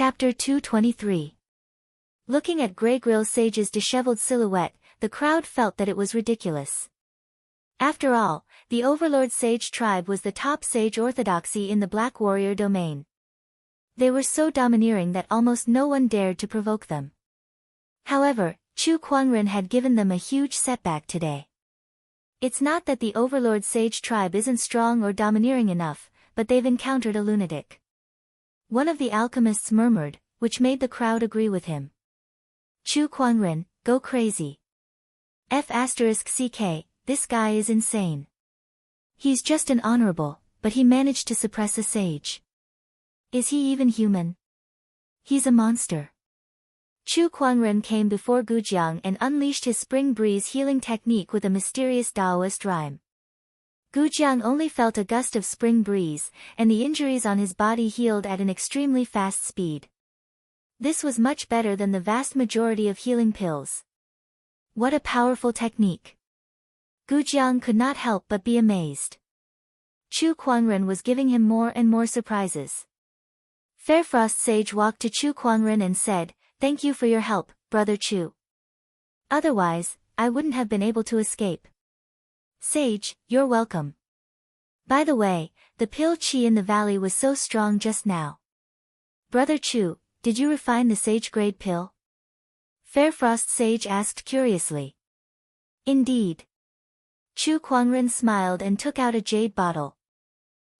Chapter 223. Looking at Grey Grill Sage's disheveled silhouette, the crowd felt that it was ridiculous. After all, the Overlord Sage tribe was the top sage orthodoxy in the Black Warrior domain. They were so domineering that almost no one dared to provoke them. However, Chu Kuangren had given them a huge setback today. It's not that the Overlord Sage tribe isn't strong or domineering enough, but they've encountered a lunatic. One of the alchemists murmured, which made the crowd agree with him. Chu Kuangren, go crazy. F***ck, this guy is insane. He's just an honorable, but he managed to suppress a sage. Is he even human? He's a monster. Chu Kuangren came before Gujiang and unleashed his spring breeze healing technique with a mysterious Taoist rhyme. Gujiang only felt a gust of spring breeze, and the injuries on his body healed at an extremely fast speed. This was much better than the vast majority of healing pills. What a powerful technique! Gujiang could not help but be amazed. Chu Kuangren was giving him more and more surprises. Fairfrost Sage walked to Chu Kuangren and said, "Thank you for your help, Brother Chu. Otherwise, I wouldn't have been able to escape." "Sage, you're welcome. By the way, the pill chi in the valley was so strong just now." "Brother Chu, did you refine the sage-grade pill?" Fairfrost Sage asked curiously. "Indeed." Chu Kuangren smiled and took out a jade bottle.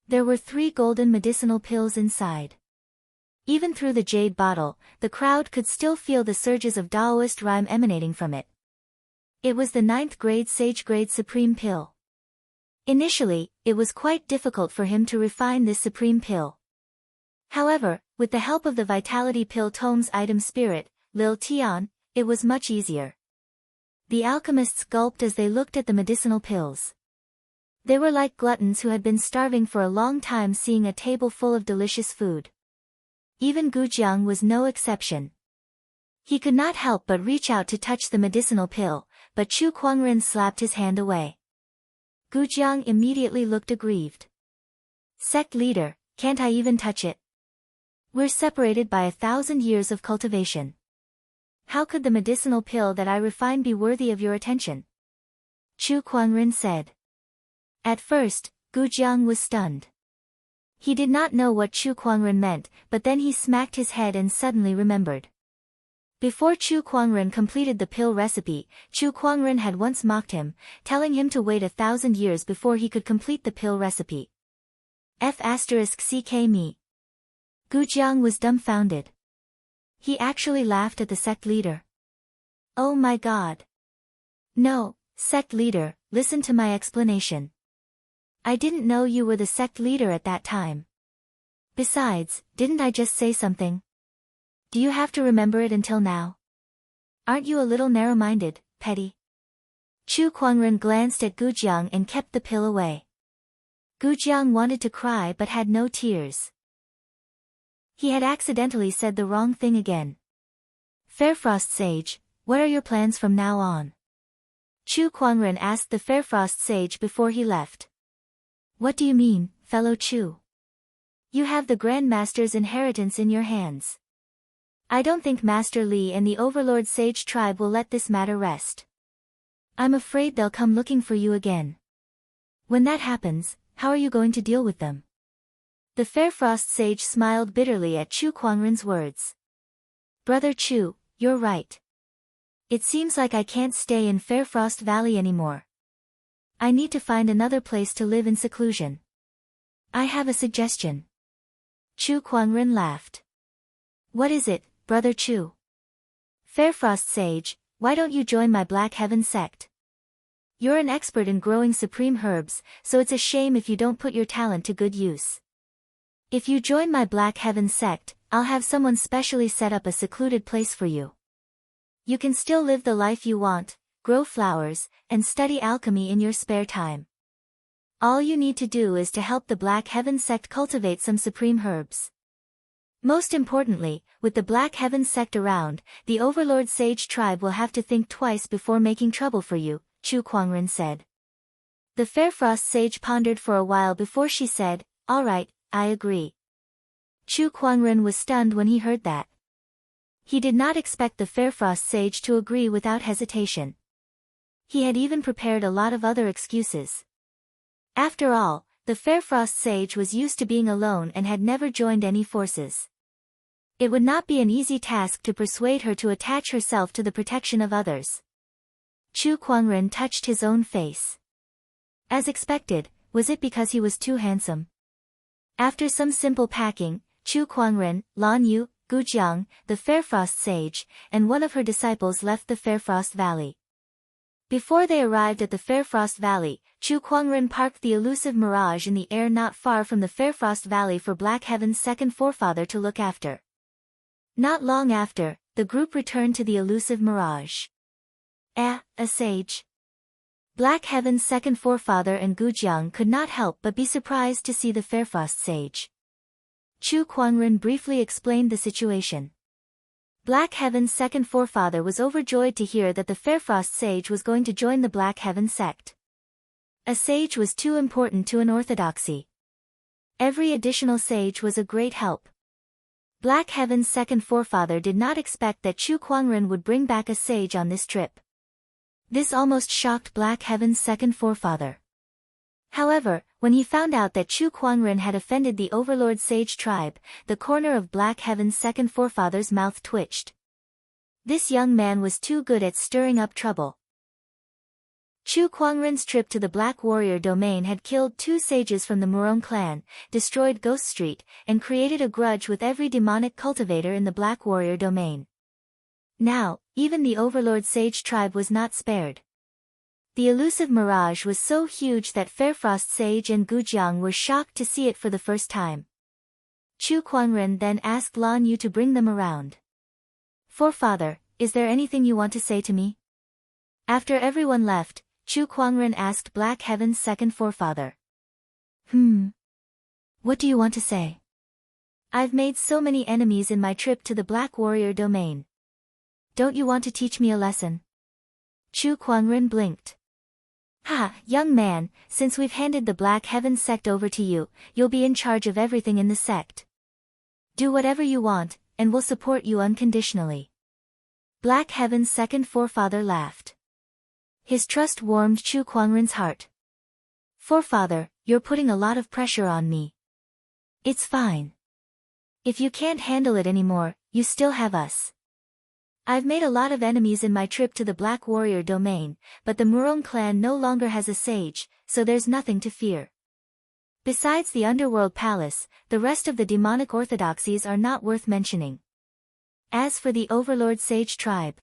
There were 3 golden medicinal pills inside. Even through the jade bottle, the crowd could still feel the surges of Taoist rhyme emanating from it. It was the 9th grade sage-grade supreme pill. Initially, it was quite difficult for him to refine this supreme pill. However, with the help of the Vitality Pill Tome's item spirit, Lil Tian, it was much easier. The alchemists gulped as they looked at the medicinal pills. They were like gluttons who had been starving for a long time seeing a table full of delicious food. Even Gujiang was no exception. He could not help but reach out to touch the medicinal pill, but Chu Kuangren slapped his hand away. Gujiang immediately looked aggrieved. "Sect leader, can't I even touch it? We're separated by 1,000 years of cultivation. How could the medicinal pill that I refine be worthy of your attention?" Chu Kuangren said. At first, Gujiang was stunned. He did not know what Chu Kuangren meant, but then he smacked his head and suddenly remembered. Before Chu Kuangren completed the pill recipe, Chu Kuangren had once mocked him, telling him to wait 1,000 years before he could complete the pill recipe. F***ck me. Gujiang was dumbfounded. He actually laughed at the sect leader. "Oh my god. No, sect leader, listen to my explanation. I didn't know you were the sect leader at that time. Besides, didn't I just say something? Do you have to remember it until now? Aren't you a little narrow-minded, petty?" Chu Kuangren glanced at Gujiang and kept the pill away. Gujiang wanted to cry but had no tears. He had accidentally said the wrong thing again. "Fairfrost Sage, what are your plans from now on?" Chu Kuangren asked the Fairfrost Sage before he left. "What do you mean, fellow Chu? You have the Grand Master's inheritance in your hands. I don't think Master Li and the Overlord Sage tribe will let this matter rest. I'm afraid they'll come looking for you again. When that happens, how are you going to deal with them?" The Fairfrost Sage smiled bitterly at Chu Kuangren's words. "Brother Chu, you're right. It seems like I can't stay in Fairfrost Valley anymore. I need to find another place to live in seclusion. I have a suggestion." Chu Kuangren laughed. "What is it, Brother Chu?" "Fairfrost Sage, why don't you join my Black Heaven sect? You're an expert in growing supreme herbs, so it's a shame if you don't put your talent to good use. If you join my Black Heaven sect, I'll have someone specially set up a secluded place for you. You can still live the life you want, grow flowers, and study alchemy in your spare time. All you need to do is to help the Black Heaven sect cultivate some supreme herbs. Most importantly, with the Black Heaven sect around, the Overlord Sage tribe will have to think twice before making trouble for you," Chu Kuangren said. The Fairfrost Sage pondered for a while before she said, "All right, I agree." Chu Kuangren was stunned when he heard that. He did not expect the Fairfrost sage to agree without hesitation. He had even prepared a lot of other excuses. After all, the Fairfrost sage was used to being alone and had never joined any forces. It would not be an easy task to persuade her to attach herself to the protection of others. Chu Kuangren touched his own face. As expected, was it because he was too handsome? After some simple packing, Chu Kuangren, Lan Yu, Gujiang, the Fairfrost sage, and one of her disciples left the Fairfrost Valley. Before they arrived at the Fairfrost Valley, Chu Kuangren parked the elusive Mirage in the air not far from the Fairfrost Valley for Black Heaven's second forefather to look after. Not long after, the group returned to the elusive Mirage. A sage. Black Heaven's second forefather and Gujiang could not help but be surprised to see the Fairfrost sage. Chu Kuangren briefly explained the situation. Black Heaven's second forefather was overjoyed to hear that the Fairfrost sage was going to join the Black Heaven sect. A sage was too important to an orthodoxy. Every additional sage was a great help. Black Heaven's second forefather did not expect that Chu Kuangren would bring back a sage on this trip. This almost shocked Black Heaven's second forefather. However, when he found out that Chu Kuangren had offended the Overlord Sage tribe, the corner of Black Heaven's second forefather's mouth twitched. This young man was too good at stirring up trouble. Chu Kuangren's trip to the Black Warrior domain had killed 2 sages from the Murong clan, destroyed Ghost Street, and created a grudge with every demonic cultivator in the Black Warrior domain. Now, even the Overlord Sage tribe was not spared. The elusive Mirage was so huge that Fairfrost Sage and Gujiang were shocked to see it for the first time. Chu Kuangren then asked Lan Yu to bring them around. "Forefather, is there anything you want to say to me?" After everyone left, Chu Kuangren asked Black Heaven's second forefather. What do you want to say?" "I've made so many enemies in my trip to the Black Warrior domain. Don't you want to teach me a lesson?" Chu Kuangren blinked. Young man, since we've handed the Black Heaven sect over to you, you'll be in charge of everything in the sect. Do whatever you want, and we'll support you unconditionally." Black Heaven's second forefather laughed. His trust warmed Chu Kuangren's heart. "Forefather, you're putting a lot of pressure on me." "It's fine. If you can't handle it anymore, you still have us. I've made a lot of enemies in my trip to the Black Warrior domain, but the Murong clan no longer has a sage, so there's nothing to fear. Besides the Underworld Palace, the rest of the demonic orthodoxies are not worth mentioning. As for the Overlord Sage tribe,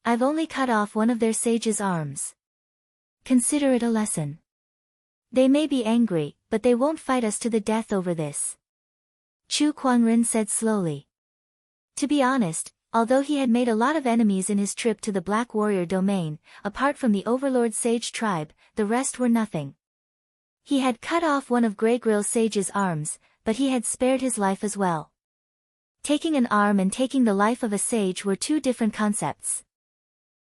I've only cut off one of their sage's arms. Consider it a lesson. They may be angry, but they won't fight us to the death over this." Chu Kuangren said slowly. To be honest, although he had made a lot of enemies in his trip to the Black Warrior domain, apart from the Overlord Sage tribe, the rest were nothing. He had cut off one of Greygrill Sage's arms, but he had spared his life as well. Taking an arm and taking the life of a sage were 2 different concepts.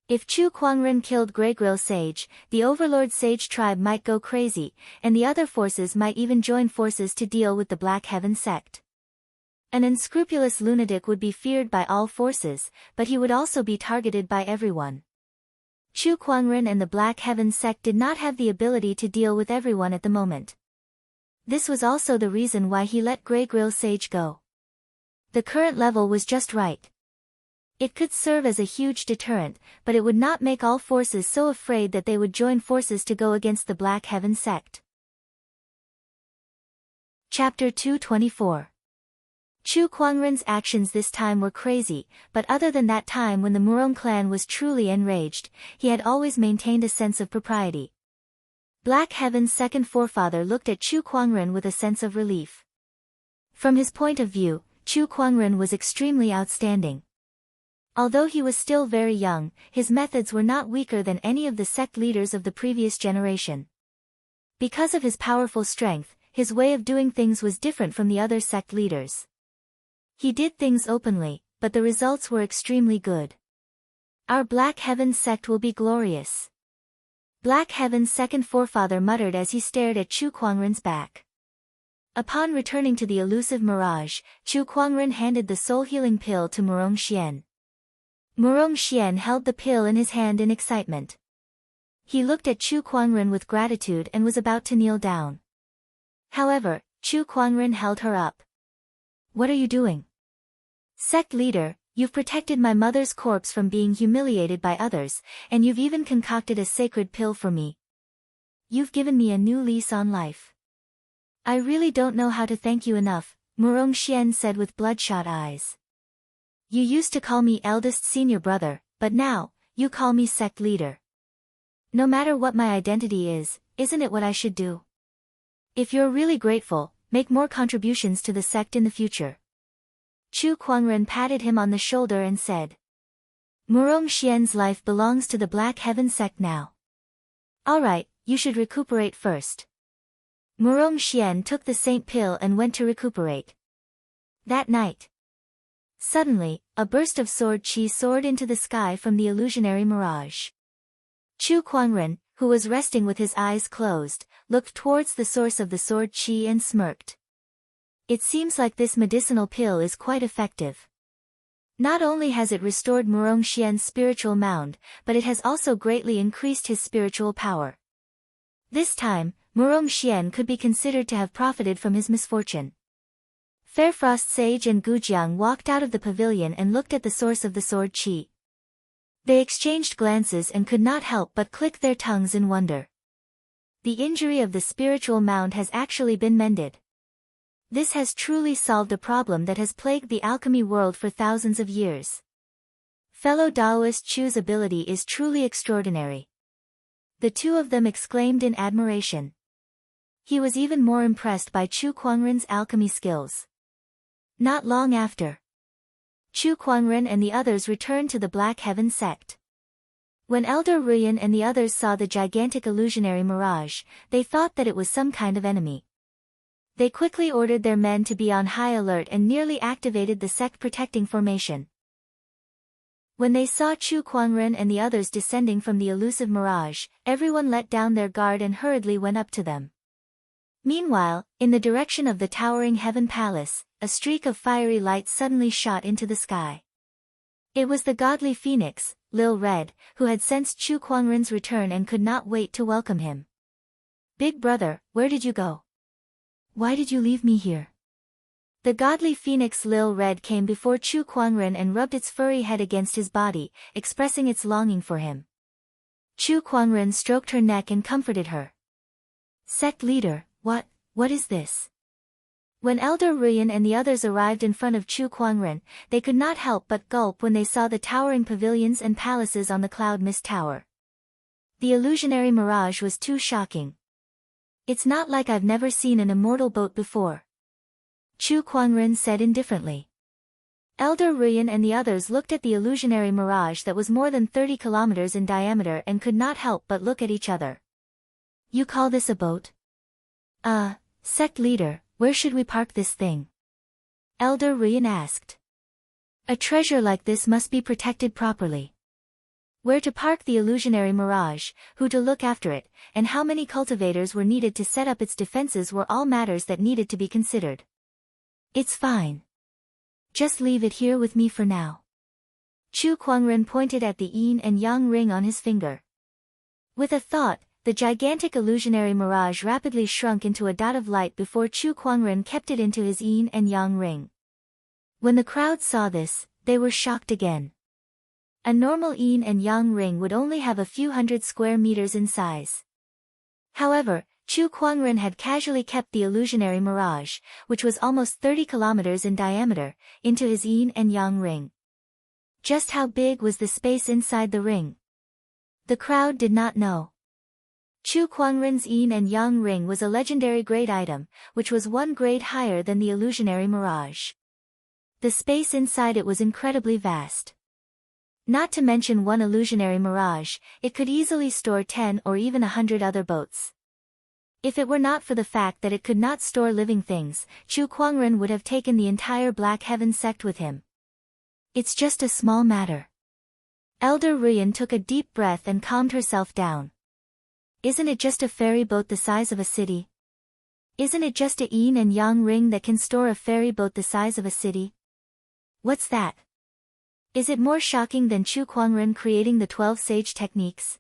If Chu Kuangren killed Greygrill Sage, the Overlord Sage tribe might go crazy, and the other forces might even join forces to deal with the Black Heaven sect. An unscrupulous lunatic would be feared by all forces, but he would also be targeted by everyone. Chu Kuangren and the Black Heaven sect did not have the ability to deal with everyone at the moment. This was also the reason why he let Greygrill Sage go. The current level was just right. It could serve as a huge deterrent, but it would not make all forces so afraid that they would join forces to go against the Black Heaven sect. Chapter 224. Chu Kuangren's actions this time were crazy, but other than that time when the Murong clan was truly enraged, he had always maintained a sense of propriety. Black Heaven's second forefather looked at Chu Kuangren with a sense of relief. From his point of view, Chu Kuangren was extremely outstanding. Although he was still very young, his methods were not weaker than any of the sect leaders of the previous generation. Because of his powerful strength, his way of doing things was different from the other sect leaders. He did things openly, but the results were extremely good. "Our Black Heaven sect will be glorious," Black Heaven's second forefather muttered as he stared at Chu Kuangren's back. Upon returning to the elusive mirage, Chu Kuangren handed the soul-healing pill to Murong Xian. Murong Xian held the pill in his hand in excitement. He looked at Chu Kuangren with gratitude and was about to kneel down. However, Chu Kuangren held her up. "What are you doing? Sect leader, you've protected my mother's corpse from being humiliated by others, and you've even concocted a sacred pill for me. You've given me a new lease on life. I really don't know how to thank you enough," Murong Xian said with bloodshot eyes. "You used to call me eldest senior brother, but now, you call me sect leader. No matter what my identity is, isn't it what I should do? If you're really grateful, make more contributions to the sect in the future." Chu Kuangren patted him on the shoulder and said, "Murong Xian's life belongs to the Black Heaven sect now. Alright, you should recuperate first." Murong Xian took the saint pill and went to recuperate. That night, suddenly, a burst of sword chi soared into the sky from the illusionary mirage. Chu Kuangren, who was resting with his eyes closed, looked towards the source of the sword chi and smirked. It seems like this medicinal pill is quite effective. Not only has it restored Murong Xian's spiritual mound, but it has also greatly increased his spiritual power. This time, Murong Xian could be considered to have profited from his misfortune. Fairfrost Sage and Gujiang walked out of the pavilion and looked at the source of the sword chi. They exchanged glances and could not help but click their tongues in wonder. The injury of the spiritual mound has actually been mended. This has truly solved a problem that has plagued the alchemy world for thousands of years. Fellow Daoist Chu's ability is truly extraordinary. The two of them exclaimed in admiration. He was even more impressed by Chu Kuangren's alchemy skills. Not long after, Chu Kuangren and the others returned to the Black Heaven sect. When Elder Ruyan and the others saw the gigantic illusionary mirage, they thought that it was some kind of enemy. They quickly ordered their men to be on high alert and nearly activated the sect protecting formation. When they saw Chu Kuangren and the others descending from the elusive mirage, everyone let down their guard and hurriedly went up to them. Meanwhile, in the direction of the towering Heaven Palace, a streak of fiery light suddenly shot into the sky. It was the godly phoenix, Lil Red, who had sensed Chu Kuangren's return and could not wait to welcome him. "Big brother, where did you go? Why did you leave me here?" The godly phoenix Lil Red came before Chu Kuangren and rubbed its furry head against his body, expressing its longing for him. Chu Kuangren stroked her neck and comforted her. "Sect leader, what is this?" When Elder Ruyan and the others arrived in front of Chu Kuangren, they could not help but gulp when they saw the towering pavilions and palaces on the Cloud Mist Tower. The illusionary mirage was too shocking. "It's not like I've never seen an immortal boat before," Chu Kuangren said indifferently. Elder Ruyan and the others looked at the illusionary mirage that was more than 30 kilometers in diameter and could not help but look at each other. "You call this a boat? Sect leader, where should we park this thing?" Elder Ruyan asked. "A treasure like this must be protected properly. Where to park the illusionary mirage, who to look after it, and how many cultivators were needed to set up its defenses were all matters that needed to be considered. It's fine. Just leave it here with me for now." Chu Kuangren pointed at the yin and yang ring on his finger. With a thought, the gigantic illusionary mirage rapidly shrunk into a dot of light before Chu Kuangren kept it into his yin and yang ring. When the crowd saw this, they were shocked again. A normal yin and yang ring would only have a few hundred square meters in size. However, Chu Kuangren had casually kept the illusionary mirage, which was almost 30 kilometers in diameter, into his yin and yang ring. Just how big was the space inside the ring? The crowd did not know. Chu Kuangren's yin and yang ring was a legendary grade item, which was one grade higher than the illusionary mirage. The space inside it was incredibly vast. Not to mention one illusionary mirage, it could easily store 10 or even 100 other boats. If it were not for the fact that it could not store living things, Chu Kuangren would have taken the entire Black Heaven sect with him. "It's just a small matter." Elder Ruyan took a deep breath and calmed herself down. "Isn't it just a ferry boat the size of a city? Isn't it just a yin and yang ring that can store a ferry boat the size of a city? What's that? Is it more shocking than Chu Kuangren creating the 12 sage techniques?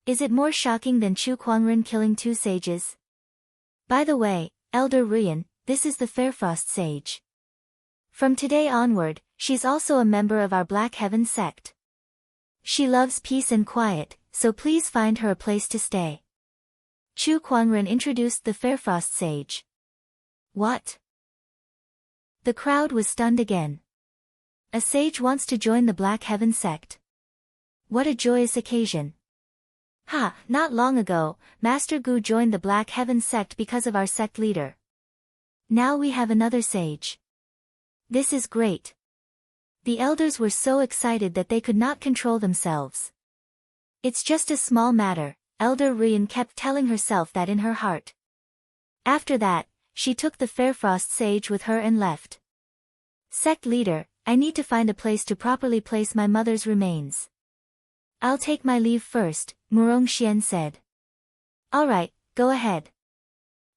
Is it more shocking than Chu Kuangren killing 2 sages? By the way, Elder Ruyan, this is the Fairfrost sage. From today onward, she's also a member of our Black Heaven sect. She loves peace and quiet, so please find her a place to stay. Chu Kuangren introduced the Fairfrost sage. What? The crowd was stunned again. A sage wants to join the Black Heaven sect. What a joyous occasion. Ha, not long ago, Master Gu joined the Black Heaven sect because of our sect leader. Now we have another sage. This is great. The elders were so excited that they could not control themselves. It's just a small matter, Elder Ruyan kept telling herself that in her heart. After that, she took the Fairfrost sage with her and left. Sect leader, I need to find a place to properly place my mother's remains. I'll take my leave first, Murong Xian said. Alright, go ahead.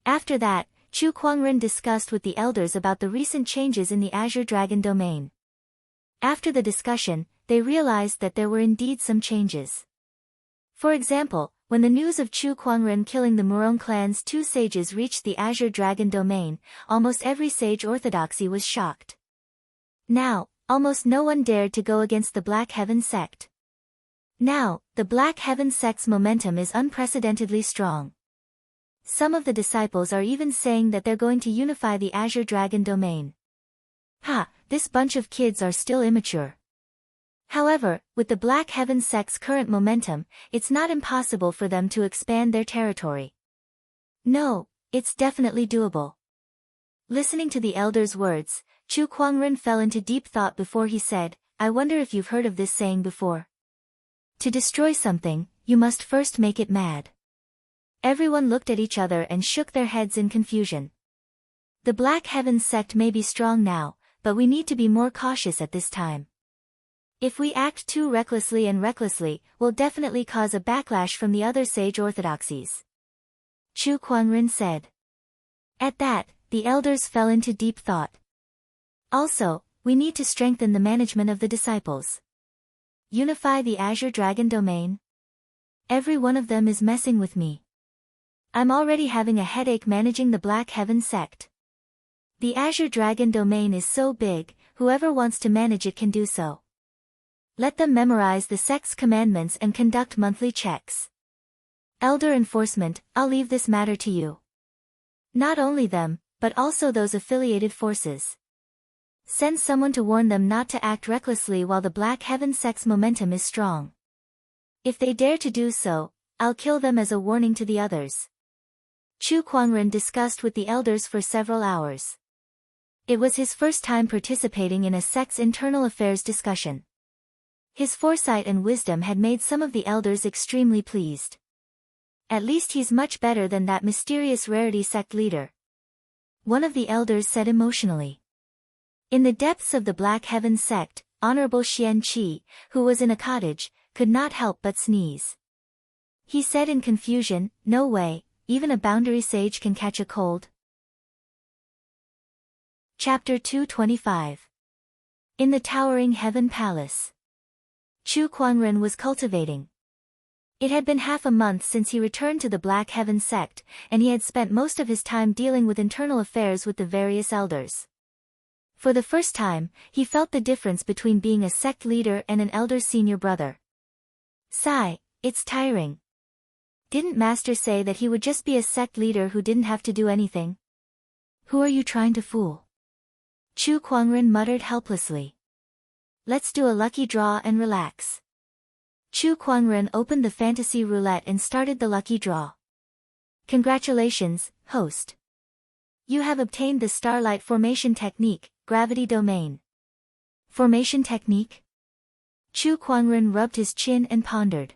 After that, Chu Kuangren discussed with the elders about the recent changes in the Azure Dragon domain. After the discussion, they realized that there were indeed some changes. For example, when the news of Chu Kuangren killing the Murong clan's 2 sages reached the Azure Dragon domain, almost every sage orthodoxy was shocked. Now, almost no one dared to go against the Black Heaven sect. Now, the Black Heaven sect's momentum is unprecedentedly strong. Some of the disciples are even saying that they're going to unify the Azure Dragon domain. Ha, this bunch of kids are still immature. However, with the Black Heaven sect's current momentum, it's not impossible for them to expand their territory. No, it's definitely doable. Listening to the elder's words, Chu Kuangren fell into deep thought before he said, I wonder if you've heard of this saying before. To destroy something, you must first make it mad. Everyone looked at each other and shook their heads in confusion. The Black Heaven sect may be strong now, but we need to be more cautious at this time. If we act too recklessly, we'll definitely cause a backlash from the other sage orthodoxies. Chu Kuangren said. At that, the elders fell into deep thought. Also, we need to strengthen the management of the disciples. Unify the Azure Dragon domain? Every one of them is messing with me. I'm already having a headache managing the Black Heaven sect. The Azure Dragon domain is so big, whoever wants to manage it can do so. Let them memorize the sect's commandments and conduct monthly checks. Elder enforcement, I'll leave this matter to you. Not only them, but also those affiliated forces. Send someone to warn them not to act recklessly while the Black Heaven sect's momentum is strong. If they dare to do so, I'll kill them as a warning to the others. Chu Kuangren discussed with the elders for several hours. It was his first time participating in a sect's internal affairs discussion. His foresight and wisdom had made some of the elders extremely pleased. At least he's much better than that mysterious rarity sect leader. One of the elders said emotionally. In the depths of the Black Heaven sect, Honorable Xian Qi, who was in a cottage, could not help but sneeze. He said in confusion, no way, even a boundary sage can catch a cold. Chapter 225. In the Towering Heaven Palace. Chu Kuangren was cultivating. It had been half a month since he returned to the Black Heaven sect, and he had spent most of his time dealing with internal affairs with the various elders. For the first time, he felt the difference between being a sect leader and an elder senior brother. Sigh, it's tiring. Didn't Master say that he would just be a sect leader who didn't have to do anything? Who are you trying to fool? Chu Kuangren muttered helplessly. Let's do a lucky draw and relax. Chu Kuangren opened the fantasy roulette and started the lucky draw. Congratulations, host. You have obtained the Starlight Formation Technique, Gravity Domain. Formation Technique? Chu Kuangren rubbed his chin and pondered.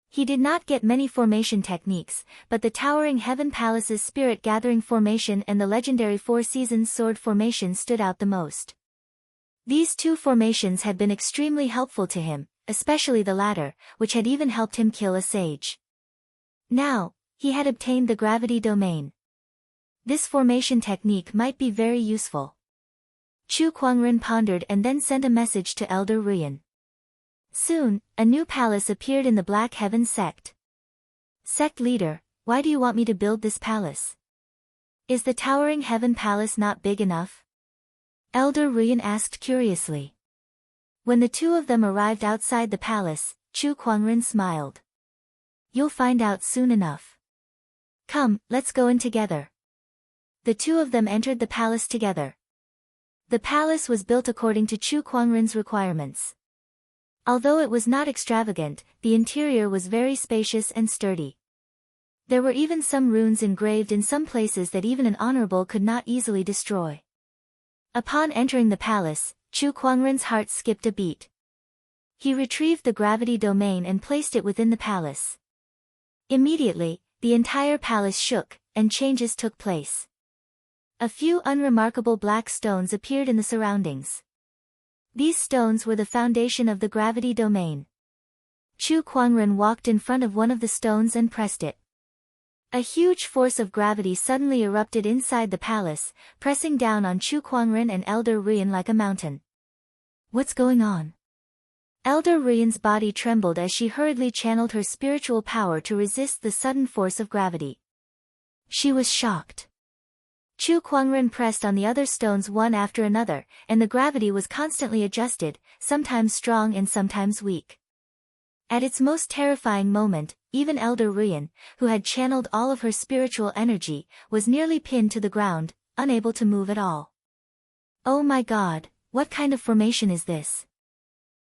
He did not get many formation techniques, but the Towering Heaven Palace's Spirit Gathering Formation and the legendary Four Seasons Sword Formation stood out the most. These 2 formations had been extremely helpful to him, especially the latter, which had even helped him kill a sage. Now, he had obtained the Gravity Domain. This formation technique might be very useful. Chu Kuangren pondered and then sent a message to Elder Ruyan. Soon, a new palace appeared in the Black Heaven sect. Sect leader, why do you want me to build this palace? Is the towering Heaven Palace not big enough? Elder Ruyan asked curiously. When the two of them arrived outside the palace, Chu Kuangren smiled. You'll find out soon enough. Come, let's go in together. The two of them entered the palace together. The palace was built according to Chu Kuangren's requirements. Although it was not extravagant, the interior was very spacious and sturdy. There were even some runes engraved in some places that even an honorable could not easily destroy. Upon entering the palace, Chu Kuangren's heart skipped a beat. He retrieved the gravity domain and placed it within the palace. Immediately, the entire palace shook, and changes took place. A few unremarkable black stones appeared in the surroundings. These stones were the foundation of the gravity domain. Chu Kuangren walked in front of one of the stones and pressed it. A huge force of gravity suddenly erupted inside the palace, pressing down on Chu Kuangren and Elder Ruyan like a mountain. What's going on? Elder Ruyan's body trembled as she hurriedly channeled her spiritual power to resist the sudden force of gravity. She was shocked. Chu Kuangren pressed on the other stones one after another, and the gravity was constantly adjusted, sometimes strong and sometimes weak. At its most terrifying moment, even Elder Ruyan, who had channeled all of her spiritual energy, was nearly pinned to the ground, unable to move at all. Oh my God, what kind of formation is this?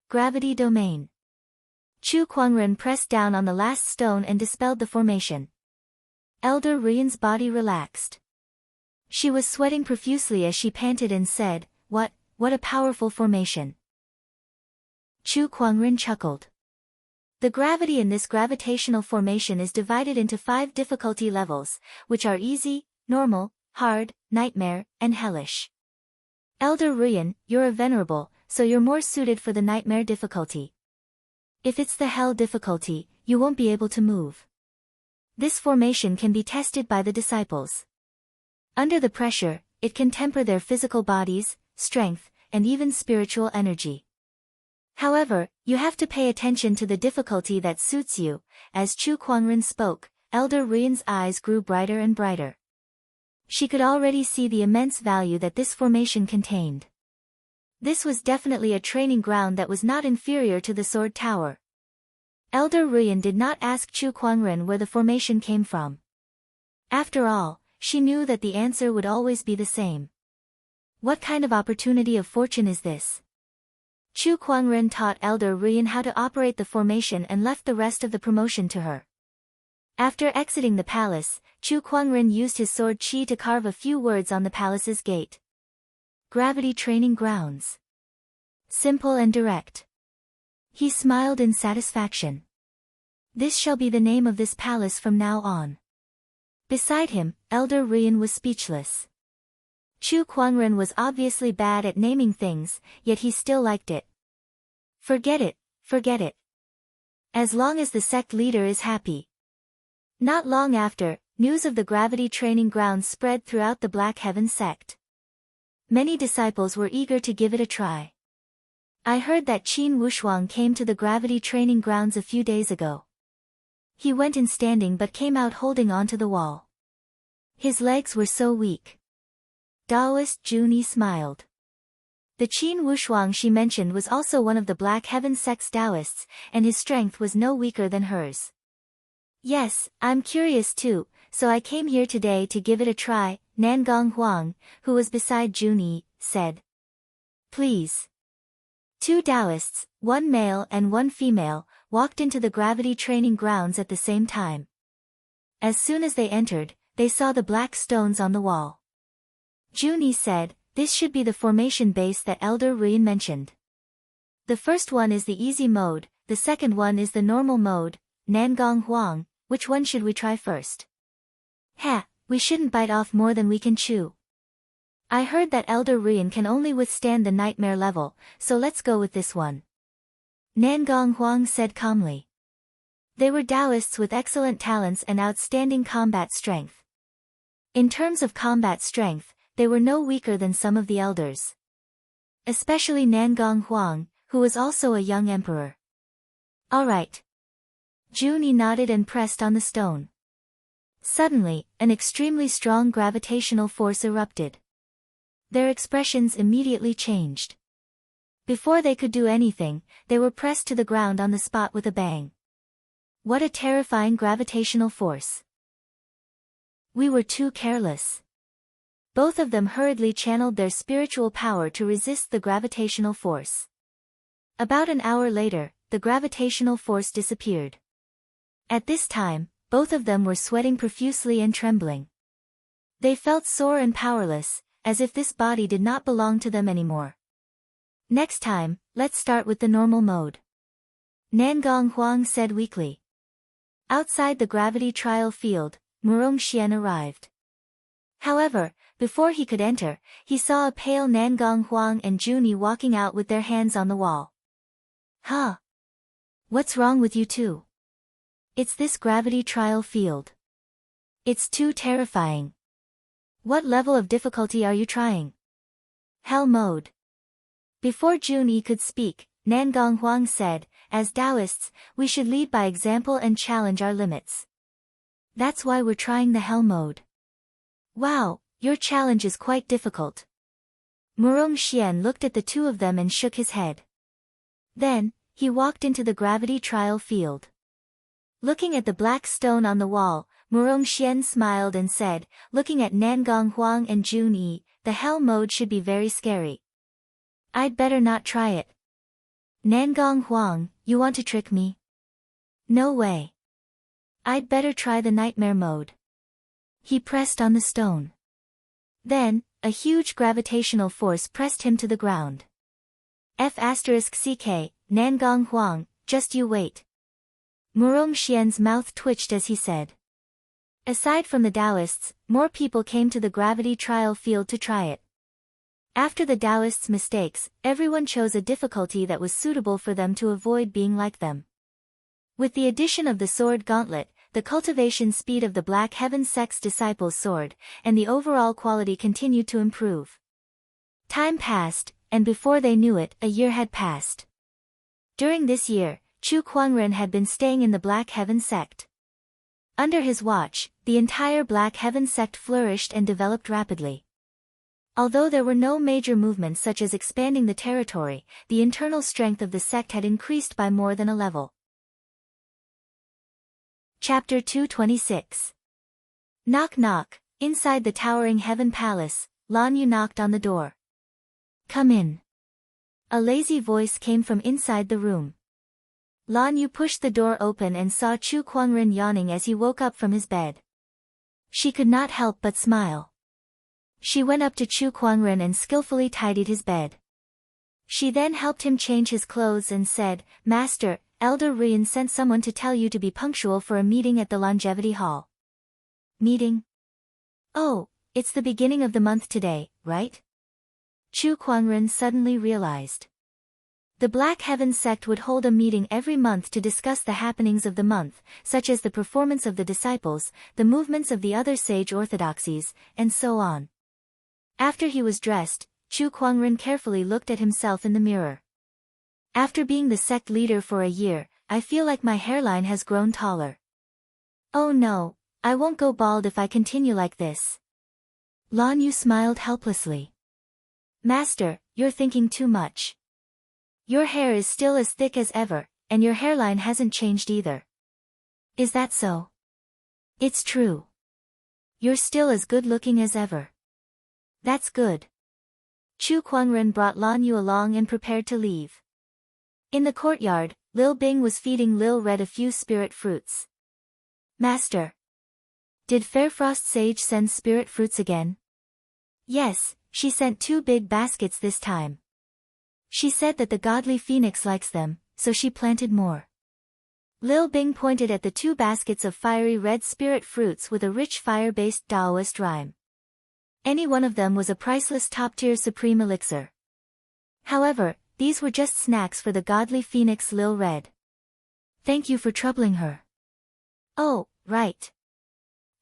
Gravity domain. Chu Kuangren pressed down on the last stone and dispelled the formation. Elder Ruyan's body relaxed. She was sweating profusely as she panted and said, What a powerful formation. Chu Kuangren chuckled. The gravity in this gravitational formation is divided into 5 difficulty levels, which are easy, normal, hard, nightmare, and hellish. Elder Ruyan, you're a venerable, so you're more suited for the nightmare difficulty. If it's the hell difficulty, you won't be able to move. This formation can be tested by the disciples. Under the pressure, it can temper their physical bodies, strength, and even spiritual energy. However, you have to pay attention to the difficulty that suits you. As Chu Kuangren spoke, Elder Ruyan's eyes grew brighter and brighter. She could already see the immense value that this formation contained. This was definitely a training ground that was not inferior to the Sword Tower. Elder Ruyan did not ask Chu Kuangren where the formation came from. After all, she knew that the answer would always be the same. What kind of opportunity of fortune is this? Chu Kuangren taught Elder Ruyan how to operate the formation and left the rest of the promotion to her. After exiting the palace, Chu Kuangren used his sword qi to carve a few words on the palace's gate. Gravity Training Grounds. Simple and direct. He smiled in satisfaction. This shall be the name of this palace from now on. Beside him, Elder Ruyan was speechless. Chu Kuangren was obviously bad at naming things, yet he still liked it. Forget it, forget it. As long as the sect leader is happy. Not long after, news of the gravity training grounds spread throughout the Black Heaven sect. Many disciples were eager to give it a try. I heard that Qin Wushuang came to the gravity training grounds a few days ago. He went in standing but came out holding onto the wall. His legs were so weak. Taoist Junie smiled. The Qin Wushuang she mentioned was also one of the Black Heaven sect's Taoists, and his strength was no weaker than hers. Yes, I'm curious too, so I came here today to give it a try, Nangong Huang, who was beside Junie, said. Please. 2 Taoists, 1 male and 1 female, walked into the gravity training grounds at the same time. As soon as they entered, they saw the black stones on the wall. Junie said, this should be the formation base that Elder Ruyan mentioned. The first one is the easy mode, the second one is the normal mode. Nangong Huang, which one should we try first? We shouldn't bite off more than we can chew. I heard that Elder Ruyan can only withstand the nightmare level, so let's go with this one. Nangong Huang said calmly. They were Taoists with excellent talents and outstanding combat strength. In terms of combat strength, they were no weaker than some of the elders. Especially Nangong Huang, who was also a young emperor. All right. Junyi nodded and pressed on the stone. Suddenly, an extremely strong gravitational force erupted. Their expressions immediately changed. Before they could do anything, they were pressed to the ground on the spot with a bang. What a terrifying gravitational force. We were too careless. Both of them hurriedly channeled their spiritual power to resist the gravitational force. About an hour later, the gravitational force disappeared. At this time, both of them were sweating profusely and trembling. They felt sore and powerless, as if this body did not belong to them anymore. Next time, let's start with the normal mode. Nangong Huang said weakly. Outside the gravity trial field, Murong Xian arrived. However, before he could enter, he saw a pale Nangong Huang and Junyi walking out with their hands on the wall. Huh? What's wrong with you two? It's this gravity trial field. It's too terrifying. What level of difficulty are you trying? Hell mode. Before Junyi could speak, Nangong Huang said, as Taoists, we should lead by example and challenge our limits. That's why we're trying the hell mode. Wow, your challenge is quite difficult. Murong Xian looked at the two of them and shook his head. Then, he walked into the gravity trial field. Looking at the black stone on the wall, Murong Xian smiled and said, looking at Nangong Huang and Junyi, the hell mode should be very scary. I'd better not try it. Nangong Huang, you want to trick me? No way. I'd better try the nightmare mode. He pressed on the stone. Then, a huge gravitational force pressed him to the ground. F*CK, Nangong Huang, just you wait. Murong Xian's mouth twitched as he said. Aside from the Taoists, more people came to the gravity trial field to try it. After the Taoists' mistakes, everyone chose a difficulty that was suitable for them to avoid being like them. With the addition of the sword gauntlet, the cultivation speed of the Black Heaven sect's disciples soared, and the overall quality continued to improve. Time passed, and before they knew it, a year had passed. During this year, Chu Kuangren had been staying in the Black Heaven sect. Under his watch, the entire Black Heaven sect flourished and developed rapidly. Although there were no major movements such as expanding the territory, the internal strength of the sect had increased by more than a level. Chapter 226. Knock knock, inside the towering Heaven Palace, Lan Yu knocked on the door. Come in. A lazy voice came from inside the room. Lan Yu pushed the door open and saw Chu Kuangren yawning as he woke up from his bed. She could not help but smile. She went up to Chu Kuangren and skillfully tidied his bed. She then helped him change his clothes and said, Master, Elder Rian sent someone to tell you to be punctual for a meeting at the Longevity Hall. Meeting? Oh, it's the beginning of the month today, right? Chu Kuangren suddenly realized. The Black Heaven sect would hold a meeting every month to discuss the happenings of the month, such as the performance of the disciples, the movements of the other sage orthodoxies, and so on. After he was dressed, Chu Kuangren carefully looked at himself in the mirror. After being the sect leader for a year, I feel like my hairline has grown taller. Oh no, I won't go bald if I continue like this. Lan Yu smiled helplessly. Master, you're thinking too much. Your hair is still as thick as ever, and your hairline hasn't changed either. Is that so? It's true. You're still as good looking as ever. That's good. Chu Kuangren brought Lan Yu along and prepared to leave. In the courtyard, Lil Bing was feeding Lil Red a few spirit fruits. Master. Did Fairfrost Sage send spirit fruits again? Yes, she sent 2 big baskets this time. She said that the godly phoenix likes them, so she planted more. Lil Bing pointed at the 2 baskets of fiery red spirit fruits with a rich fire-based Taoist rhyme. Any one of them was a priceless top-tier supreme elixir. However, these were just snacks for the godly phoenix Lil Red. Thank you for troubling her. Oh, right.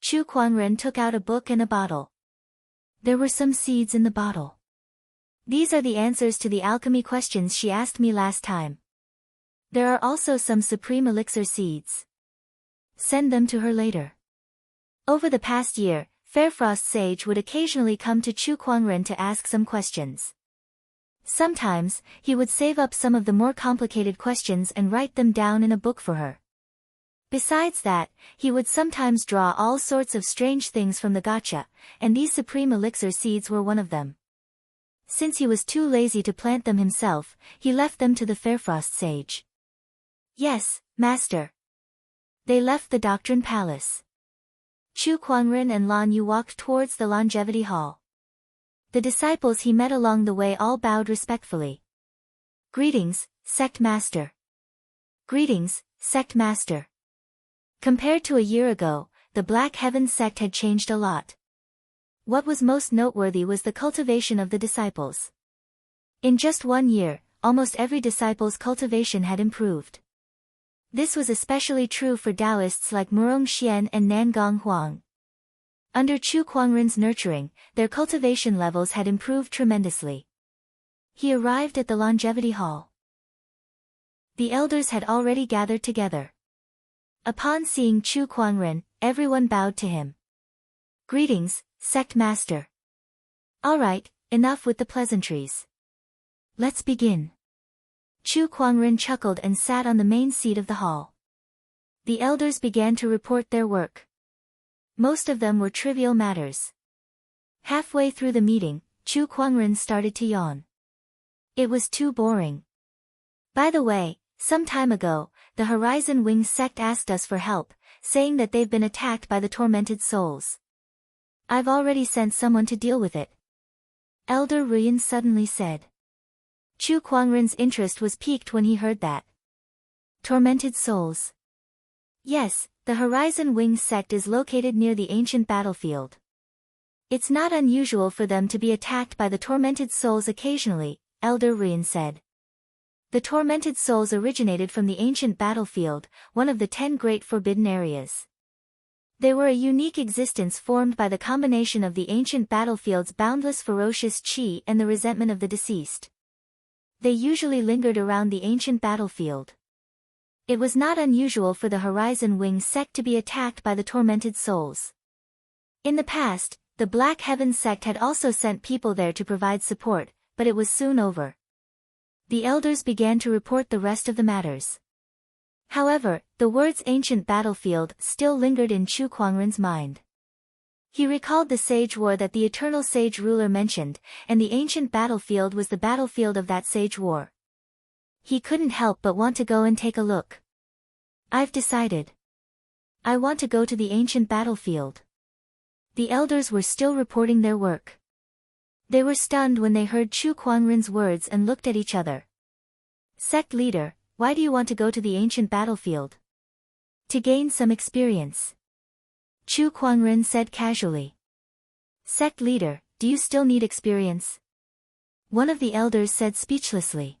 Chu Kuangren took out a book and a bottle. There were some seeds in the bottle. These are the answers to the alchemy questions she asked me last time. There are also some supreme elixir seeds. Send them to her later. Over the past year, Fairfrost Sage would occasionally come to Chu Kuangren to ask some questions. Sometimes, he would save up some of the more complicated questions and write them down in a book for her. Besides that, he would sometimes draw all sorts of strange things from the gacha, and these supreme elixir seeds were one of them. Since he was too lazy to plant them himself, he left them to the Fairfrost Sage. Yes, Master. They left the Doctrine Palace. Chu Kuangren and Lan Yu walked towards the Longevity Hall. The disciples he met along the way all bowed respectfully. Greetings, Sect Master. Greetings, Sect Master. Compared to a year ago, the Black Heaven sect had changed a lot. What was most noteworthy was the cultivation of the disciples. In just 1 year, almost every disciple's cultivation had improved. This was especially true for Taoists like Murong Xian and Nangong Huang. Under Chu Kuangren's nurturing, their cultivation levels had improved tremendously. He arrived at the Longevity Hall. The elders had already gathered together. Upon seeing Chu Kuangren, everyone bowed to him. Greetings, Sect Master. All right, enough with the pleasantries. Let's begin. Chu Kuangren chuckled and sat on the main seat of the hall. The elders began to report their work. Most of them were trivial matters. Halfway through the meeting, Chu Kuangren started to yawn. It was too boring. By the way, some time ago, the Horizon Wing sect asked us for help, saying that they've been attacked by the tormented souls. I've already sent someone to deal with it. Elder Ruyan suddenly said. Chu Kuangren's interest was piqued when he heard that. Tormented souls. Yes, the Horizon Wing sect is located near the ancient battlefield. It's not unusual for them to be attacked by the tormented souls occasionally, Elder Ruyan said. The tormented souls originated from the ancient battlefield, one of the 10 great forbidden areas. They were a unique existence formed by the combination of the ancient battlefield's boundless ferocious qi and the resentment of the deceased. They usually lingered around the ancient battlefield. It was not unusual for the Horizon Wing sect to be attacked by the tormented souls. In the past, the Black Heaven sect had also sent people there to provide support, but it was soon over. The elders began to report the rest of the matters. However, the words ancient battlefield still lingered in Chu Kuangren's mind. He recalled the sage war that the eternal sage ruler mentioned, and the ancient battlefield was the battlefield of that sage war. He couldn't help but want to go and take a look. I've decided. I want to go to the ancient battlefield. The elders were still reporting their work. They were stunned when they heard Chu Kuangren's words and looked at each other. Sect leader, why do you want to go to the ancient battlefield? To gain some experience. Chu Kuangren said casually. Sect leader, do you still need experience? One of the elders said speechlessly.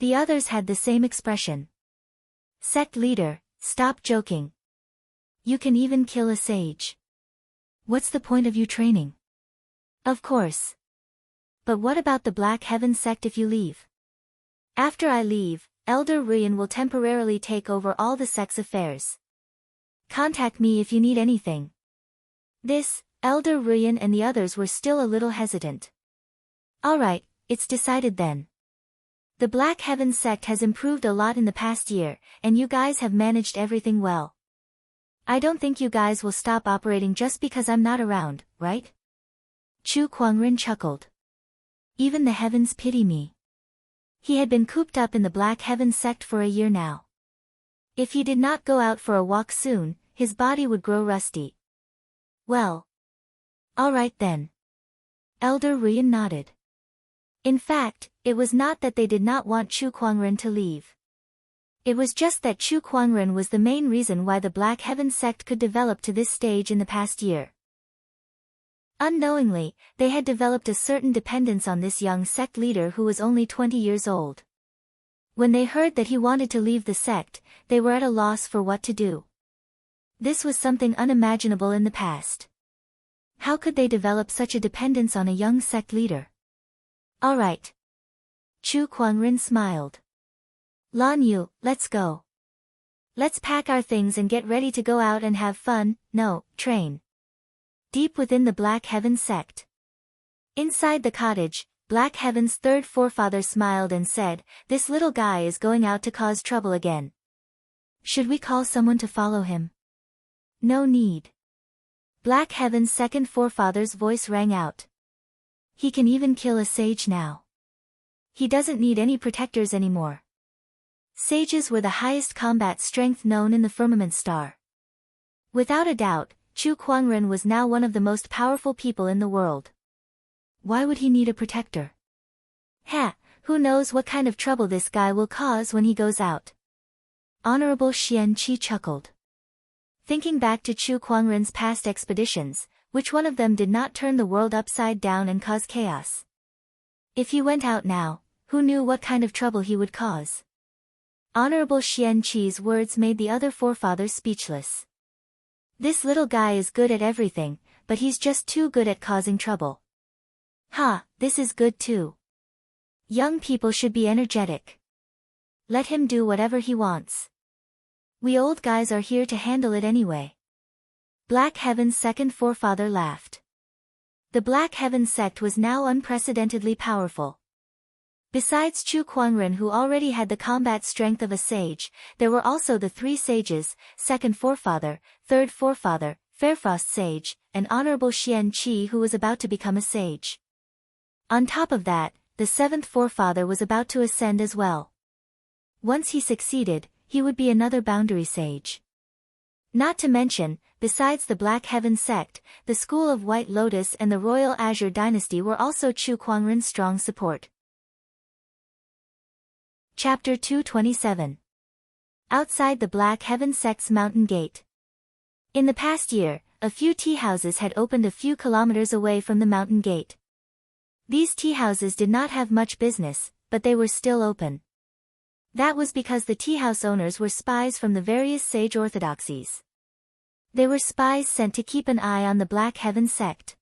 The others had the same expression. Sect leader, stop joking. You can even kill a sage. What's the point of you training? Of course. But what about the Black Heaven sect if you leave? After I leave, Elder Ruyan will temporarily take over all the sect's affairs. Contact me if you need anything. This, Elder Ruyan and the others were still a little hesitant. Alright, it's decided then. The Black Heaven sect has improved a lot in the past year, and you guys have managed everything well. I don't think you guys will stop operating just because I'm not around, right? Chu Kuangren chuckled. Even the heavens pity me. He had been cooped up in the Black Heaven sect for a year now. If he did not go out for a walk soon, his body would grow rusty. Well. Alright then. Elder Ruyan nodded. In fact, it was not that they did not want Chu Kuangren to leave. It was just that Chu Kuangren was the main reason why the Black Heaven sect could develop to this stage in the past year. Unknowingly, they had developed a certain dependence on this young sect leader who was only 20 years old. When they heard that he wanted to leave the sect, they were at a loss for what to do. This was something unimaginable in the past. How could they develop such a dependence on a young sect leader? All right. Chu Kuangren smiled. Lan Yu, let's go. Let's pack our things and get ready to go out and have fun, no, train. Deep within the Black Heaven sect. Inside the cottage, Black Heaven's third forefather smiled and said, "This little guy is going out to cause trouble again. Should we call someone to follow him?" "No need." Black Heaven's second forefather's voice rang out. "He can even kill a sage now. He doesn't need any protectors anymore." Sages were the highest combat strength known in the firmament star. Without a doubt, Chu Kuangren was now one of the most powerful people in the world. Why would he need a protector? Who knows what kind of trouble this guy will cause when he goes out. Honorable Xian Qi chuckled. Thinking back to Chu Kuangren's past expeditions, which one of them did not turn the world upside down and cause chaos? If he went out now, who knew what kind of trouble he would cause? Honorable Xian Qi's words made the other forefathers speechless. This little guy is good at everything, but he's just too good at causing trouble. This is good too. Young people should be energetic. Let him do whatever he wants. We old guys are here to handle it anyway. Black Heaven's second forefather laughed. The Black Heaven sect was now unprecedentedly powerful. Besides Chu Kuangren, who already had the combat strength of a sage, there were also the three sages, second forefather, third forefather, Fairfrost sage, and Honorable Xian Qi, who was about to become a sage. On top of that, the seventh forefather was about to ascend as well. Once he succeeded, he would be another boundary sage. Not to mention, besides the Black Heaven sect, the School of White Lotus and the Royal Azure Dynasty were also Chu Kuangren's strong support. Chapter 227. Outside the Black Heaven sect's mountain gate. In the past year, a few tea houses had opened a few kilometers away from the mountain gate. These tea houses did not have much business, but they were still open. That was because the tea house owners were spies from the various sage orthodoxies. They were spies sent to keep an eye on the Black Heaven sect.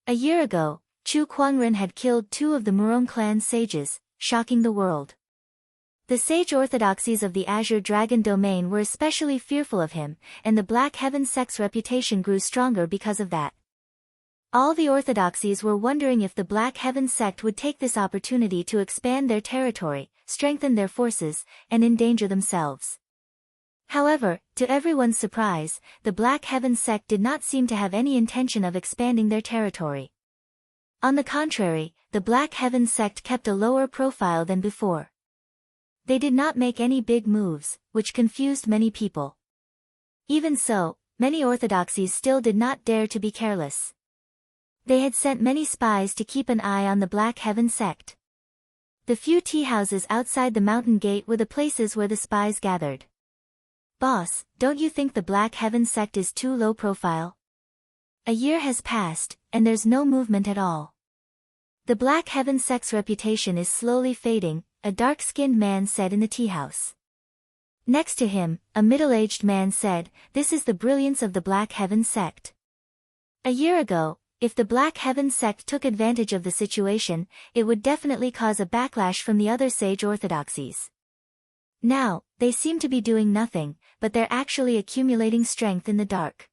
A year ago, Chu Kuangren had killed 2 of the Murong clan sages, shocking the world. The sage orthodoxies of the Azure Dragon domain were especially fearful of him, and the Black Heaven sect's reputation grew stronger because of that. All the orthodoxies were wondering if the Black Heaven sect would take this opportunity to expand their territory, strengthen their forces, and endanger themselves. However, to everyone's surprise, the Black Heaven sect did not seem to have any intention of expanding their territory. On the contrary, the Black Heaven sect kept a lower profile than before. They did not make any big moves, which confused many people. Even so, many orthodoxies still did not dare to be careless. They had sent many spies to keep an eye on the Black Heaven sect. The few tea houses outside the mountain gate were the places where the spies gathered. "Boss, don't you think the Black Heaven sect is too low profile? A year has passed, and there's no movement at all. The Black Heaven sect's reputation is slowly fading," a dark-skinned man said in the tea house. Next to him, a middle-aged man said, "This is the brilliance of the Black Heaven sect. A year ago, if the Black Heaven sect took advantage of the situation, it would definitely cause a backlash from the other sage orthodoxies. Now, they seem to be doing nothing, but they're actually accumulating strength in the dark.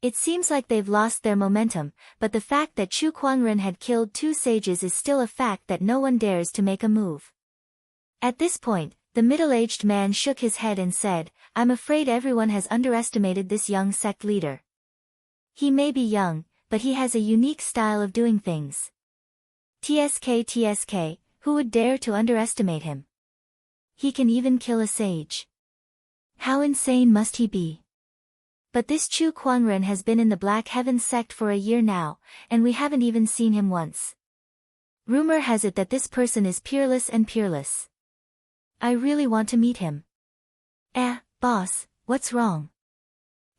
It seems like they've lost their momentum, but the fact that Chu Kuangren had killed 2 sages is still a fact that no one dares to make a move." At this point, the middle-aged man shook his head and said, "I'm afraid everyone has underestimated this young sect leader. He may be young, but he has a unique style of doing things. TSK, who would dare to underestimate him? He can even kill a sage. How insane must he be? But this Chu Kuangren has been in the Black Heaven sect for a year now, and we haven't even seen him once. Rumor has it that this person is peerless and peerless. I really want to meet him." Boss, what's wrong?"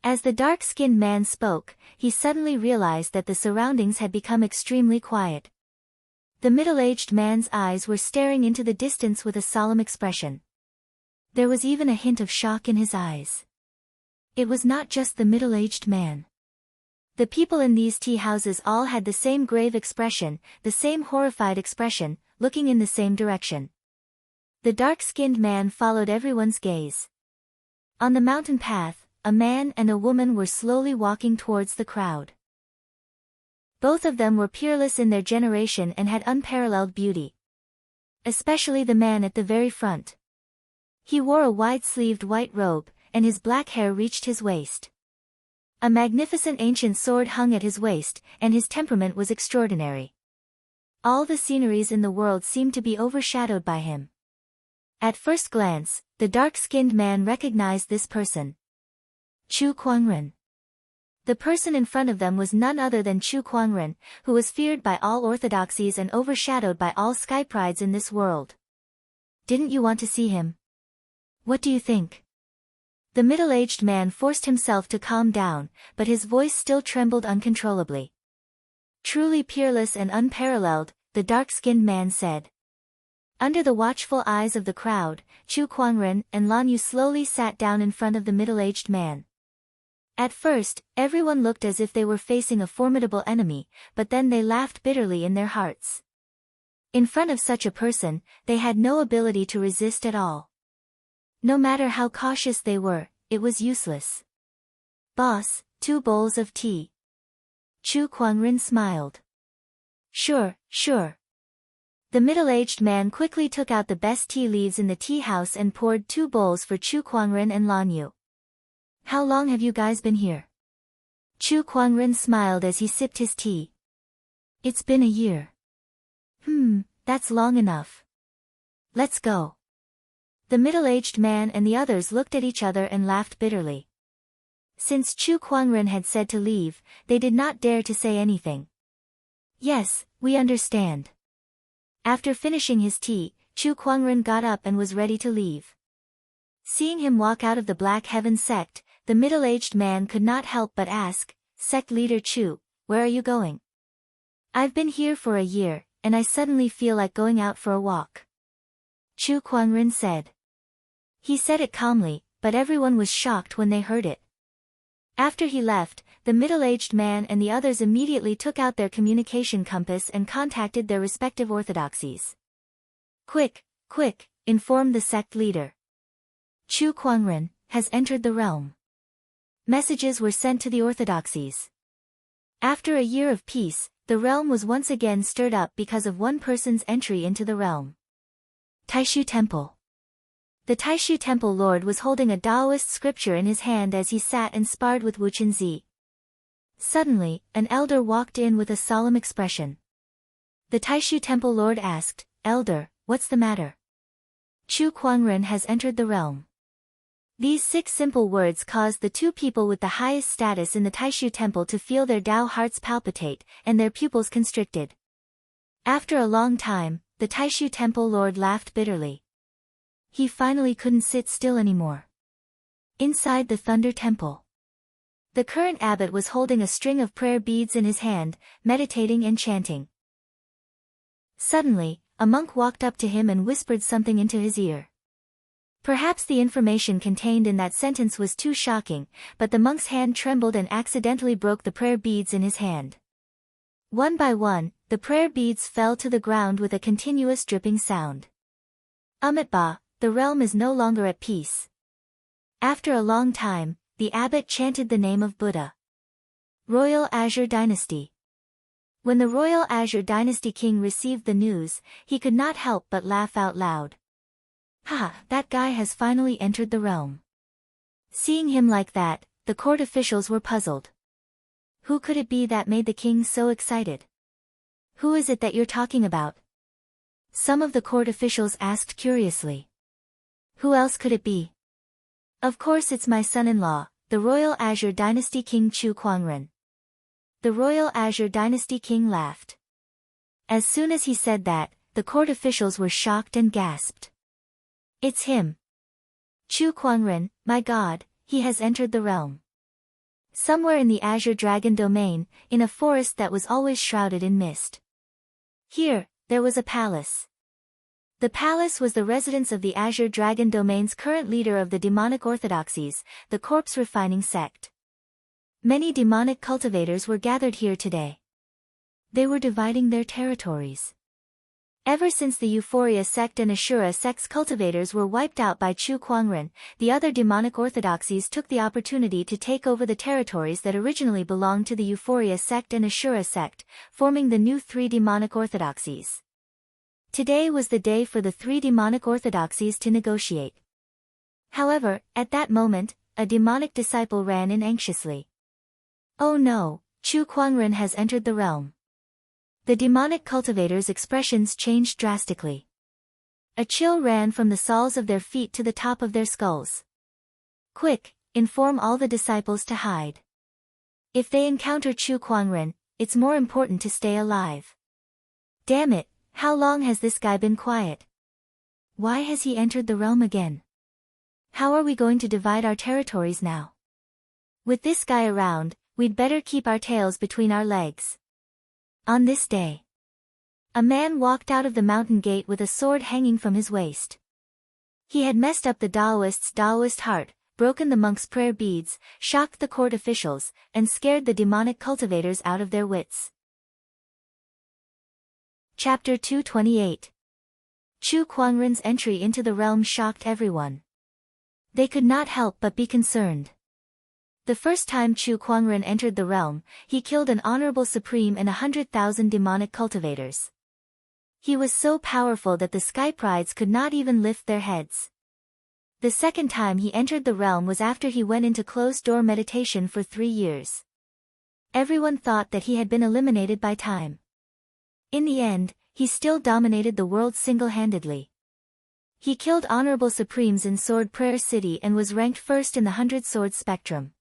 As the dark-skinned man spoke, he suddenly realized that the surroundings had become extremely quiet. The middle-aged man's eyes were staring into the distance with a solemn expression. There was even a hint of shock in his eyes. It was not just the middle-aged man. The people in these tea houses all had the same grave expression, the same horrified expression, looking in the same direction. The dark-skinned man followed everyone's gaze. On the mountain path, a man and a woman were slowly walking towards the crowd. Both of them were peerless in their generation and had unparalleled beauty. Especially the man at the very front. He wore a wide-sleeved white robe, and his black hair reached his waist. A magnificent ancient sword hung at his waist, and his temperament was extraordinary. All the sceneries in the world seemed to be overshadowed by him. At first glance, the dark-skinned man recognized this person. Chu Kuangren. The person in front of them was none other than Chu Kuangren, who was feared by all orthodoxies and overshadowed by all sky prides in this world. Didn't you want to see him? What do you think? The middle-aged man forced himself to calm down, but his voice still trembled uncontrollably. Truly peerless and unparalleled, the dark-skinned man said. Under the watchful eyes of the crowd, Chu Kuangren and Lan Yu slowly sat down in front of the middle-aged man. At first, everyone looked as if they were facing a formidable enemy, but then they laughed bitterly in their hearts. In front of such a person, they had no ability to resist at all. No matter how cautious they were, it was useless. Boss, 2 bowls of tea. Chu Kuangren smiled. Sure. The middle-aged man quickly took out the best tea leaves in the tea house and poured 2 bowls for Chu Kuangren and Lan Yu. How long have you guys been here? Chu Kuangren smiled as he sipped his tea. It's been a year. That's long enough. Let's go. The middle-aged man and the others looked at each other and laughed bitterly. Since Chu Kuangren had said to leave, they did not dare to say anything. Yes, we understand. After finishing his tea, Chu Kuangren got up and was ready to leave. Seeing him walk out of the Black Heaven sect, the middle-aged man could not help but ask, Sect leader Chu, where are you going? I've been here for a year, and I suddenly feel like going out for a walk. Chu Kuangren said. He said it calmly, but everyone was shocked when they heard it. After he left, the middle-aged man and the others immediately took out their communication compass and contacted their respective orthodoxies. Quick, informed the sect leader. Chu Kuangren has entered the realm. Messages were sent to the orthodoxies. After a year of peace, the realm was once again stirred up because of one person's entry into the realm. Taishu Temple. The Taishu Temple Lord was holding a Taoist scripture in his hand as he sat and sparred with Wu Chenzi. Suddenly, an elder walked in with a solemn expression. The Taishu Temple Lord asked, Elder, what's the matter? Chu Kuangren has entered the realm. These 6 simple words caused the 2 people with the highest status in the Taishu Temple to feel their Tao hearts palpitate, and their pupils constricted. After a long time, the Taishu Temple Lord laughed bitterly. He finally couldn't sit still anymore. Inside the Thunder Temple. The current abbot was holding a string of prayer beads in his hand, meditating and chanting. Suddenly, a monk walked up to him and whispered something into his ear. Perhaps the information contained in that sentence was too shocking, but the monk's hand trembled and accidentally broke the prayer beads in his hand. One by one, the prayer beads fell to the ground with a continuous dripping sound. Amitabha, the realm is no longer at peace. After a long time, the abbot chanted the name of Buddha. Royal Azure Dynasty. When the Royal Azure Dynasty king received the news, he could not help but laugh out loud. That guy has finally entered the realm. Seeing him like that, the court officials were puzzled. Who could it be that made the king so excited? Who is it that you're talking about? Some of the court officials asked curiously. Who else could it be? Of course it's my son-in-law, the Royal Azure Dynasty King Chu Kuangren. The Royal Azure Dynasty King laughed. As soon as he said that, the court officials were shocked and gasped. It's him. Chu Kuangren, my god, he has entered the realm. Somewhere in the Azure Dragon domain, in a forest that was always shrouded in mist. Here, there was a palace. The palace was the residence of the Azure Dragon Domain's current leader of the demonic orthodoxies, the corpse-refining sect. Many demonic cultivators were gathered here today. They were dividing their territories. Ever since the Euphoria sect and Ashura sect's cultivators were wiped out by Chu Kuangren, the other demonic orthodoxies took the opportunity to take over the territories that originally belonged to the Euphoria sect and Ashura sect, forming the new three demonic orthodoxies. Today was the day for the three demonic orthodoxies to negotiate. However, at that moment, a demonic disciple ran in anxiously. Oh no, Chu Kuangren has entered the realm. The demonic cultivators' expressions changed drastically. A chill ran from the soles of their feet to the top of their skulls. Quick, inform all the disciples to hide. If they encounter Chu Kuangren, it's more important to stay alive. Damn it, how long has this guy been quiet? Why has he entered the realm again? How are we going to divide our territories now? With this guy around, we'd better keep our tails between our legs. On this day, a man walked out of the mountain gate with a sword hanging from his waist. He had messed up the Daoist heart, broken the monks' prayer beads, shocked the court officials, and scared the demonic cultivators out of their wits. Chapter 228. Chu Kuangren's entry into the realm shocked everyone. They could not help but be concerned. The first time Chu Kuangren entered the realm, he killed an honorable supreme and 100,000 demonic cultivators. He was so powerful that the sky prides could not even lift their heads. The second time he entered the realm was after he went into closed-door meditation for 3 years. Everyone thought that he had been eliminated by time. In the end, he still dominated the world single-handedly. He killed honorable supremes in Sword Prayer City and was ranked first in the 100 Swords spectrum.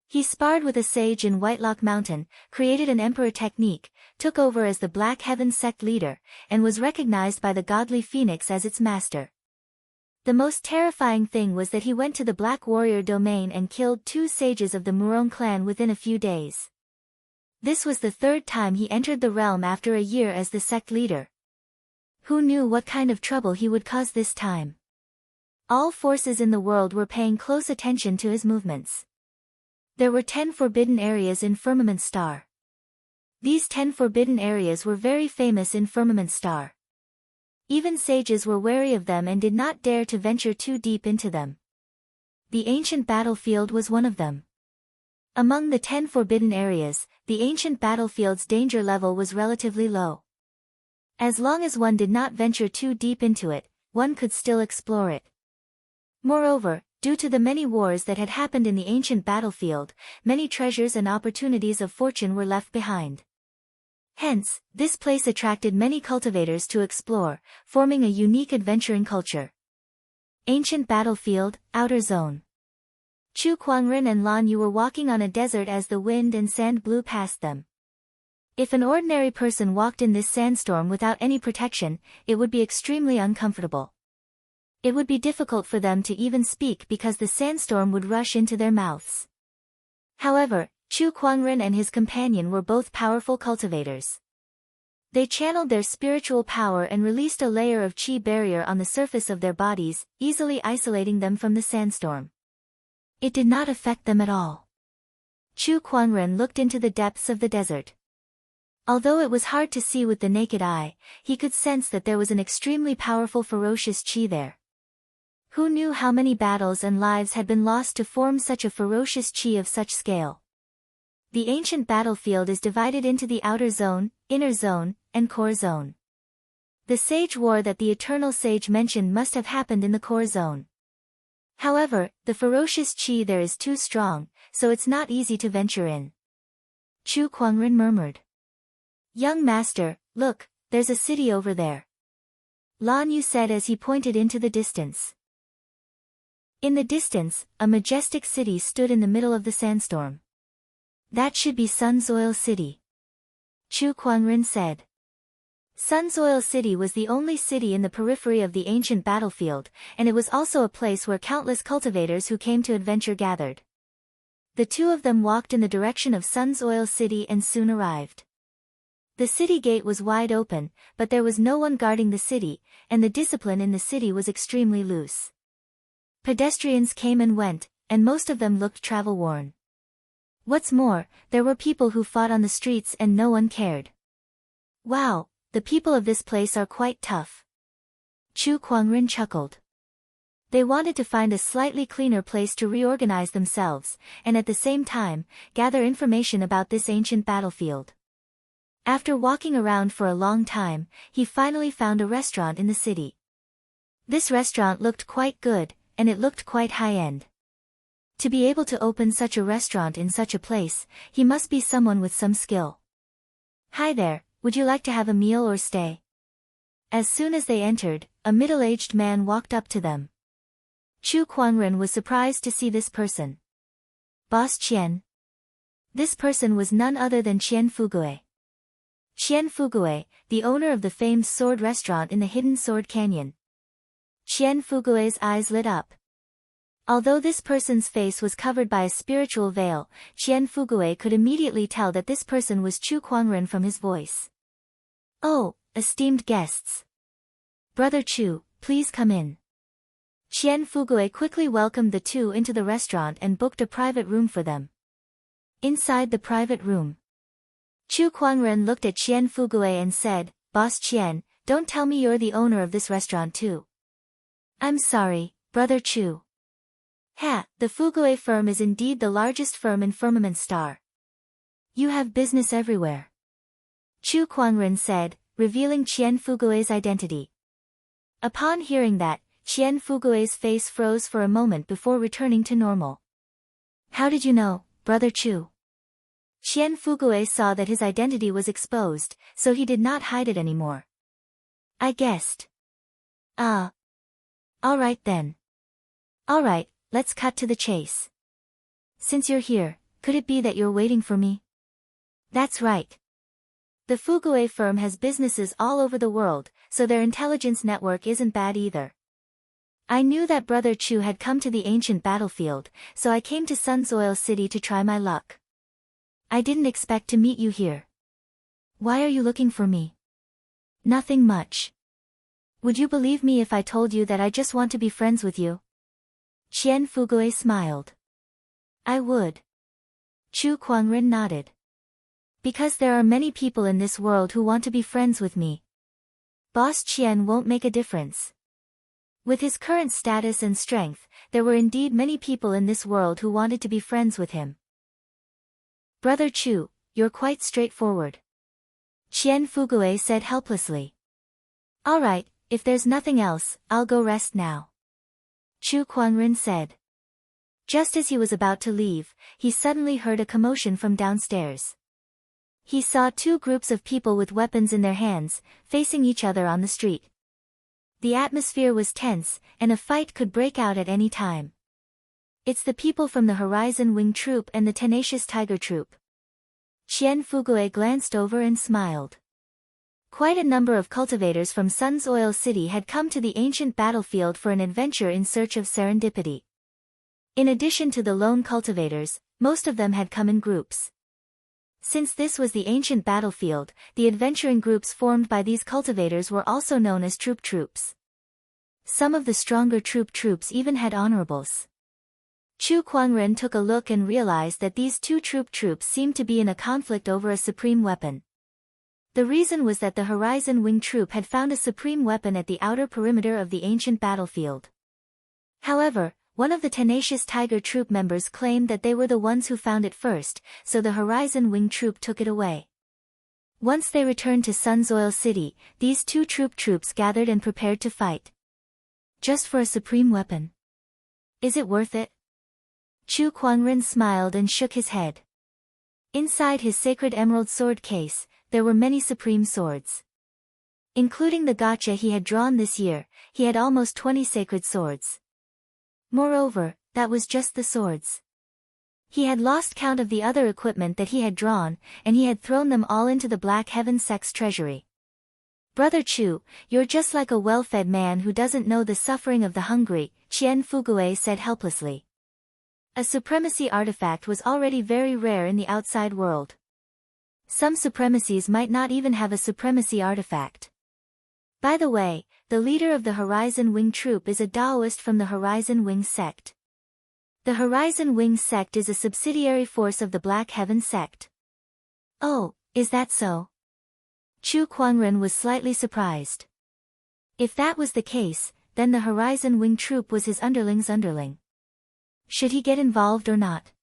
He sparred with a sage in Whitelock Mountain, created an emperor technique, took over as the Black Heaven sect leader, and was recognized by the godly Phoenix as its master. The most terrifying thing was that he went to the Black Warrior domain and killed 2 sages of the Murong clan within a few days. This was the third time he entered the realm after a year as the sect leader. Who knew what kind of trouble he would cause this time? All forces in the world were paying close attention to his movements. There were 10 forbidden areas in Firmament Star. These 10 forbidden areas were very famous in Firmament Star. Even sages were wary of them and did not dare to venture too deep into them. The ancient battlefield was one of them. Among the 10 forbidden areas, the ancient battlefield's danger level was relatively low. As long as one did not venture too deep into it, one could still explore it. Moreover, due to the many wars that had happened in the ancient battlefield, many treasures and opportunities of fortune were left behind. Hence, this place attracted many cultivators to explore, forming a unique adventuring culture. Ancient Battlefield, Outer Zone. Chu Kuangren and Lan Yu were walking on a desert as the wind and sand blew past them. If an ordinary person walked in this sandstorm without any protection, it would be extremely uncomfortable. It would be difficult for them to even speak because the sandstorm would rush into their mouths. However, Chu Kuangren and his companion were both powerful cultivators. They channeled their spiritual power and released a layer of chi barrier on the surface of their bodies, easily isolating them from the sandstorm. It did not affect them at all. Chu Kuangren looked into the depths of the desert. Although it was hard to see with the naked eye, he could sense that there was an extremely powerful ferocious chi there. Who knew how many battles and lives had been lost to form such a ferocious chi of such scale? The ancient battlefield is divided into the outer zone, inner zone, and core zone. The sage war that the eternal sage mentioned must have happened in the core zone. However, the ferocious chi there is too strong, so it's not easy to venture in. Chu Kuangren murmured. Young master, look, there's a city over there. Lan Yu said as he pointed into the distance. In the distance, a majestic city stood in the middle of the sandstorm. That should be Sunsoil City. Chu Kuangren said. Sunsoil City was the only city in the periphery of the ancient battlefield, and it was also a place where countless cultivators who came to adventure gathered. The two of them walked in the direction of Sunsoil City and soon arrived. The city gate was wide open, but there was no one guarding the city, and the discipline in the city was extremely loose. Pedestrians came and went, and most of them looked travel-worn. What's more, there were people who fought on the streets and no one cared. Wow, the people of this place are quite tough. Chu Kuangren chuckled. They wanted to find a slightly cleaner place to reorganize themselves, and at the same time, gather information about this ancient battlefield. After walking around for a long time, he finally found a restaurant in the city. This restaurant looked quite good, and it looked quite high-end. To be able to open such a restaurant in such a place, he must be someone with some skill. Hi there, would you like to have a meal or stay? As soon as they entered, a middle-aged man walked up to them. Chu Kuangren was surprised to see this person. Boss Qian. This person was none other than Qian Fugue. Qian Fugue, the owner of the famed sword restaurant in the hidden Sword Canyon. Qian Fugue's eyes lit up. Although this person's face was covered by a spiritual veil, Qian Fugue could immediately tell that this person was Chu Kuangren from his voice. Oh, esteemed guests. Brother Chu, please come in. Qian Fugue quickly welcomed the two into the restaurant and booked a private room for them. Inside the private room, Chu Kuangren looked at Qian Fugue and said, Boss Qian, don't tell me you're the owner of this restaurant too. I'm sorry, Brother Chu. Ha, the Fugue firm is indeed the largest firm in Firmament Star. You have business everywhere. Chu Kuangren said, revealing Qian Fugue's identity. Upon hearing that, Qian Fugue's face froze for a moment before returning to normal. How did you know, Brother Chu? Qian Fugue saw that his identity was exposed, so he did not hide it anymore. I guessed. Ah. Alright then. Alright, let's cut to the chase. Since you're here, could it be that you're waiting for me? That's right. The Fugue firm has businesses all over the world, so their intelligence network isn't bad either. I knew that Brother Chu had come to the ancient battlefield, so I came to Sunsoil City to try my luck. I didn't expect to meet you here. Why are you looking for me? Nothing much. Would you believe me if I told you that I just want to be friends with you? Qian Fugue smiled. I would. Chu Kuangren nodded. Because there are many people in this world who want to be friends with me. Boss Qian won't make a difference. With his current status and strength, there were indeed many people in this world who wanted to be friends with him. Brother Chu, you're quite straightforward. Qian Fugue said helplessly. Alright, if there's nothing else, I'll go rest now. Chu Kuangren said. Just as he was about to leave, he suddenly heard a commotion from downstairs. He saw two groups of people with weapons in their hands, facing each other on the street. The atmosphere was tense, and a fight could break out at any time. It's the people from the Horizon Wing Troop and the Tenacious Tiger Troop. Qian Fugue glanced over and smiled. Quite a number of cultivators from Sunsoil City had come to the ancient battlefield for an adventure in search of serendipity. In addition to the lone cultivators, most of them had come in groups. Since this was the ancient battlefield, the adventuring groups formed by these cultivators were also known as troop troops. Some of the stronger troop troops even had honorables. Chu Kuangren took a look and realized that these two troop troops seemed to be in a conflict over a supreme weapon. The reason was that the Horizon Wing Troop had found a supreme weapon at the outer perimeter of the ancient battlefield. However, one of the Tenacious Tiger Troop members claimed that they were the ones who found it first, so the Horizon Wing Troop took it away. Once they returned to Sunsoil City, these two troop troops gathered and prepared to fight. Just for a supreme weapon. Is it worth it? Chu Kuangren smiled and shook his head. Inside his sacred emerald sword case, there were many supreme swords. Including the gacha he had drawn this year, he had almost 20 sacred swords. Moreover, that was just the swords. He had lost count of the other equipment that he had drawn, and he had thrown them all into the Black Heaven Sect's treasury. Brother Chu, you're just like a well-fed man who doesn't know the suffering of the hungry, Qian Fugue said helplessly. A supremacy artifact was already very rare in the outside world. Some supremacies might not even have a supremacy artifact. By the way, the leader of the Horizon Wing Troop is a Taoist from the Horizon Wing sect. The Horizon Wing sect is a subsidiary force of the Black Heaven sect. Oh, is that so? Chu Kuangren was slightly surprised. If that was the case, then the Horizon Wing Troop was his underling's underling. Should he get involved or not?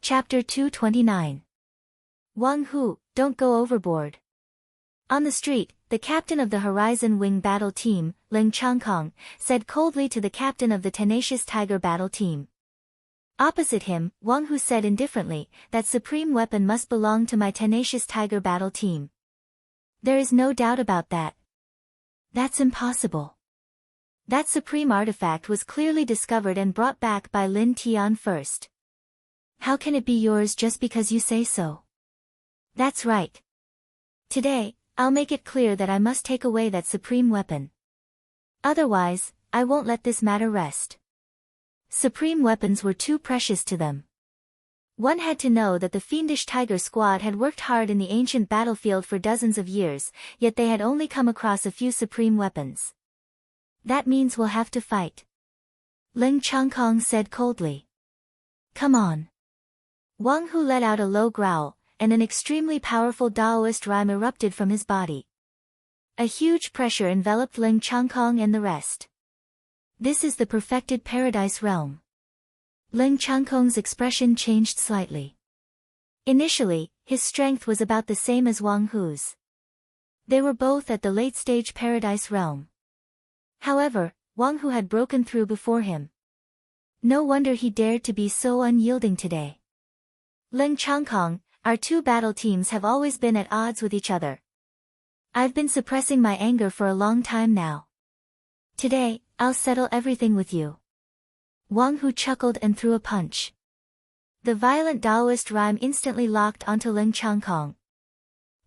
Chapter 229. Wang Hu, don't go overboard. On the street, the captain of the Horizon Wing battle team, Ling Changkong, said coldly to the captain of the Tenacious Tiger battle team. Opposite him, Wang Hu said indifferently, that supreme weapon must belong to my Tenacious Tiger battle team. There is no doubt about that. That's impossible. That supreme artifact was clearly discovered and brought back by Lin Tian first. How can it be yours just because you say so? That's right. Today, I'll make it clear that I must take away that supreme weapon. Otherwise, I won't let this matter rest. Supreme weapons were too precious to them. One had to know that the fiendish Tiger Squad had worked hard in the ancient battlefield for dozens of years, yet they had only come across a few supreme weapons. That means we'll have to fight. Ling Changkong said coldly. Come on. Wang Hu let out a low growl, and an extremely powerful Taoist rhyme erupted from his body. A huge pressure enveloped Ling Changkong and the rest. This is the perfected paradise realm. Ling Changkong's expression changed slightly. Initially, his strength was about the same as Wang Hu's. They were both at the late-stage paradise realm. However, Wang Hu had broken through before him. No wonder he dared to be so unyielding today. Ling Changkong, our two battle teams have always been at odds with each other. I've been suppressing my anger for a long time now. Today, I'll settle everything with you. Wang Hu chuckled and threw a punch. The violent Taoist rhyme instantly locked onto Ling Changkong.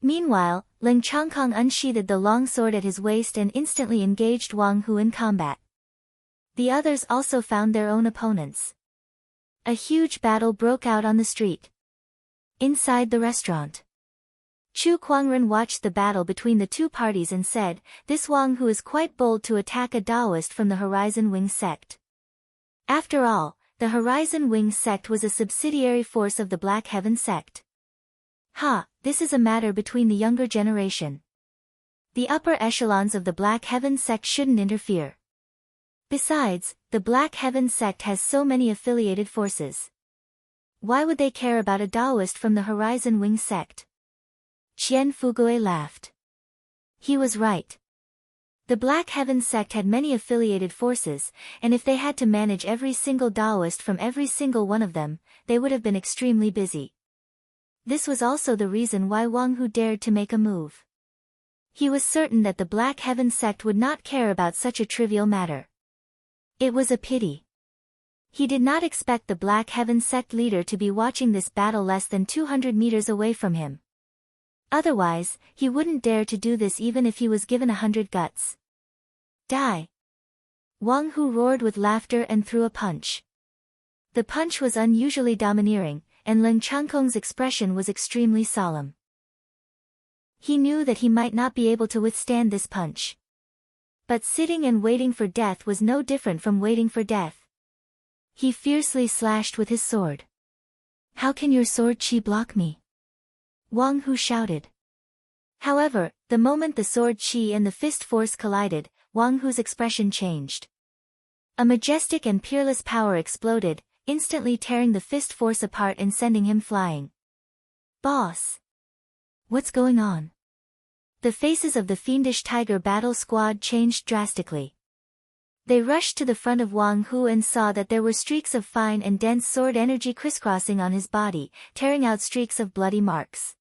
Meanwhile, Ling Changkong unsheathed the long sword at his waist and instantly engaged Wang Hu in combat. The others also found their own opponents. A huge battle broke out on the street. Inside the restaurant, Chu Kuangren watched the battle between the two parties and said, "This Wang Hu is quite bold to attack a Taoist from the Horizon Wing sect." After all, the Horizon Wing sect was a subsidiary force of the Black Heaven sect. This is a matter between the younger generation. The upper echelons of the Black Heaven sect shouldn't interfere. Besides, the Black Heaven sect has so many affiliated forces. Why would they care about a Taoist from the Horizon Wing sect? Qian Fugue laughed. He was right. The Black Heaven sect had many affiliated forces, and if they had to manage every single Taoist from every single one of them, they would have been extremely busy. This was also the reason why Wang Hu dared to make a move. He was certain that the Black Heaven sect would not care about such a trivial matter. It was a pity. He did not expect the Black Heaven sect leader to be watching this battle less than 200 meters away from him. Otherwise, he wouldn't dare to do this even if he was given 100 guts. Die! Wang Hu roared with laughter and threw a punch. The punch was unusually domineering, and Ling Changkong's expression was extremely solemn. He knew that he might not be able to withstand this punch. But sitting and waiting for death was no different from waiting for death. He fiercely slashed with his sword. "How can your sword chi block me?" Wang Hu shouted. However, the moment the sword chi and the fist force collided, Wang Hu's expression changed. A majestic and peerless power exploded, instantly tearing the fist force apart and sending him flying. "Boss! What's going on?" The faces of the fiendish tiger battle squad changed drastically. They rushed to the front of Wang Hu and saw that there were streaks of fine and dense sword energy crisscrossing on his body, tearing out streaks of bloody marks.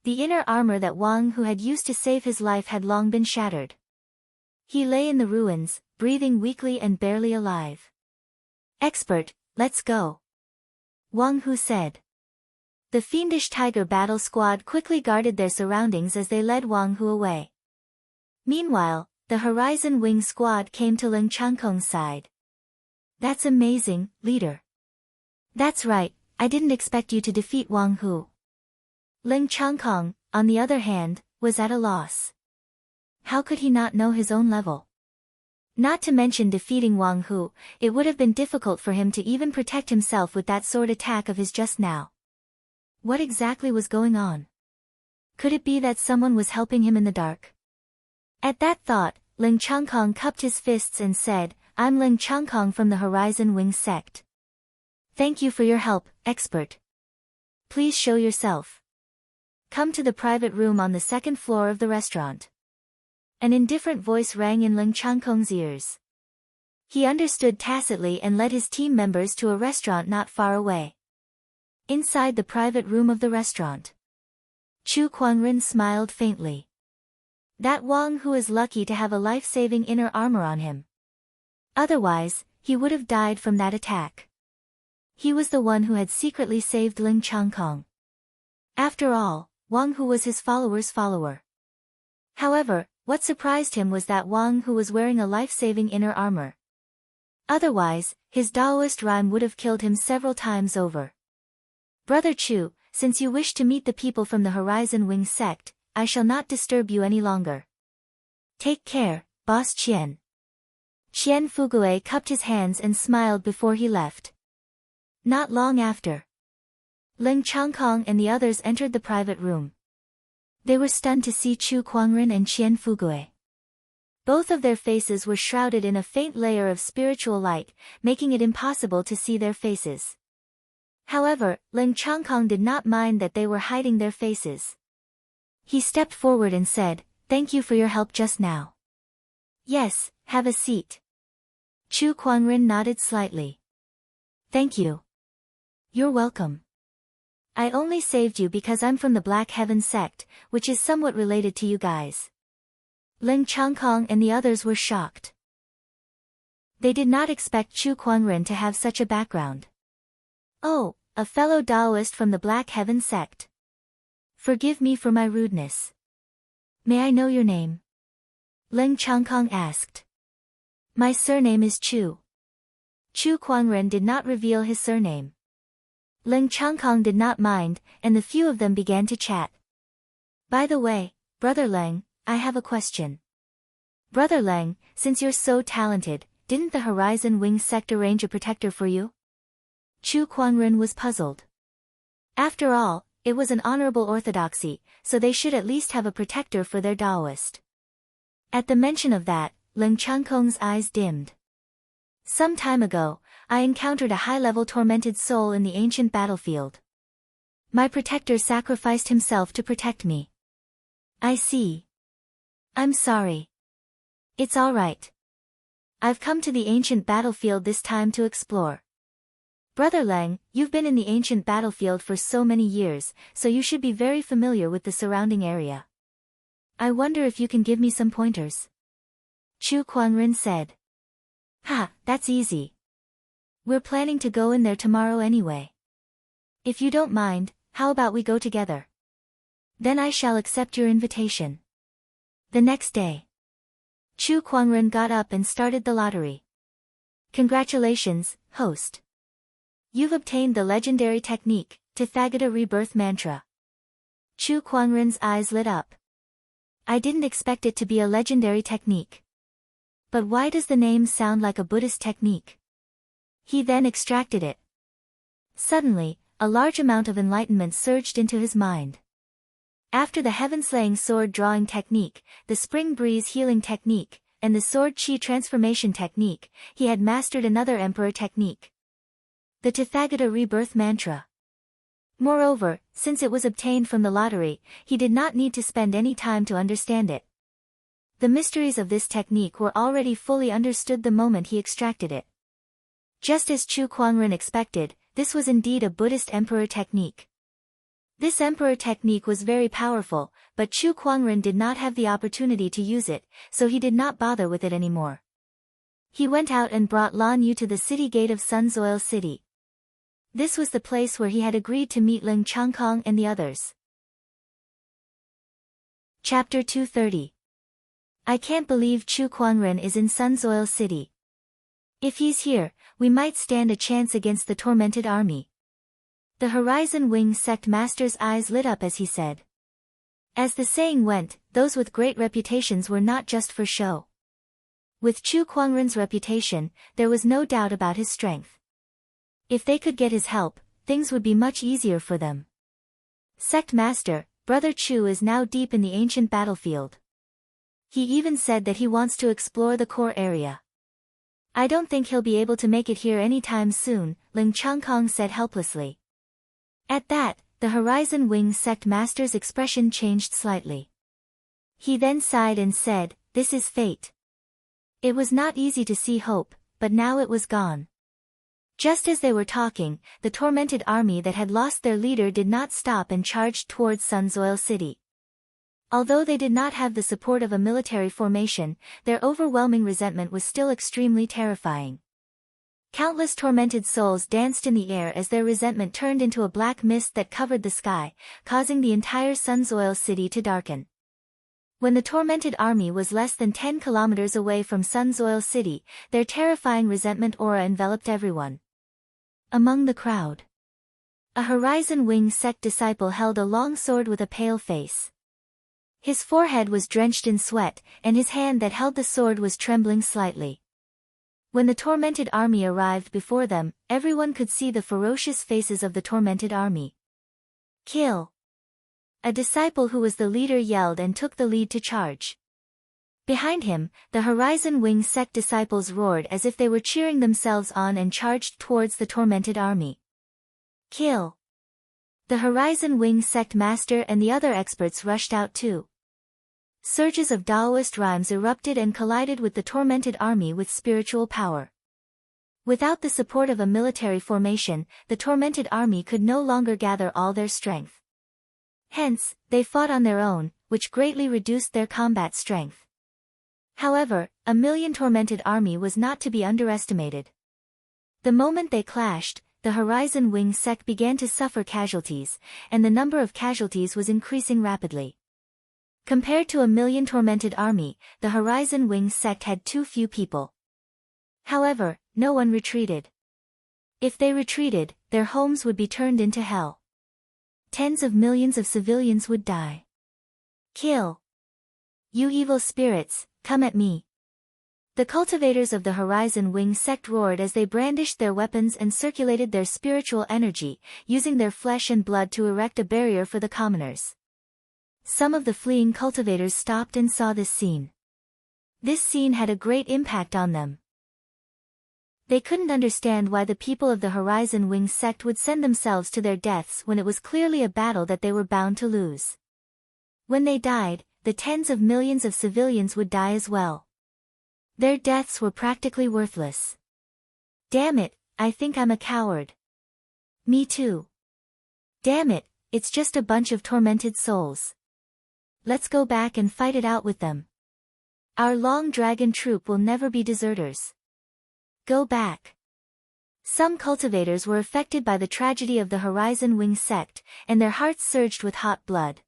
The inner armor that Wang Hu had used to save his life had long been shattered. He lay in the ruins, breathing weakly and barely alive. "Expert, let's go," Wang Hu said. The fiendish tiger battle squad quickly guarded their surroundings as they led Wang Hu away. Meanwhile, the Horizon Wing squad came to Ling Changkong's side. "That's amazing, leader." "That's right, I didn't expect you to defeat Wang Hu. Ling Changkong, on the other hand, was at a loss. How could he not know his own level? Not to mention defeating Wang Hu, it would have been difficult for him to even protect himself with that sword attack of his just now. What exactly was going on? Could it be that someone was helping him in the dark? At that thought, Ling Changkong cupped his fists and said, I'm Ling Changkong from the Horizon Wing sect. Thank you for your help, expert. Please show yourself. Come to the private room on the second floor of the restaurant. An indifferent voice rang in Ling Changkong's ears. He understood tacitly and led his team members to a restaurant not far away. Inside the private room of the restaurant, Chu Kuangren smiled faintly. That Wang Hu is lucky to have a life-saving inner armor on him. Otherwise, he would have died from that attack. He was the one who had secretly saved Ling Changkong. After all, Wang Hu was his follower's follower. However, what surprised him was that Wang Hu was wearing a life-saving inner armor. Otherwise, his Taoist rhyme would have killed him several times over. Brother Chu, since you wish to meet the people from the Horizon Wing sect, I shall not disturb you any longer. Take care, Boss Qian. Qian Fugue cupped his hands and smiled before he left. Not long after, Ling Changkong and the others entered the private room. They were stunned to see Chu Kuangren and Qian Fugue. Both of their faces were shrouded in a faint layer of spiritual light, making it impossible to see their faces. However, Ling Changkong did not mind that they were hiding their faces. He stepped forward and said, Thank you for your help just now. Yes, have a seat. Chu Kuangren nodded slightly. Thank you. You're welcome. I only saved you because I'm from the Black Heaven sect, which is somewhat related to you guys. Ling Changkong and the others were shocked. They did not expect Chu Kuangren to have such a background. Oh, a fellow Taoist from the Black Heaven sect. Forgive me for my rudeness. May I know your name? Ling Changkong asked. My surname is Chu. Chu Kuangren did not reveal his surname. Ling Changkong did not mind, and the few of them began to chat. By the way, Brother Leng, I have a question. Brother Leng, since you're so talented, didn't the Horizon Wing sect arrange a protector for you? Chu Kuangren was puzzled. After all, it was an honorable orthodoxy, so they should at least have a protector for their Taoist. At the mention of that, Ling Changkong's eyes dimmed. Some time ago, I encountered a high-level tormented soul in the ancient battlefield. My protector sacrificed himself to protect me. I see. I'm sorry. It's all right. I've come to the ancient battlefield this time to explore. Brother Leng, you've been in the ancient battlefield for so many years, so you should be very familiar with the surrounding area. I wonder if you can give me some pointers. Chu Kuangren said. Ha, that's easy. We're planning to go in there tomorrow anyway. If you don't mind, how about we go together? Then I shall accept your invitation. The next day, Chu Kuangren got up and started the lottery. Congratulations, host. You've obtained the legendary technique, Tathagata Rebirth Mantra. Chu Kuangren's eyes lit up. I didn't expect it to be a legendary technique. But why does the name sound like a Buddhist technique? He then extracted it. Suddenly, a large amount of enlightenment surged into his mind. After the heaven-slaying sword drawing technique, the spring breeze healing technique, and the sword chi transformation technique, he had mastered another emperor technique. The Tathagata Rebirth Mantra. Moreover, since it was obtained from the lottery, he did not need to spend any time to understand it. The mysteries of this technique were already fully understood the moment he extracted it. Just as Chu Kuangren expected, this was indeed a Buddhist emperor technique. This emperor technique was very powerful, but Chu Kuangren did not have the opportunity to use it, so he did not bother with it anymore. He went out and brought Lan Yu to the city gate of Sunsoil City. This was the place where he had agreed to meet Ling Changkong and the others. Chapter 230. I can't believe Chu Kuangren is in Sunsoil City. If he's here, we might stand a chance against the tormented army. The Horizon Wing sect master's eyes lit up as he said. As the saying went, those with great reputations were not just for show. With Chu Kuangren's reputation, there was no doubt about his strength. If they could get his help, things would be much easier for them. Sect Master, Brother Chu is now deep in the ancient battlefield. He even said that he wants to explore the core area. I don't think he'll be able to make it here anytime soon, Ling Changkong said helplessly. At that, the Horizon Wing sect master's expression changed slightly. He then sighed and said, "This is fate." It was not easy to see hope, but now it was gone. Just as they were talking, the tormented army that had lost their leader did not stop and charged towards Sunsoil City. Although they did not have the support of a military formation, their overwhelming resentment was still extremely terrifying. Countless tormented souls danced in the air as their resentment turned into a black mist that covered the sky, causing the entire Sunsoil City to darken. When the tormented army was less than 10 kilometers away from Sunsoil City, their terrifying resentment aura enveloped everyone. Among the crowd, a Horizon Wing sect disciple held a long sword with a pale face. His forehead was drenched in sweat, and his hand that held the sword was trembling slightly. When the tormented army arrived before them, everyone could see the ferocious faces of the tormented army. "Kill!" A disciple who was the leader yelled and took the lead to charge. Behind him, the Horizon Wing sect disciples roared as if they were cheering themselves on and charged towards the tormented army. "Kill!" The Horizon Wing sect master and the other experts rushed out too. Surges of Taoist rhymes erupted and collided with the tormented army with spiritual power. Without the support of a military formation, the tormented army could no longer gather all their strength. Hence, they fought on their own, which greatly reduced their combat strength. However, a million tormented army was not to be underestimated. The moment they clashed, the Horizon Wing sect began to suffer casualties, and the number of casualties was increasing rapidly. Compared to a million tormented army, the Horizon Wing sect had too few people. However, no one retreated. If they retreated, their homes would be turned into hell. Tens of millions of civilians would die. "Kill! You evil spirits, come at me!" The cultivators of the Horizon Wing sect roared as they brandished their weapons and circulated their spiritual energy, using their flesh and blood to erect a barrier for the commoners. Some of the fleeing cultivators stopped and saw this scene. This scene had a great impact on them. They couldn't understand why the people of the Horizon Wing sect would send themselves to their deaths when it was clearly a battle that they were bound to lose. When they died, the tens of millions of civilians would die as well. Their deaths were practically worthless. "Damn it, I think I'm a coward." "Me too." "Damn it, it's just a bunch of tormented souls. Let's go back and fight it out with them. Our long dragon troop will never be deserters. Go back." Some cultivators were affected by the tragedy of the Horizon Wing sect, and their hearts surged with hot blood.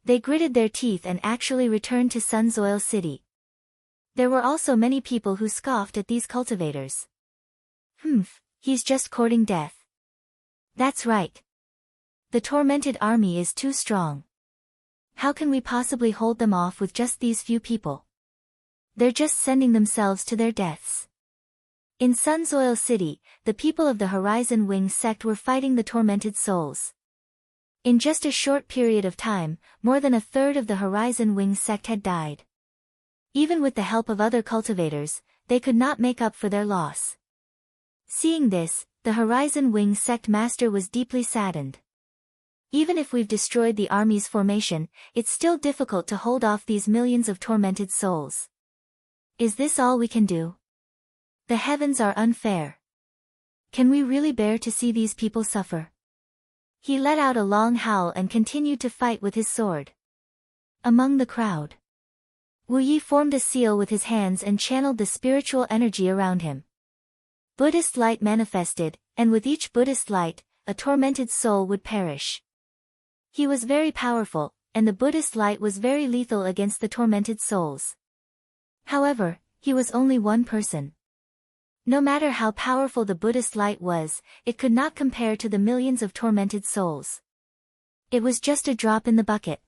They gritted their teeth and actually returned to Sunsoil City. There were also many people who scoffed at these cultivators. He's just courting death. That's right. The tormented army is too strong. How can we possibly hold them off with just these few people? They're just sending themselves to their deaths. In Sunsoil City, the people of the Horizon Wing sect were fighting the tormented souls. In just a short period of time, more than a third of the Horizon Wing sect had died. Even with the help of other cultivators, they could not make up for their loss. Seeing this, the Horizon Wing sect master was deeply saddened. Even if we've destroyed the army's formation, it's still difficult to hold off these millions of tormented souls. Is this all we can do? The heavens are unfair. Can we really bear to see these people suffer? He let out a long howl and continued to fight with his sword. Among the crowd, Wu Yi formed a seal with his hands and channeled the spiritual energy around him. Buddhist light manifested, and with each Buddhist light, a tormented soul would perish. He was very powerful, and the Buddhist light was very lethal against the tormented souls. However, he was only one person. No matter how powerful the Buddhist light was, it could not compare to the millions of tormented souls. It was just a drop in the bucket.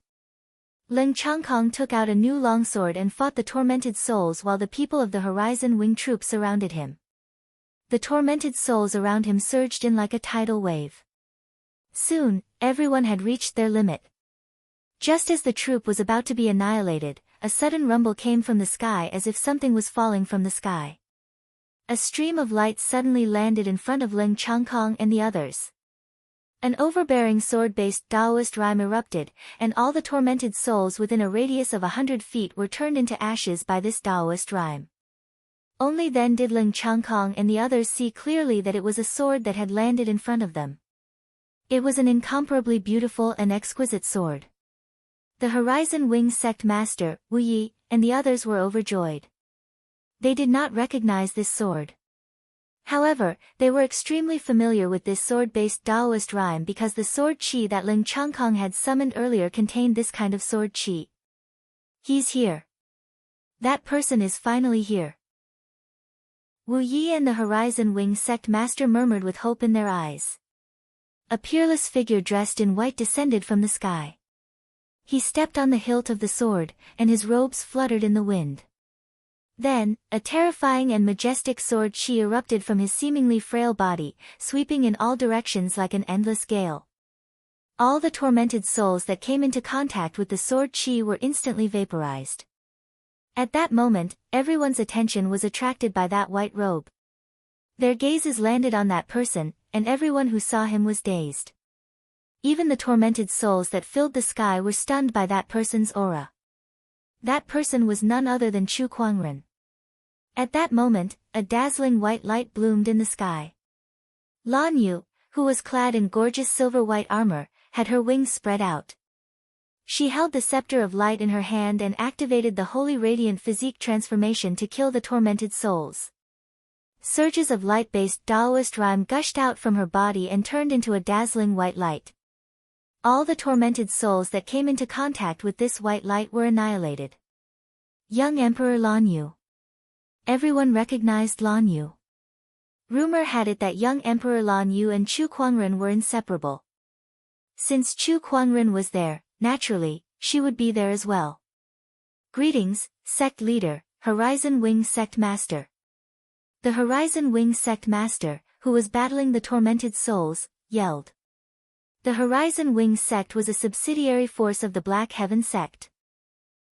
Leng Changkong took out a new longsword and fought the tormented souls while the people of the Horizon Wing troop surrounded him. The tormented souls around him surged in like a tidal wave. Soon, everyone had reached their limit. Just as the troop was about to be annihilated, a sudden rumble came from the sky as if something was falling from the sky. A stream of light suddenly landed in front of Leng Changkong and the others. An overbearing sword-based Taoist rhyme erupted, and all the tormented souls within a radius of 100 feet were turned into ashes by this Taoist rhyme. Only then did Leng Changkong and the others see clearly that it was a sword that had landed in front of them. It was an incomparably beautiful and exquisite sword. The Horizon Wing sect master, Wu Yi, and the others were overjoyed. They did not recognize this sword. However, they were extremely familiar with this sword-based Taoist rhyme because the sword chi that Leng Changkong had summoned earlier contained this kind of sword chi. He's here. That person is finally here. Wu Yi and the Horizon Wing sect master murmured with hope in their eyes. A peerless figure dressed in white descended from the sky. He stepped on the hilt of the sword, and his robes fluttered in the wind. Then, a terrifying and majestic sword chi erupted from his seemingly frail body, sweeping in all directions like an endless gale. All the tormented souls that came into contact with the sword chi were instantly vaporized. At that moment, everyone's attention was attracted by that white robe. Their gazes landed on that person, and everyone who saw him was dazed. Even the tormented souls that filled the sky were stunned by that person's aura. That person was none other than Chu Kuangren. At that moment, a dazzling white light bloomed in the sky. Lan Yu, who was clad in gorgeous silver-white armor, had her wings spread out. She held the scepter of light in her hand and activated the holy radiant physique transformation to kill the tormented souls. Surges of light-based Taoist rhyme gushed out from her body and turned into a dazzling white light. All the tormented souls that came into contact with this white light were annihilated. Young Emperor Lan Yu. Everyone recognized Lan Yu. Rumor had it that young Emperor Lan Yu and Chu Kuangren were inseparable. Since Chu Kuangren was there, naturally, she would be there as well. Greetings, sect leader, Horizon Wing sect master. The Horizon Wing sect master, who was battling the tormented souls, yelled. The Horizon Wing sect was a subsidiary force of the Black Heaven sect.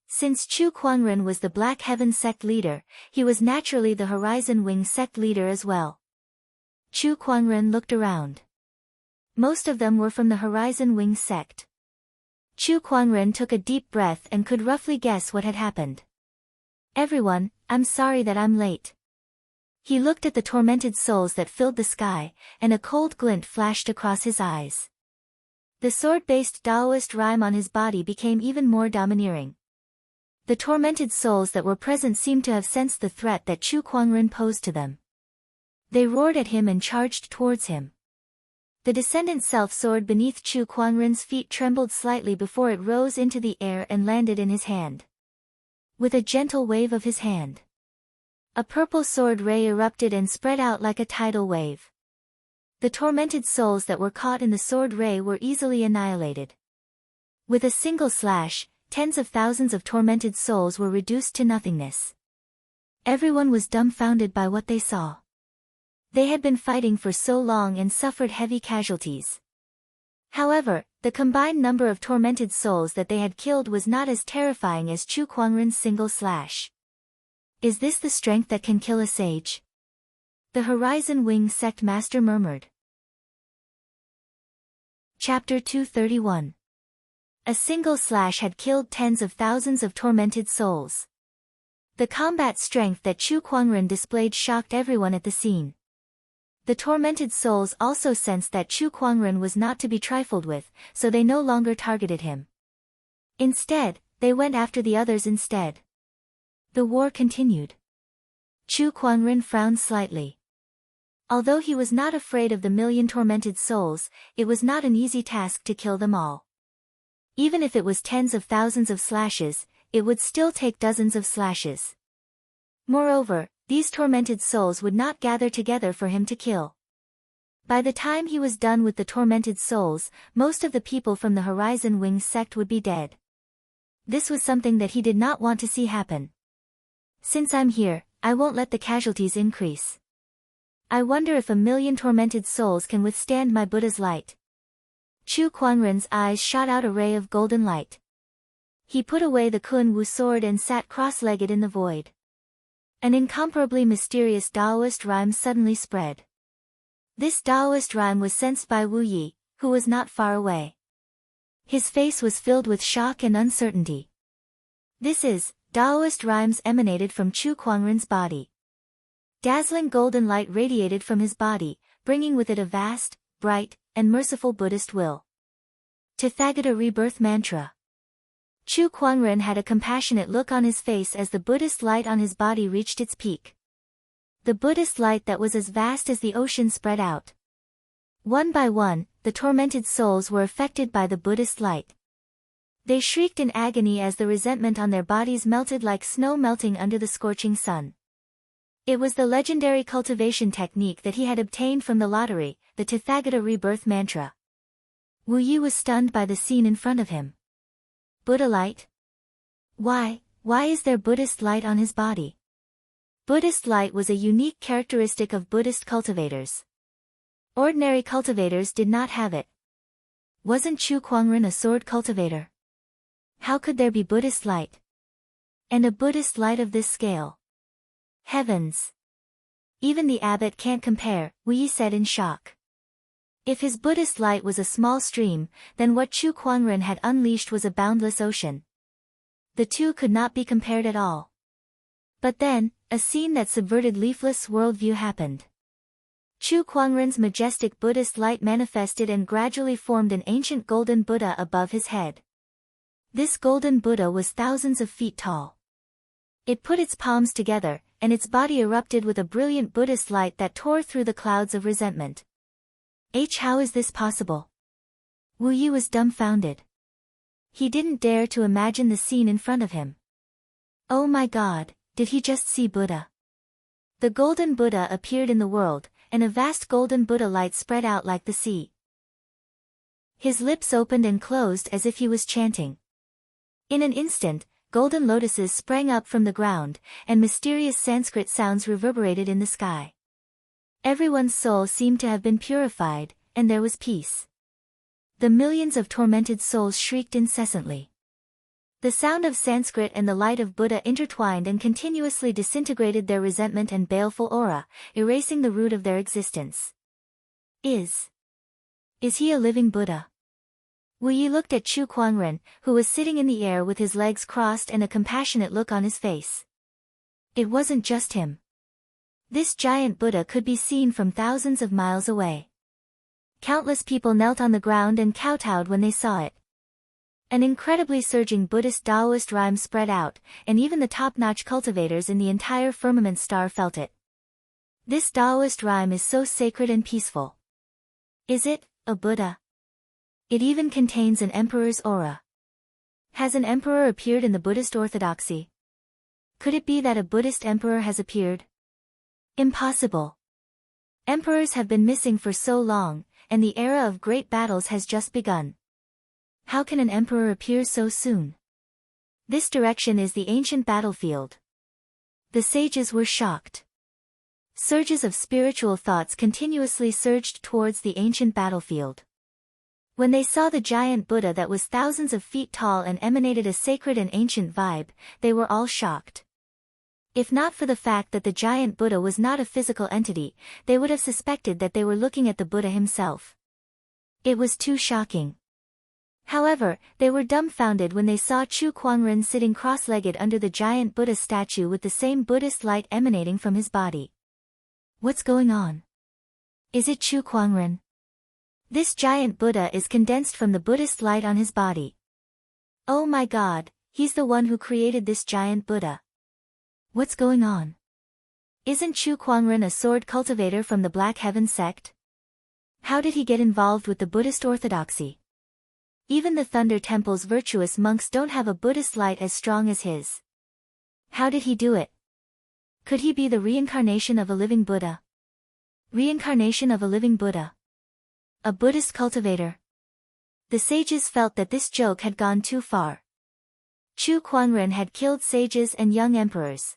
Since Chu Kuangren was the Black Heaven sect leader, he was naturally the Horizon Wing sect leader as well. Chu Kuangren looked around. Most of them were from the Horizon Wing sect. Chu Kuangren took a deep breath and could roughly guess what had happened. Everyone, I'm sorry that I'm late. He looked at the tormented souls that filled the sky, and a cold glint flashed across his eyes. The sword-based Taoist rhyme on his body became even more domineering. The tormented souls that were present seemed to have sensed the threat that Chu Kuangren posed to them. They roared at him and charged towards him. The descendant self-sword beneath Chu Kuangren's feet trembled slightly before it rose into the air and landed in his hand. With a gentle wave of his hand, a purple sword ray erupted and spread out like a tidal wave. The tormented souls that were caught in the sword ray were easily annihilated. With a single slash, tens of thousands of tormented souls were reduced to nothingness. Everyone was dumbfounded by what they saw. They had been fighting for so long and suffered heavy casualties. However, the combined number of tormented souls that they had killed was not as terrifying as Chu Kuangren's single slash. Is this the strength that can kill a sage? The Horizon Wing sect master murmured. Chapter 231. A single slash had killed tens of thousands of tormented souls. The combat strength that Chu Kuangren displayed shocked everyone at the scene. The tormented souls also sensed that Chu Kuangren was not to be trifled with, so they no longer targeted him. Instead, they went after the others instead. The war continued. Chu Kuangren frowned slightly. Although he was not afraid of the million tormented souls, it was not an easy task to kill them all. Even if it was tens of thousands of slashes, it would still take dozens of slashes. Moreover, these tormented souls would not gather together for him to kill. By the time he was done with the tormented souls, most of the people from the Horizon Wing sect would be dead. This was something that he did not want to see happen. Since I'm here, I won't let the casualties increase. I wonder if 1,000,000 tormented souls can withstand my Buddha's light. Chu Kuangren's eyes shot out a ray of golden light. He put away the Kun Wu sword and sat cross-legged in the void. An incomparably mysterious Taoist rhyme suddenly spread. This Taoist rhyme was sensed by Wu Yi, who was not far away. His face was filled with shock and uncertainty. Taoist rhymes emanated from Chu Kuangren's body. Dazzling golden light radiated from his body, bringing with it a vast, bright, and merciful Buddhist will. Tathagata Rebirth Mantra. Chu Kuangren had a compassionate look on his face as the Buddhist light on his body reached its peak. The Buddhist light that was as vast as the ocean spread out. One by one, the tormented souls were affected by the Buddhist light. They shrieked in agony as the resentment on their bodies melted like snow melting under the scorching sun. It was the legendary cultivation technique that he had obtained from the lottery, the Tathagata Rebirth Mantra. Wu Yi was stunned by the scene in front of him. Buddha light? Why is there Buddhist light on his body? Buddhist light was a unique characteristic of Buddhist cultivators. Ordinary cultivators did not have it. Wasn't Chu Kuangren a sword cultivator? How could there be Buddhist light? And a Buddhist light of this scale? Heavens! Even the abbot can't compare, Wu Yi said in shock. If his Buddhist light was a small stream, then what Chu Kuangren had unleashed was a boundless ocean. The two could not be compared at all. But then, a scene that subverted Leafless' worldview happened. Chu Kuangren's majestic Buddhist light manifested and gradually formed an ancient golden Buddha above his head. This golden Buddha was thousands of feet tall. It put its palms together, and its body erupted with a brilliant Buddhist light that tore through the clouds of resentment. How is this possible? Wu Yi was dumbfounded. He didn't dare to imagine the scene in front of him. Oh my God, did he just see Buddha? The golden Buddha appeared in the world, and a vast golden Buddha light spread out like the sea. His lips opened and closed as if he was chanting. In an instant, golden lotuses sprang up from the ground, and mysterious Sanskrit sounds reverberated in the sky. Everyone's soul seemed to have been purified, and there was peace. The millions of tormented souls shrieked incessantly. The sound of Sanskrit and the light of Buddha intertwined and continuously disintegrated their resentment and baleful aura, erasing the root of their existence. Is he a living Buddha? Wu Yi looked at Chu Kuangren, who was sitting in the air with his legs crossed and a compassionate look on his face. It wasn't just him. This giant Buddha could be seen from thousands of miles away. Countless people knelt on the ground and kowtowed when they saw it. An incredibly surging Buddhist Taoist rhyme spread out, and even the top-notch cultivators in the entire firmament star felt it. This Taoist rhyme is so sacred and peaceful. Is it a Buddha? It even contains an emperor's aura. Has an emperor appeared in the Buddhist orthodoxy? Could it be that a Buddhist emperor has appeared? Impossible. Emperors have been missing for so long, and the era of great battles has just begun. How can an emperor appear so soon? This direction is the ancient battlefield. The sages were shocked. Surges of spiritual thoughts continuously surged towards the ancient battlefield. When they saw the giant Buddha that was thousands of feet tall and emanated a sacred and ancient vibe, they were all shocked. If not for the fact that the giant Buddha was not a physical entity, they would have suspected that they were looking at the Buddha himself. It was too shocking. However, they were dumbfounded when they saw Chu Kuangren sitting cross-legged under the giant Buddha statue with the same Buddhist light emanating from his body. What's going on? Is it Chu Kuangren? This giant Buddha is condensed from the Buddhist light on his body. Oh my God, he's the one who created this giant Buddha. What's going on? Isn't Chu Kuangren a sword cultivator from the Black Heaven sect? How did he get involved with the Buddhist orthodoxy? Even the Thunder Temple's virtuous monks don't have a Buddhist light as strong as his. How did he do it? Could he be the reincarnation of a living Buddha? Reincarnation of a living Buddha. A Buddhist cultivator. The sages felt that this joke had gone too far. Chu Kuangren had killed sages and young emperors.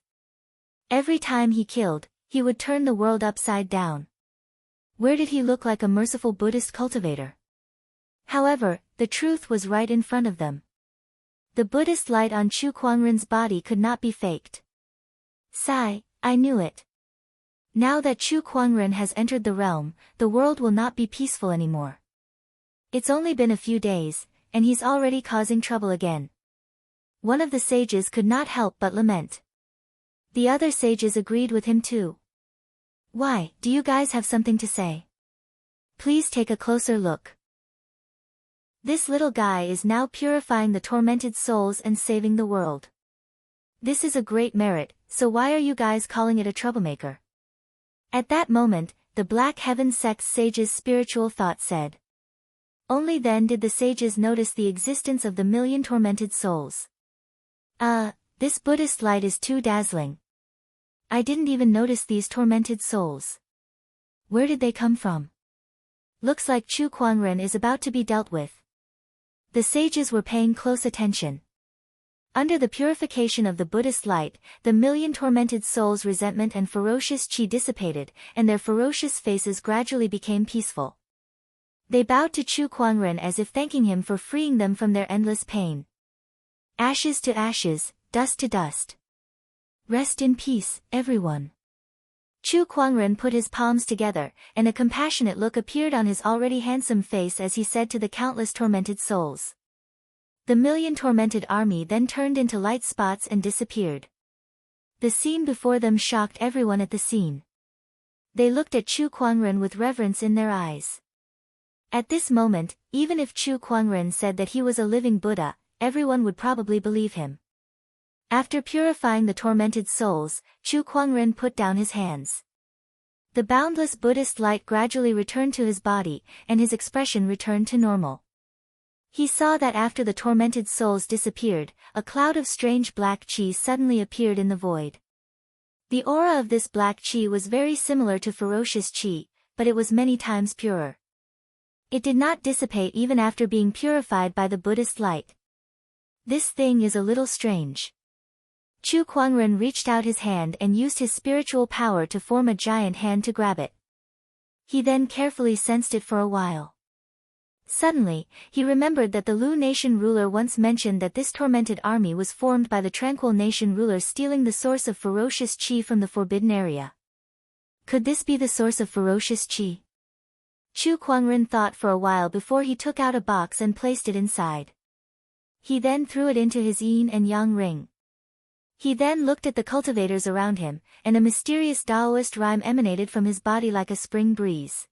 Every time he killed, he would turn the world upside down. Where did he look like a merciful Buddhist cultivator? However, the truth was right in front of them. The Buddhist light on Chu Kuangren's body could not be faked. Sigh, I knew it. Now that Chu Kuangren has entered the realm, the world will not be peaceful anymore. It's only been a few days, and he's already causing trouble again. One of the sages could not help but lament. The other sages agreed with him too. Why, do you guys have something to say? Please take a closer look. This little guy is now purifying the tormented souls and saving the world. This is a great merit, so why are you guys calling it a troublemaker? At that moment, the Black Heaven sect's sage's spiritual thought said. Only then did the sages notice the existence of the million tormented souls. This Buddhist light is too dazzling. I didn't even notice these tormented souls. Where did they come from? Looks like Chu Kuangren is about to be dealt with. The sages were paying close attention. Under the purification of the Buddhist light, the million tormented souls' resentment and ferocious qi dissipated, and their ferocious faces gradually became peaceful. They bowed to Chu Kuangren as if thanking him for freeing them from their endless pain. Ashes to ashes, dust to dust. Rest in peace, everyone. Chu Kuangren put his palms together, and a compassionate look appeared on his already handsome face as he said to the countless tormented souls. The million tormented army then turned into light spots and disappeared. The scene before them shocked everyone at the scene. They looked at Chu Kuangren with reverence in their eyes. At this moment, even if Chu Kuangren said that he was a living Buddha, everyone would probably believe him. After purifying the tormented souls, Chu Kuangren put down his hands. The boundless Buddhist light gradually returned to his body, and his expression returned to normal. He saw that after the tormented souls disappeared, a cloud of strange black qi suddenly appeared in the void. The aura of this black qi was very similar to ferocious qi, but it was many times purer. It did not dissipate even after being purified by the Buddhist light. This thing is a little strange. Chu Kuangren reached out his hand and used his spiritual power to form a giant hand to grab it. He then carefully sensed it for a while. Suddenly, he remembered that the Lu nation ruler once mentioned that this tormented army was formed by the tranquil nation ruler stealing the source of ferocious qi from the forbidden area. Could this be the source of ferocious qi? Chu Kuangren thought for a while before he took out a box and placed it inside. He then threw it into his yin and yang ring. He then looked at the cultivators around him, and a mysterious Taoist rhyme emanated from his body like a spring breeze.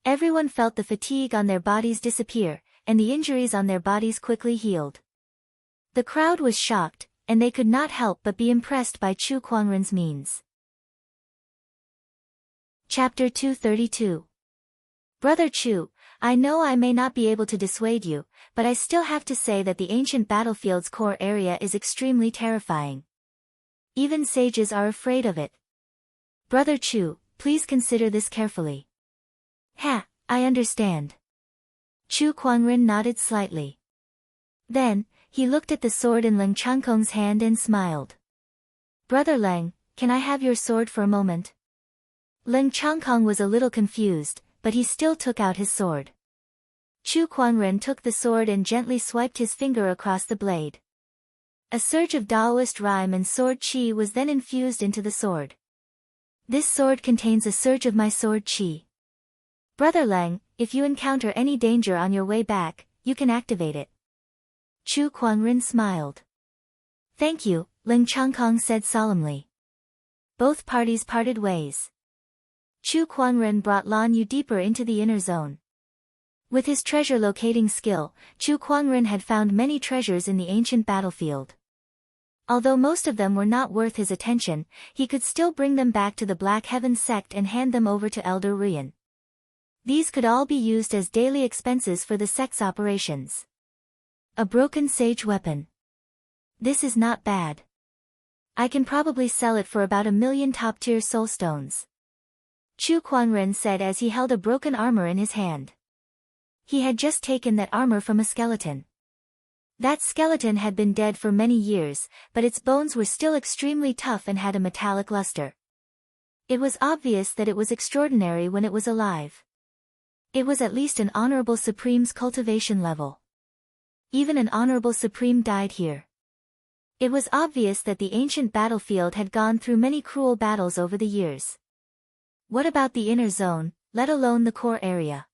Everyone felt the fatigue on their bodies disappear, and the injuries on their bodies quickly healed. The crowd was shocked, and they could not help but be impressed by Chu Kuangren's means. Chapter 232. Brother Chu, I know I may not be able to dissuade you, but I still have to say that the ancient battlefield's core area is extremely terrifying. Even sages are afraid of it. Brother Chu, please consider this carefully. Ha, I understand. Chu Kuangren nodded slightly. Then, he looked at the sword in Leng Changkong's hand and smiled. Brother Leng, can I have your sword for a moment? Leng Changkong was a little confused, but he still took out his sword. Chu Kuangren took the sword and gently swiped his finger across the blade. A surge of Taoist rhyme and sword qi was then infused into the sword. This sword contains a surge of my sword qi. Brother Leng, if you encounter any danger on your way back, you can activate it. Chu Kuangren smiled. Thank you, Leng Changkong said solemnly. Both parties parted ways. Chu Kuangren brought Lan Yu deeper into the inner zone. With his treasure locating skill, Chu Kuangren had found many treasures in the ancient battlefield. Although most of them were not worth his attention, he could still bring them back to the Black Heaven sect and hand them over to Elder Ruyan. These could all be used as daily expenses for the sect's operations. A broken sage weapon. This is not bad. I can probably sell it for about 1,000,000 top-tier soul stones. Chu Kuangren said as he held a broken armor in his hand. He had just taken that armor from a skeleton. That skeleton had been dead for many years, but its bones were still extremely tough and had a metallic luster. It was obvious that it was extraordinary when it was alive. It was at least an Honorable Supreme's cultivation level. Even an Honorable Supreme died here. It was obvious that the ancient battlefield had gone through many cruel battles over the years. What about the inner zone, let alone the core area?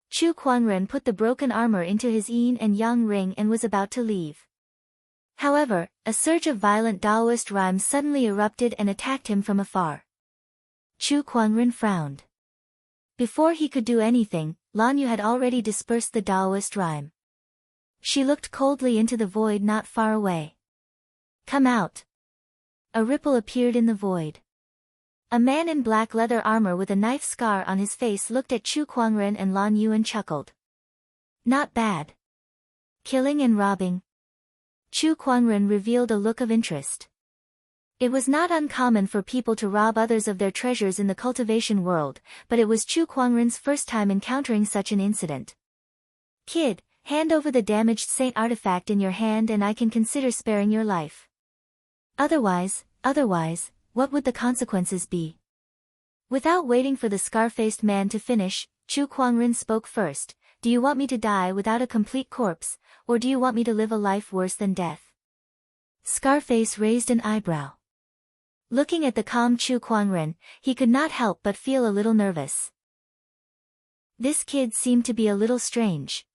Chu Kuangren put the broken armor into his yin and yang ring and was about to leave. However, a surge of violent Taoist rhymes suddenly erupted and attacked him from afar. Chu Kuangren frowned. Before he could do anything, Lan Yu had already dispersed the Taoist rhyme. She looked coldly into the void not far away. Come out. A ripple appeared in the void. A man in black leather armor with a knife scar on his face looked at Chu Kuangren and Lan Yu and chuckled. Not bad. Killing and robbing. Chu Kuangren revealed a look of interest. It was not uncommon for people to rob others of their treasures in the cultivation world, but it was Chu Kuangren's first time encountering such an incident. Kid, hand over the damaged saint artifact in your hand and I can consider sparing your life. Otherwise, what would the consequences be? Without waiting for the scar-faced man to finish, Chu Kuangren spoke first. Do you want me to die without a complete corpse, or do you want me to live a life worse than death? Scarface raised an eyebrow. Looking at the calm Chu Kuangren, he could not help but feel a little nervous. This kid seemed to be a little strange.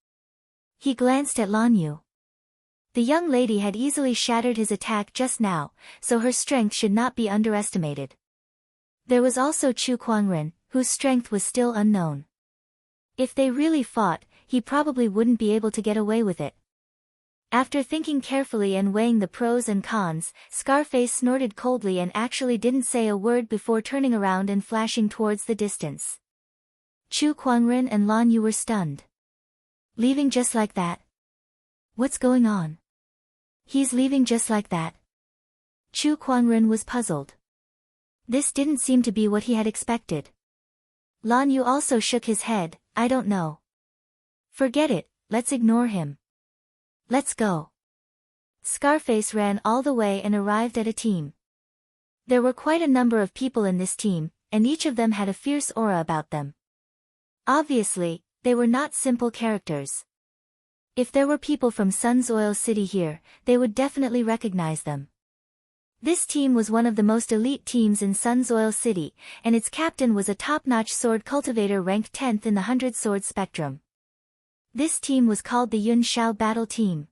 He glanced at Lan Yu. The young lady had easily shattered his attack just now, so her strength should not be underestimated. There was also Chu Kuangren, whose strength was still unknown. If they really fought, he probably wouldn't be able to get away with it. After thinking carefully and weighing the pros and cons, Scarface snorted coldly and actually didn't say a word before turning around and flashing towards the distance. Chu Kuangren and Lan Yu were stunned. Leaving just like that? What's going on? He's leaving just like that? Chu Kuangren was puzzled. This didn't seem to be what he had expected. Lan Yu also shook his head. I don't know. Forget it, let's ignore him. Let's go. Scarface ran all the way and arrived at a team. There were quite a number of people in this team, and each of them had a fierce aura about them. Obviously, they were not simple characters. If there were people from Sun's Oil City here, they would definitely recognize them. This team was one of the most elite teams in Sun's Oil City, and its captain was a top-notch sword cultivator ranked 10th in the 100-sword spectrum. This team was called the Yun Shao Battle Team.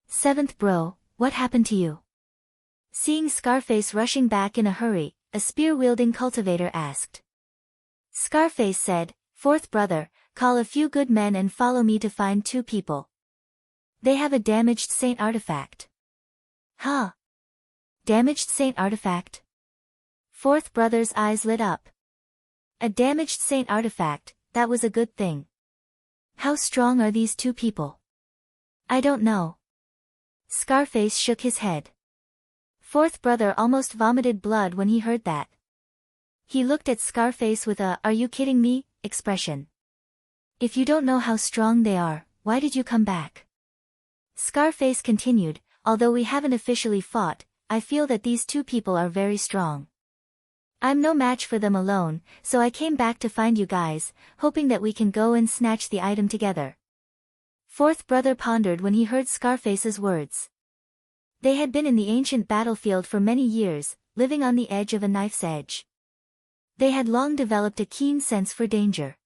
7th bro, what happened to you? Seeing Scarface rushing back in a hurry, a spear-wielding cultivator asked. Scarface said, 4th brother, call a few good men and follow me to find 2 people. They have a damaged saint artifact. Huh? Damaged saint artifact? 4th brother's eyes lit up. A damaged saint artifact, that was a good thing. How strong are these 2 people? I don't know. Scarface shook his head. 4th brother almost vomited blood when he heard that. He looked at Scarface with a "are you kidding me" expression. If you don't know how strong they are, why did you come back? Scarface continued, although we haven't officially fought, I feel that these 2 people are very strong. I'm no match for them alone, so I came back to find you guys, hoping that we can go and snatch the item together. 4th brother pondered when he heard Scarface's words. They had been in the ancient battlefield for many years, living on the edge of a knife's edge. They had long developed a keen sense for danger.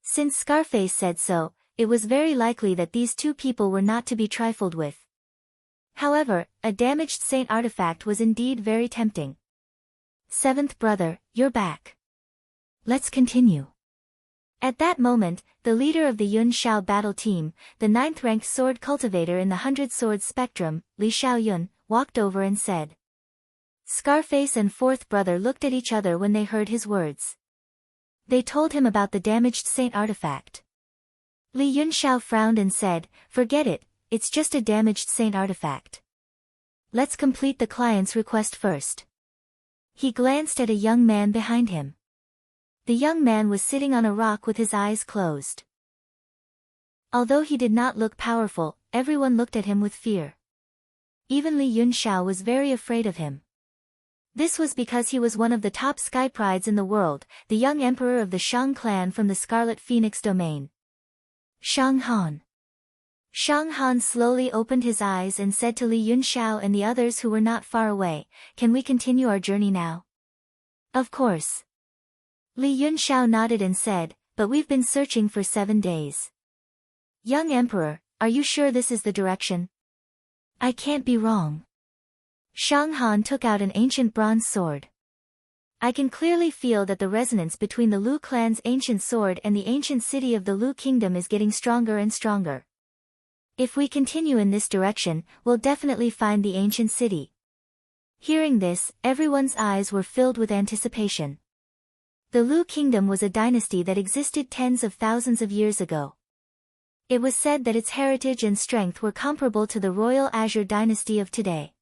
Since Scarface said so, it was very likely that these 2 people were not to be trifled with. However, a damaged saint artifact was indeed very tempting. 7th brother, you're back. Let's continue. At that moment, the leader of the Yun Shao battle team, the 9th-ranked sword cultivator in the 100-sword spectrum, Li Xiaoyun, walked over and said. Scarface and 4th brother looked at each other when they heard his words. They told him about the damaged saint artifact. Li Yunxiao frowned and said, forget it, it's just a damaged saint artifact. Let's complete the client's request first. He glanced at a young man behind him. The young man was sitting on a rock with his eyes closed. Although he did not look powerful, everyone looked at him with fear. Even Li Yunxiao was very afraid of him. This was because he was one of the top sky prides in the world, the young emperor of the Shang clan from the Scarlet Phoenix domain. Shang Han. Shang Han slowly opened his eyes and said to Li Yunxiao and the others who were not far away, "Can we continue our journey now?" "Of course." Li Yunxiao nodded and said, "But we've been searching for 7 days. Young Emperor, are you sure this is the direction?" "I can't be wrong." Shang Han took out an ancient bronze sword. "I can clearly feel that the resonance between the Lu clan's ancient sword and the ancient city of the Lu kingdom is getting stronger and stronger. If we continue in this direction, we'll definitely find the ancient city." Hearing this, everyone's eyes were filled with anticipation. The Lu kingdom was a dynasty that existed tens of thousands of years ago. It was said that its heritage and strength were comparable to the royal Azure dynasty of today.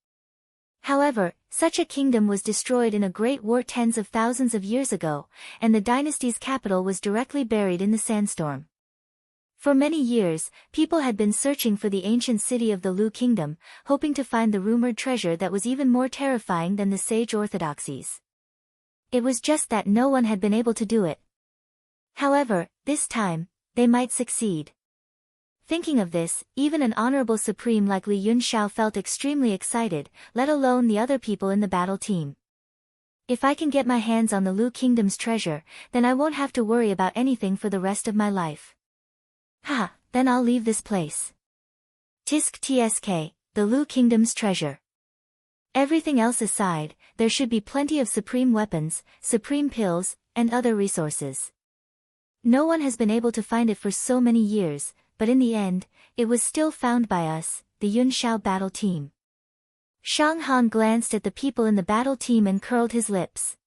However, such a kingdom was destroyed in a great war tens of thousands of years ago, and the dynasty's capital was directly buried in the sandstorm. For many years, people had been searching for the ancient city of the Lu kingdom, hoping to find the rumored treasure that was even more terrifying than the sage orthodoxies. It was just that no one had been able to do it. However, this time, they might succeed. Thinking of this, even an honorable supreme like Li Yunxiao felt extremely excited, let alone the other people in the battle team. If I can get my hands on the Lu kingdom's treasure, then I won't have to worry about anything for the rest of my life. Then I'll leave this place. Tisk tsk, the Lu kingdom's treasure. Everything else aside, there should be plenty of supreme weapons, supreme pills, and other resources. No one has been able to find it for so many years, but in the end, it was still found by us, the Yunxiao battle team. Shang Han glanced at the people in the battle team and curled his lips.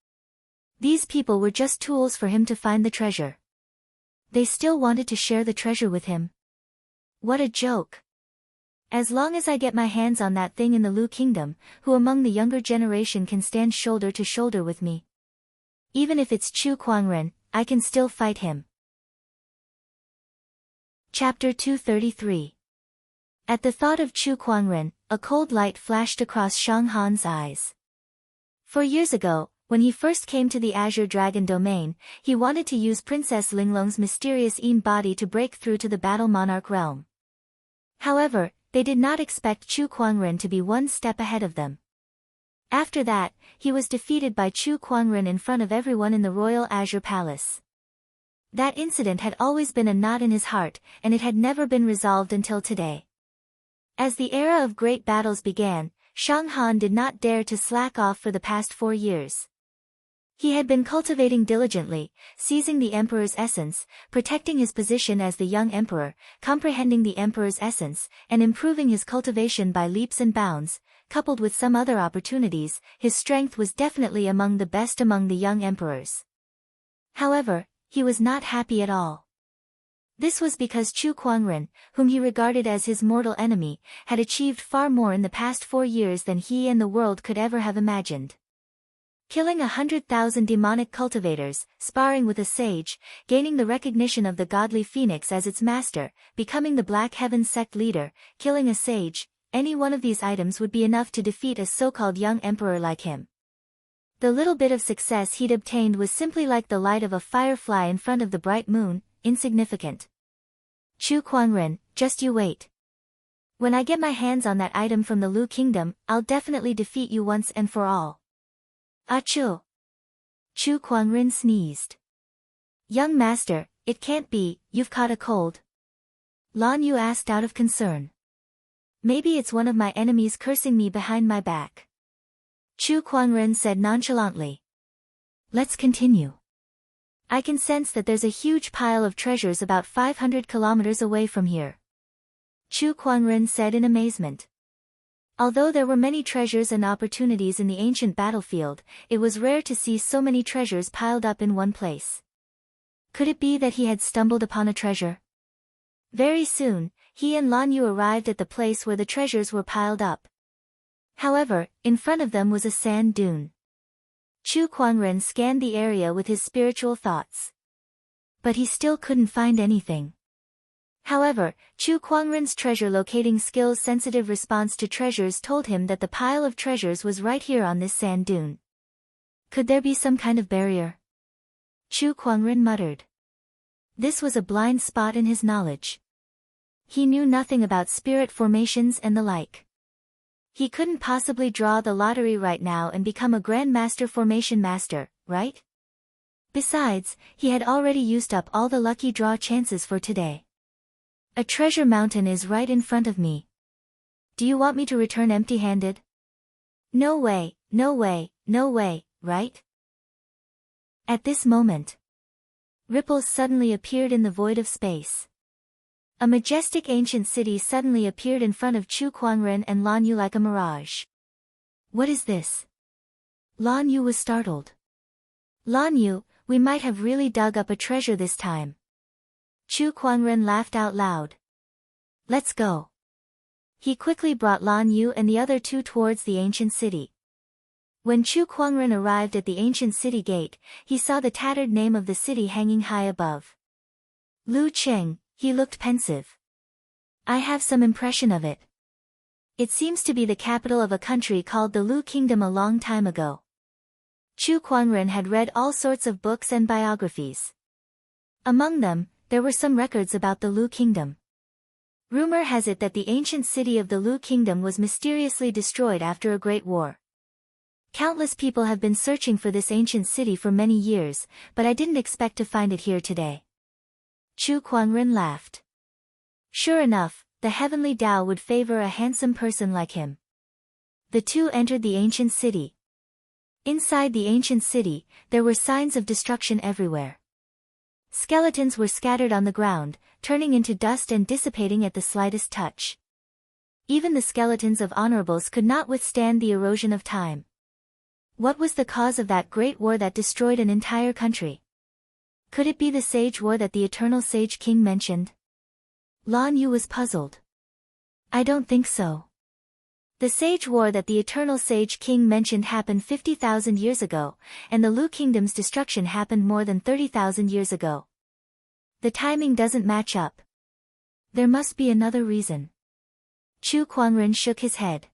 These people were just tools for him to find the treasure. They still wanted to share the treasure with him. What a joke. As long as I get my hands on that thing in the Lu kingdom, who among the younger generation can stand shoulder to shoulder with me? Even if it's Chu Kuangren, I can still fight him. Chapter 233. At the thought of Chu Kuangren, a cold light flashed across Shang Han's eyes. 4 years ago, when he first came to the Azure Dragon domain, he wanted to use Princess Linglong's mysterious Yin body to break through to the Battle Monarch realm. However, they did not expect Chu Kuangren to be one step ahead of them. After that, he was defeated by Chu Kuangren in front of everyone in the Royal Azure Palace. That incident had always been a knot in his heart, and it had never been resolved until today. As the era of great battles began, Shang Han did not dare to slack off for the past 4 years. He had been cultivating diligently, seizing the emperor's essence, protecting his position as the young emperor, comprehending the emperor's essence, and improving his cultivation by leaps and bounds. Coupled with some other opportunities, his strength was definitely among the best among the young emperors. However, he was not happy at all. This was because Chu Kuangren, whom he regarded as his mortal enemy, had achieved far more in the past 4 years than he and the world could ever have imagined. Killing 100,000 demonic cultivators, sparring with a sage, gaining the recognition of the godly phoenix as its master, becoming the Black Heaven sect leader, killing a sage, any one of these items would be enough to defeat a so-called young emperor like him. The little bit of success he'd obtained was simply like the light of a firefly in front of the bright moon, insignificant. Chu Kuangren, just you wait. When I get my hands on that item from the Lu kingdom, I'll definitely defeat you once and for all. Achoo! Chu Kuangren sneezed. Young master, it can't be, you've caught a cold. Lan Yu asked out of concern. Maybe it's one of my enemies cursing me behind my back. Chu Kuangren said nonchalantly. Let's continue. I can sense that there's a huge pile of treasures about 500 kilometers away from here. Chu Kuangren said in amazement. Although there were many treasures and opportunities in the ancient battlefield, it was rare to see so many treasures piled up in one place. Could it be that he had stumbled upon a treasure? Very soon, he and Lan Yu arrived at the place where the treasures were piled up. However, in front of them was a sand dune. Chu Kuangren scanned the area with his spiritual thoughts. But he still couldn't find anything. However, Chu Kuangren's treasure-locating skills' sensitive response to treasures told him that the pile of treasures was right here on this sand dune. Could there be some kind of barrier? Chu Kuangren muttered. This was a blind spot in his knowledge. He knew nothing about spirit formations and the like. He couldn't possibly draw the lottery right now and become a Grandmaster Formation Master, right? Besides, he had already used up all the lucky draw chances for today. A treasure mountain is right in front of me. Do you want me to return empty-handed? No way, no way, no way, right? At this moment, ripples suddenly appeared in the void of space. A majestic ancient city suddenly appeared in front of Chu Kuangren and Lan Yu like a mirage. What is this? Lan Yu was startled. Lan Yu, we might have really dug up a treasure this time. Chu Kuangren laughed out loud. Let's go. He quickly brought Lan Yu and the other two towards the ancient city. When Chu Kuangren arrived at the ancient city gate, he saw the tattered name of the city hanging high above. Lu Cheng, he looked pensive. I have some impression of it. It seems to be the capital of a country called the Lu Kingdom a long time ago. Chu Kuangren had read all sorts of books and biographies. Among them, there were some records about the Lu Kingdom. Rumor has it that the ancient city of the Lu Kingdom was mysteriously destroyed after a great war. Countless people have been searching for this ancient city for many years, but I didn't expect to find it here today. Chu Kuangren laughed. Sure enough, the heavenly Tao would favor a handsome person like him. The two entered the ancient city. Inside the ancient city, there were signs of destruction everywhere. Skeletons were scattered on the ground, turning into dust and dissipating at the slightest touch. Even the skeletons of honorables could not withstand the erosion of time. What was the cause of that great war that destroyed an entire country? Could it be the Sage War that the Eternal Sage King mentioned? Lan Yu was puzzled. I don't think so. The Sage War that the Eternal Sage King mentioned happened 50,000 years ago, and the Lu Kingdom's destruction happened more than 30,000 years ago. The timing doesn't match up. There must be another reason. Chu Kuangren shook his head.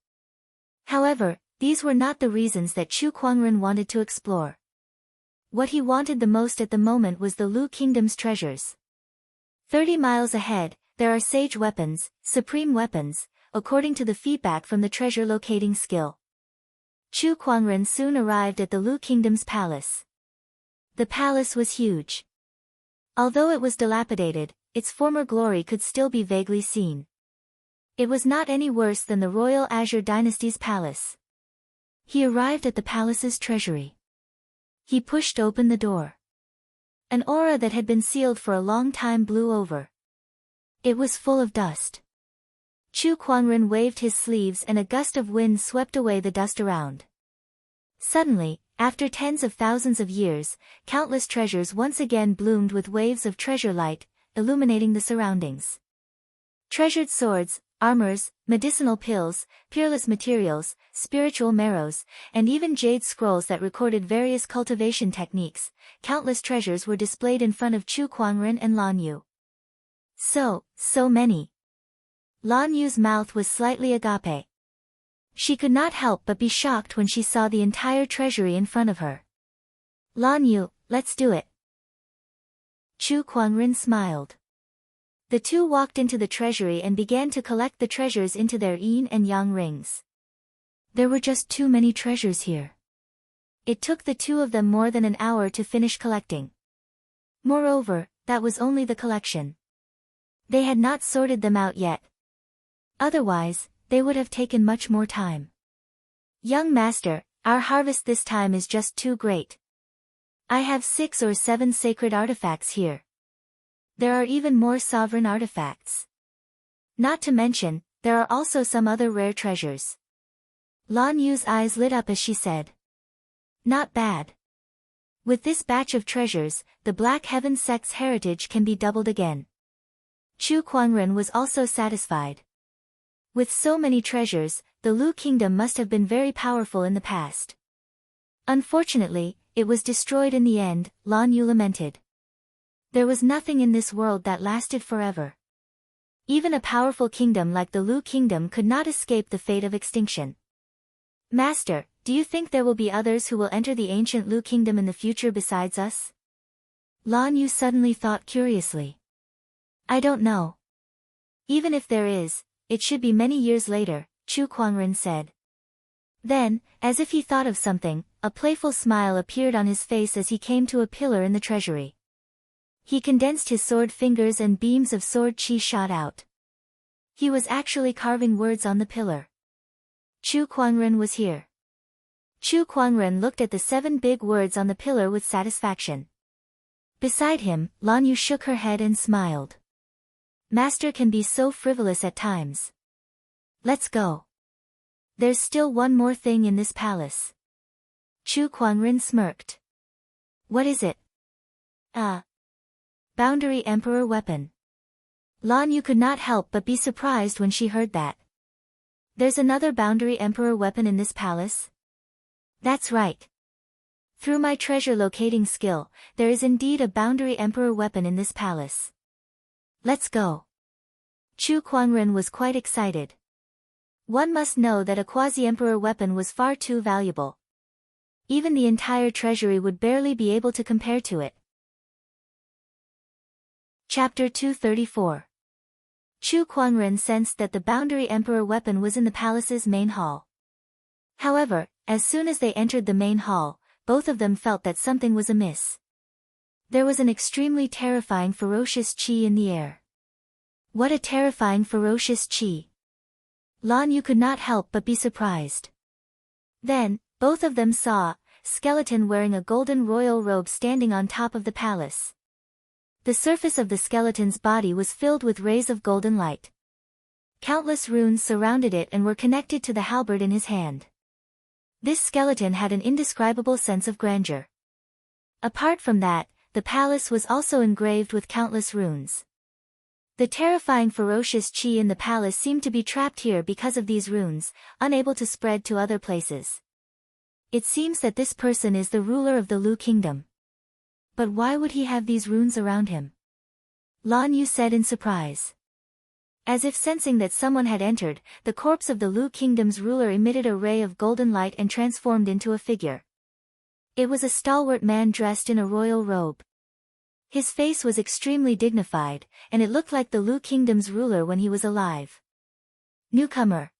However, these were not the reasons that Chu Kuangren wanted to explore. What he wanted the most at the moment was the Lu Kingdom's treasures. 30 miles ahead, there are sage weapons, supreme weapons, according to the feedback from the treasure locating skill. Chu Kuangren soon arrived at the Lu Kingdom's palace. The palace was huge. Although it was dilapidated, its former glory could still be vaguely seen. It was not any worse than the Royal Azure Dynasty's palace. He arrived at the palace's treasury. He pushed open the door. An aura that had been sealed for a long time blew over. It was full of dust. Chu Kuangren waved his sleeves and a gust of wind swept away the dust around. Suddenly, after tens of thousands of years, countless treasures once again bloomed with waves of treasure light, illuminating the surroundings. Treasured swords, armors, medicinal pills, peerless materials, spiritual marrows, and even jade scrolls that recorded various cultivation techniques, countless treasures were displayed in front of Chu Kuangren and Lan Yu. So many. Lan Yu's mouth was slightly agape. She could not help but be shocked when she saw the entire treasury in front of her. Lan Yu, let's do it. Chu Kuangren smiled. The two walked into the treasury and began to collect the treasures into their yin and yang rings. There were just too many treasures here. It took the two of them more than an hour to finish collecting. Moreover, that was only the collection. They had not sorted them out yet. Otherwise, they would have taken much more time. Young master, our harvest this time is just too great. I have 6 or 7 sacred artifacts here. There are even more sovereign artifacts. Not to mention, there are also some other rare treasures. Lan Yu's eyes lit up as she said. Not bad. With this batch of treasures, the Black Heaven sect's heritage can be doubled again. Chu Kuangren was also satisfied. With so many treasures, the Lu kingdom must have been very powerful in the past. Unfortunately, it was destroyed in the end, Lan Yu lamented. There was nothing in this world that lasted forever. Even a powerful kingdom like the Lu kingdom could not escape the fate of extinction. Master, do you think there will be others who will enter the ancient Lu kingdom in the future besides us? Lan Yu suddenly thought curiously. I don't know. Even if there is, it should be many years later, Chu Kuangren said. Then, as if he thought of something, a playful smile appeared on his face as he came to a pillar in the treasury. He condensed his sword fingers and beams of sword chi shot out. He was actually carving words on the pillar. Chu Kuangren was here. Chu Kuangren looked at the 7 big words on the pillar with satisfaction. Beside him, Lan Yu shook her head and smiled. Master can be so frivolous at times. Let's go. There's still one more thing in this palace. Chu Kuangren smirked. What is it? Boundary Emperor weapon. Lan Yu could not help but be surprised when she heard that. There's another Boundary Emperor weapon in this palace? That's right. Through my treasure locating skill, there is indeed a Boundary Emperor weapon in this palace. Let's go. Chu Kuangren was quite excited. One must know that a quasi-emperor weapon was far too valuable. Even the entire treasury would barely be able to compare to it. Chapter 234. Chu Kuangren sensed that the Boundary Emperor weapon was in the palace's main hall. However, as soon as they entered the main hall, both of them felt that something was amiss. There was an extremely terrifying ferocious qi in the air. What a terrifying ferocious qi! Lan Yu could not help but be surprised. Then, both of them saw a skeleton wearing a golden royal robe standing on top of the palace. The surface of the skeleton's body was filled with rays of golden light. Countless runes surrounded it and were connected to the halberd in his hand. This skeleton had an indescribable sense of grandeur. Apart from that, the palace was also engraved with countless runes. The terrifying ferocious qi in the palace seemed to be trapped here because of these runes, unable to spread to other places. It seems that this person is the ruler of the Lu kingdom. But why would he have these runes around him? Lan Yu said in surprise. As if sensing that someone had entered, the corpse of the Lu kingdom's ruler emitted a ray of golden light and transformed into a figure. It was a stalwart man dressed in a royal robe. His face was extremely dignified, and it looked like the Lu kingdom's ruler when he was alive. Newcomer.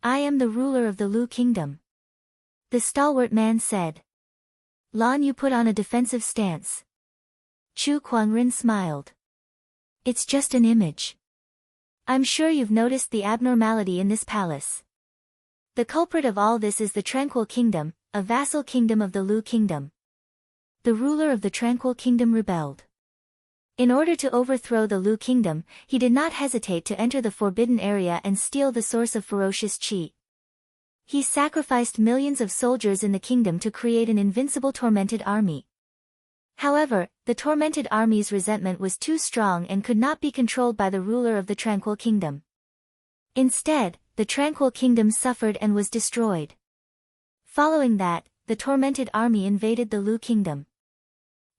I am the ruler of the Lu kingdom. The stalwart man said. Lan Yu put on a defensive stance. Chu Kuangren smiled. It's just an image. I'm sure you've noticed the abnormality in this palace. The culprit of all this is the Tranquil Kingdom, a vassal kingdom of the Lu kingdom. The ruler of the Tranquil Kingdom rebelled. In order to overthrow the Lu kingdom, he did not hesitate to enter the forbidden area and steal the source of ferocious qi. He sacrificed millions of soldiers in the kingdom to create an invincible tormented army. However, the tormented army's resentment was too strong and could not be controlled by the ruler of the Tranquil Kingdom. Instead, the Tranquil Kingdom suffered and was destroyed. Following that, the tormented army invaded the Lu kingdom.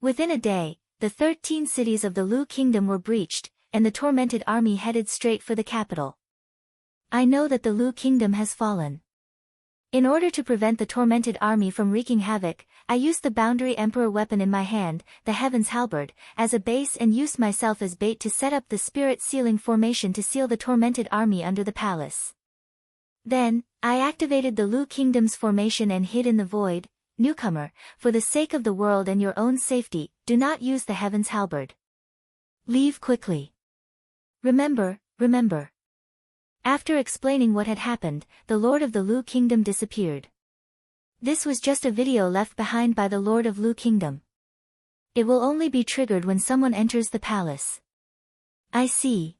Within a day, the 13 cities of the Lu kingdom were breached, and the tormented army headed straight for the capital. I know that the Lu kingdom has fallen. In order to prevent the tormented army from wreaking havoc, I used the Boundary Emperor weapon in my hand, the Heaven's Halberd, as a base and used myself as bait to set up the Spirit Sealing Formation to seal the tormented army under the palace. Then, I activated the Lu Kingdom's formation and hid in the void. Newcomer, for the sake of the world and your own safety, do not use the Heaven's Halberd. Leave quickly. Remember. After explaining what had happened, the Lord of the Lu Kingdom disappeared. This was just a video left behind by the Lord of Lu Kingdom. It will only be triggered when someone enters the palace. I see.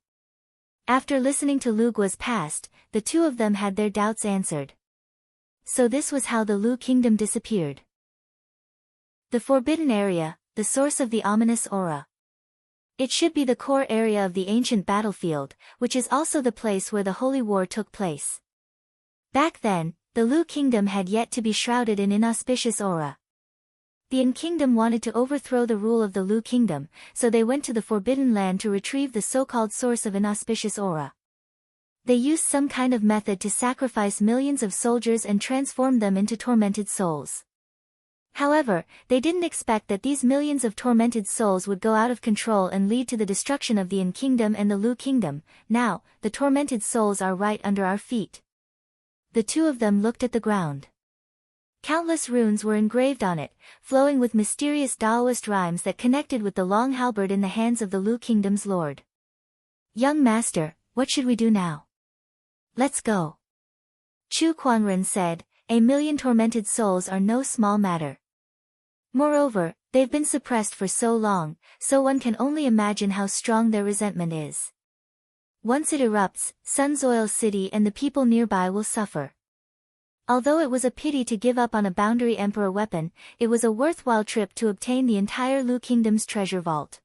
After listening to Lu Guo's past, the two of them had their doubts answered. So this was how the Lu Kingdom disappeared. The Forbidden Area, the source of the ominous aura. It should be the core area of the ancient battlefield, which is also the place where the Holy War took place. Back then, the Lu Kingdom had yet to be shrouded in inauspicious aura. The Yin Kingdom wanted to overthrow the rule of the Lu Kingdom, so they went to the Forbidden Land to retrieve the so-called source of inauspicious aura. They used some kind of method to sacrifice millions of soldiers and transform them into tormented souls. However, they didn't expect that these millions of tormented souls would go out of control and lead to the destruction of the Yin Kingdom and the Lu Kingdom. Now, the tormented souls are right under our feet. The two of them looked at the ground. Countless runes were engraved on it, flowing with mysterious Taoist rhymes that connected with the long halberd in the hands of the Lu Kingdom's lord. Young master, what should we do now? Let's go. Chu Quanren said, "A million tormented souls are no small matter. Moreover, they've been suppressed for so long, so one can only imagine how strong their resentment is. Once it erupts, Sunsoil City and the people nearby will suffer." Although it was a pity to give up on a boundary emperor weapon, it was a worthwhile trip to obtain the entire Lu Kingdom's treasure vault.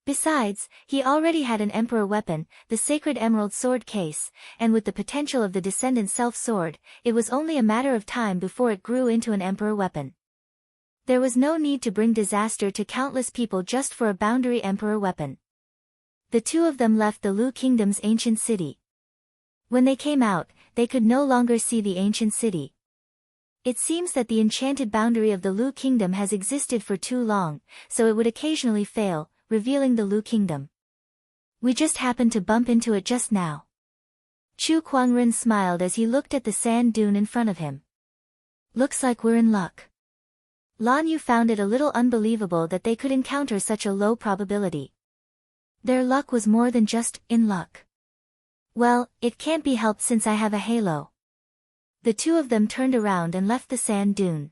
Besides, he already had an emperor weapon, the sacred emerald sword case, and with the potential of the descendant self-sword, it was only a matter of time before it grew into an emperor weapon. There was no need to bring disaster to countless people just for a boundary emperor weapon. The two of them left the Lu Kingdom's ancient city. When they came out, they could no longer see the ancient city. It seems that the enchanted boundary of the Lu Kingdom has existed for too long, so it would occasionally fail, revealing the Lu Kingdom. We just happened to bump into it just now. Chu Quanren smiled as he looked at the sand dune in front of him. Looks like we're in luck. Lan Yu found it a little unbelievable that they could encounter such a low probability. Their luck was more than just in luck. Well, it can't be helped since I have a halo. The two of them turned around and left the sand dune.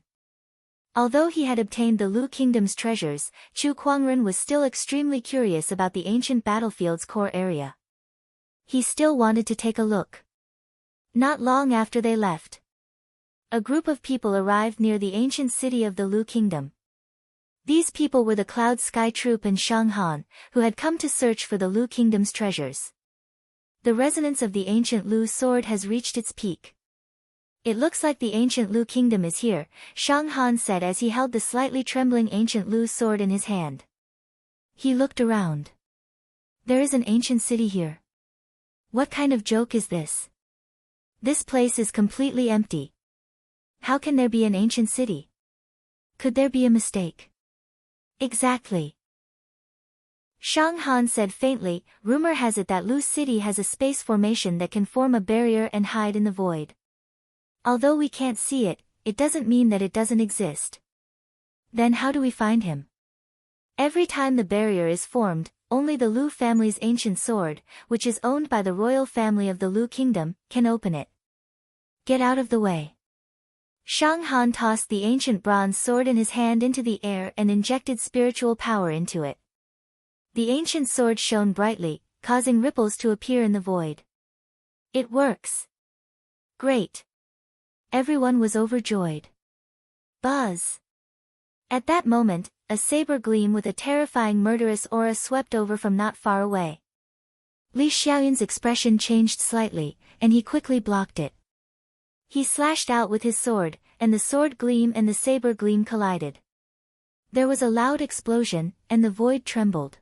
Although he had obtained the Lu Kingdom's treasures, Chu Quanren was still extremely curious about the ancient battlefield's core area. He still wanted to take a look. Not long after they left, a group of people arrived near the ancient city of the Lu Kingdom. These people were the Cloud Sky Troop and Shang Han, who had come to search for the Lu Kingdom's treasures. The resonance of the ancient Lu sword has reached its peak. It looks like the ancient Lu Kingdom is here, Shang Han said as he held the slightly trembling ancient Lu sword in his hand. He looked around. There is an ancient city here. What kind of joke is this? This place is completely empty. How can there be an ancient city? Could there be a mistake? Exactly. Shang Han said faintly, rumor has it that Lu City has a space formation that can form a barrier and hide in the void. Although we can't see it, it doesn't mean that it doesn't exist. Then how do we find him? Every time the barrier is formed, only the Lu family's ancient sword, which is owned by the royal family of the Lu Kingdom, can open it. Get out of the way. Shang Han tossed the ancient bronze sword in his hand into the air and injected spiritual power into it. The ancient sword shone brightly, causing ripples to appear in the void. It works. Great. Everyone was overjoyed. Buzz. At that moment, a saber gleam with a terrifying murderous aura swept over from not far away. Li Xiaoyun's expression changed slightly, and he quickly blocked it. He slashed out with his sword, and the sword gleam and the saber gleam collided. There was a loud explosion, and the void trembled.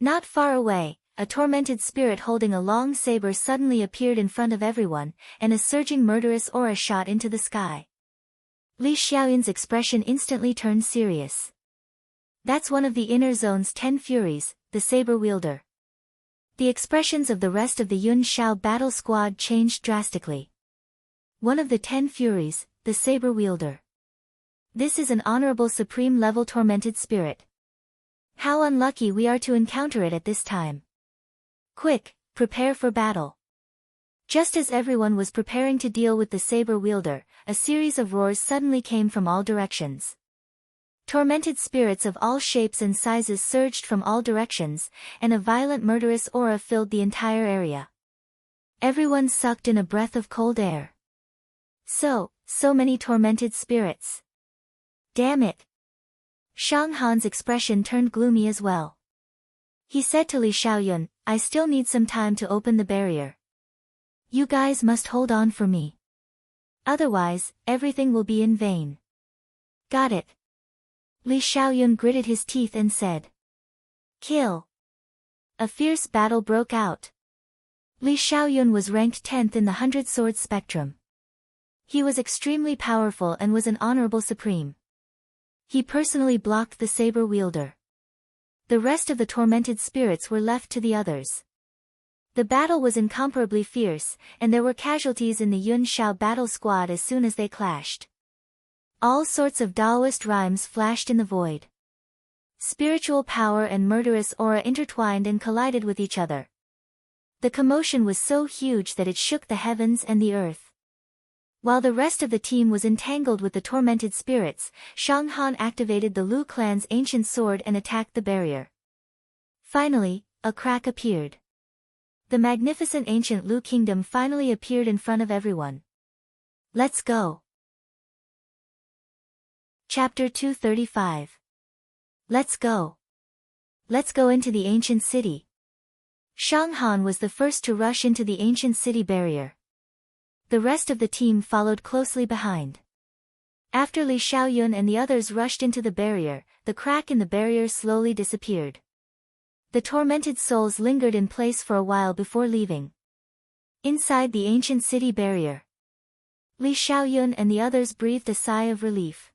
Not far away, a tormented spirit holding a long saber suddenly appeared in front of everyone, and a surging murderous aura shot into the sky. Li Xiaoyun's expression instantly turned serious. That's one of the inner zone's 10 furies, the saber wielder. The expressions of the rest of the Yun Shao battle squad changed drastically. One of the 10 furies, the saber wielder. This is an honorable supreme level tormented spirit. How unlucky we are to encounter it at this time. Quick, prepare for battle. Just as everyone was preparing to deal with the saber wielder, a series of roars suddenly came from all directions. Tormented spirits of all shapes and sizes surged from all directions, and a violent murderous aura filled the entire area. Everyone sucked in a breath of cold air. So many tormented spirits. Damn it. Shang Han's expression turned gloomy as well. He said to Li Xiaoyun, I still need some time to open the barrier. You guys must hold on for me. Otherwise, everything will be in vain. Got it. Li Xiaoyun gritted his teeth and said. Kill. A fierce battle broke out. Li Xiaoyun was ranked 10th in the 100-sword spectrum. He was extremely powerful and was an honorable supreme. He personally blocked the saber wielder. The rest of the tormented spirits were left to the others. The battle was incomparably fierce, and there were casualties in the Yun Shao battle squad as soon as they clashed. All sorts of Daoist rhymes flashed in the void. Spiritual power and murderous aura intertwined and collided with each other. The commotion was so huge that it shook the heavens and the earth. While the rest of the team was entangled with the tormented spirits, Shang Han activated the Lu clan's ancient sword and attacked the barrier. Finally, a crack appeared. The magnificent ancient Lu kingdom finally appeared in front of everyone. Let's go. Chapter 235. Let's go. Let's go into the ancient city. Shang Han was the first to rush into the ancient city barrier. The rest of the team followed closely behind. After Li Xiaoyun and the others rushed into the barrier, the crack in the barrier slowly disappeared. The tormented souls lingered in place for a while before leaving. Inside the ancient city barrier, Li Xiaoyun and the others breathed a sigh of relief.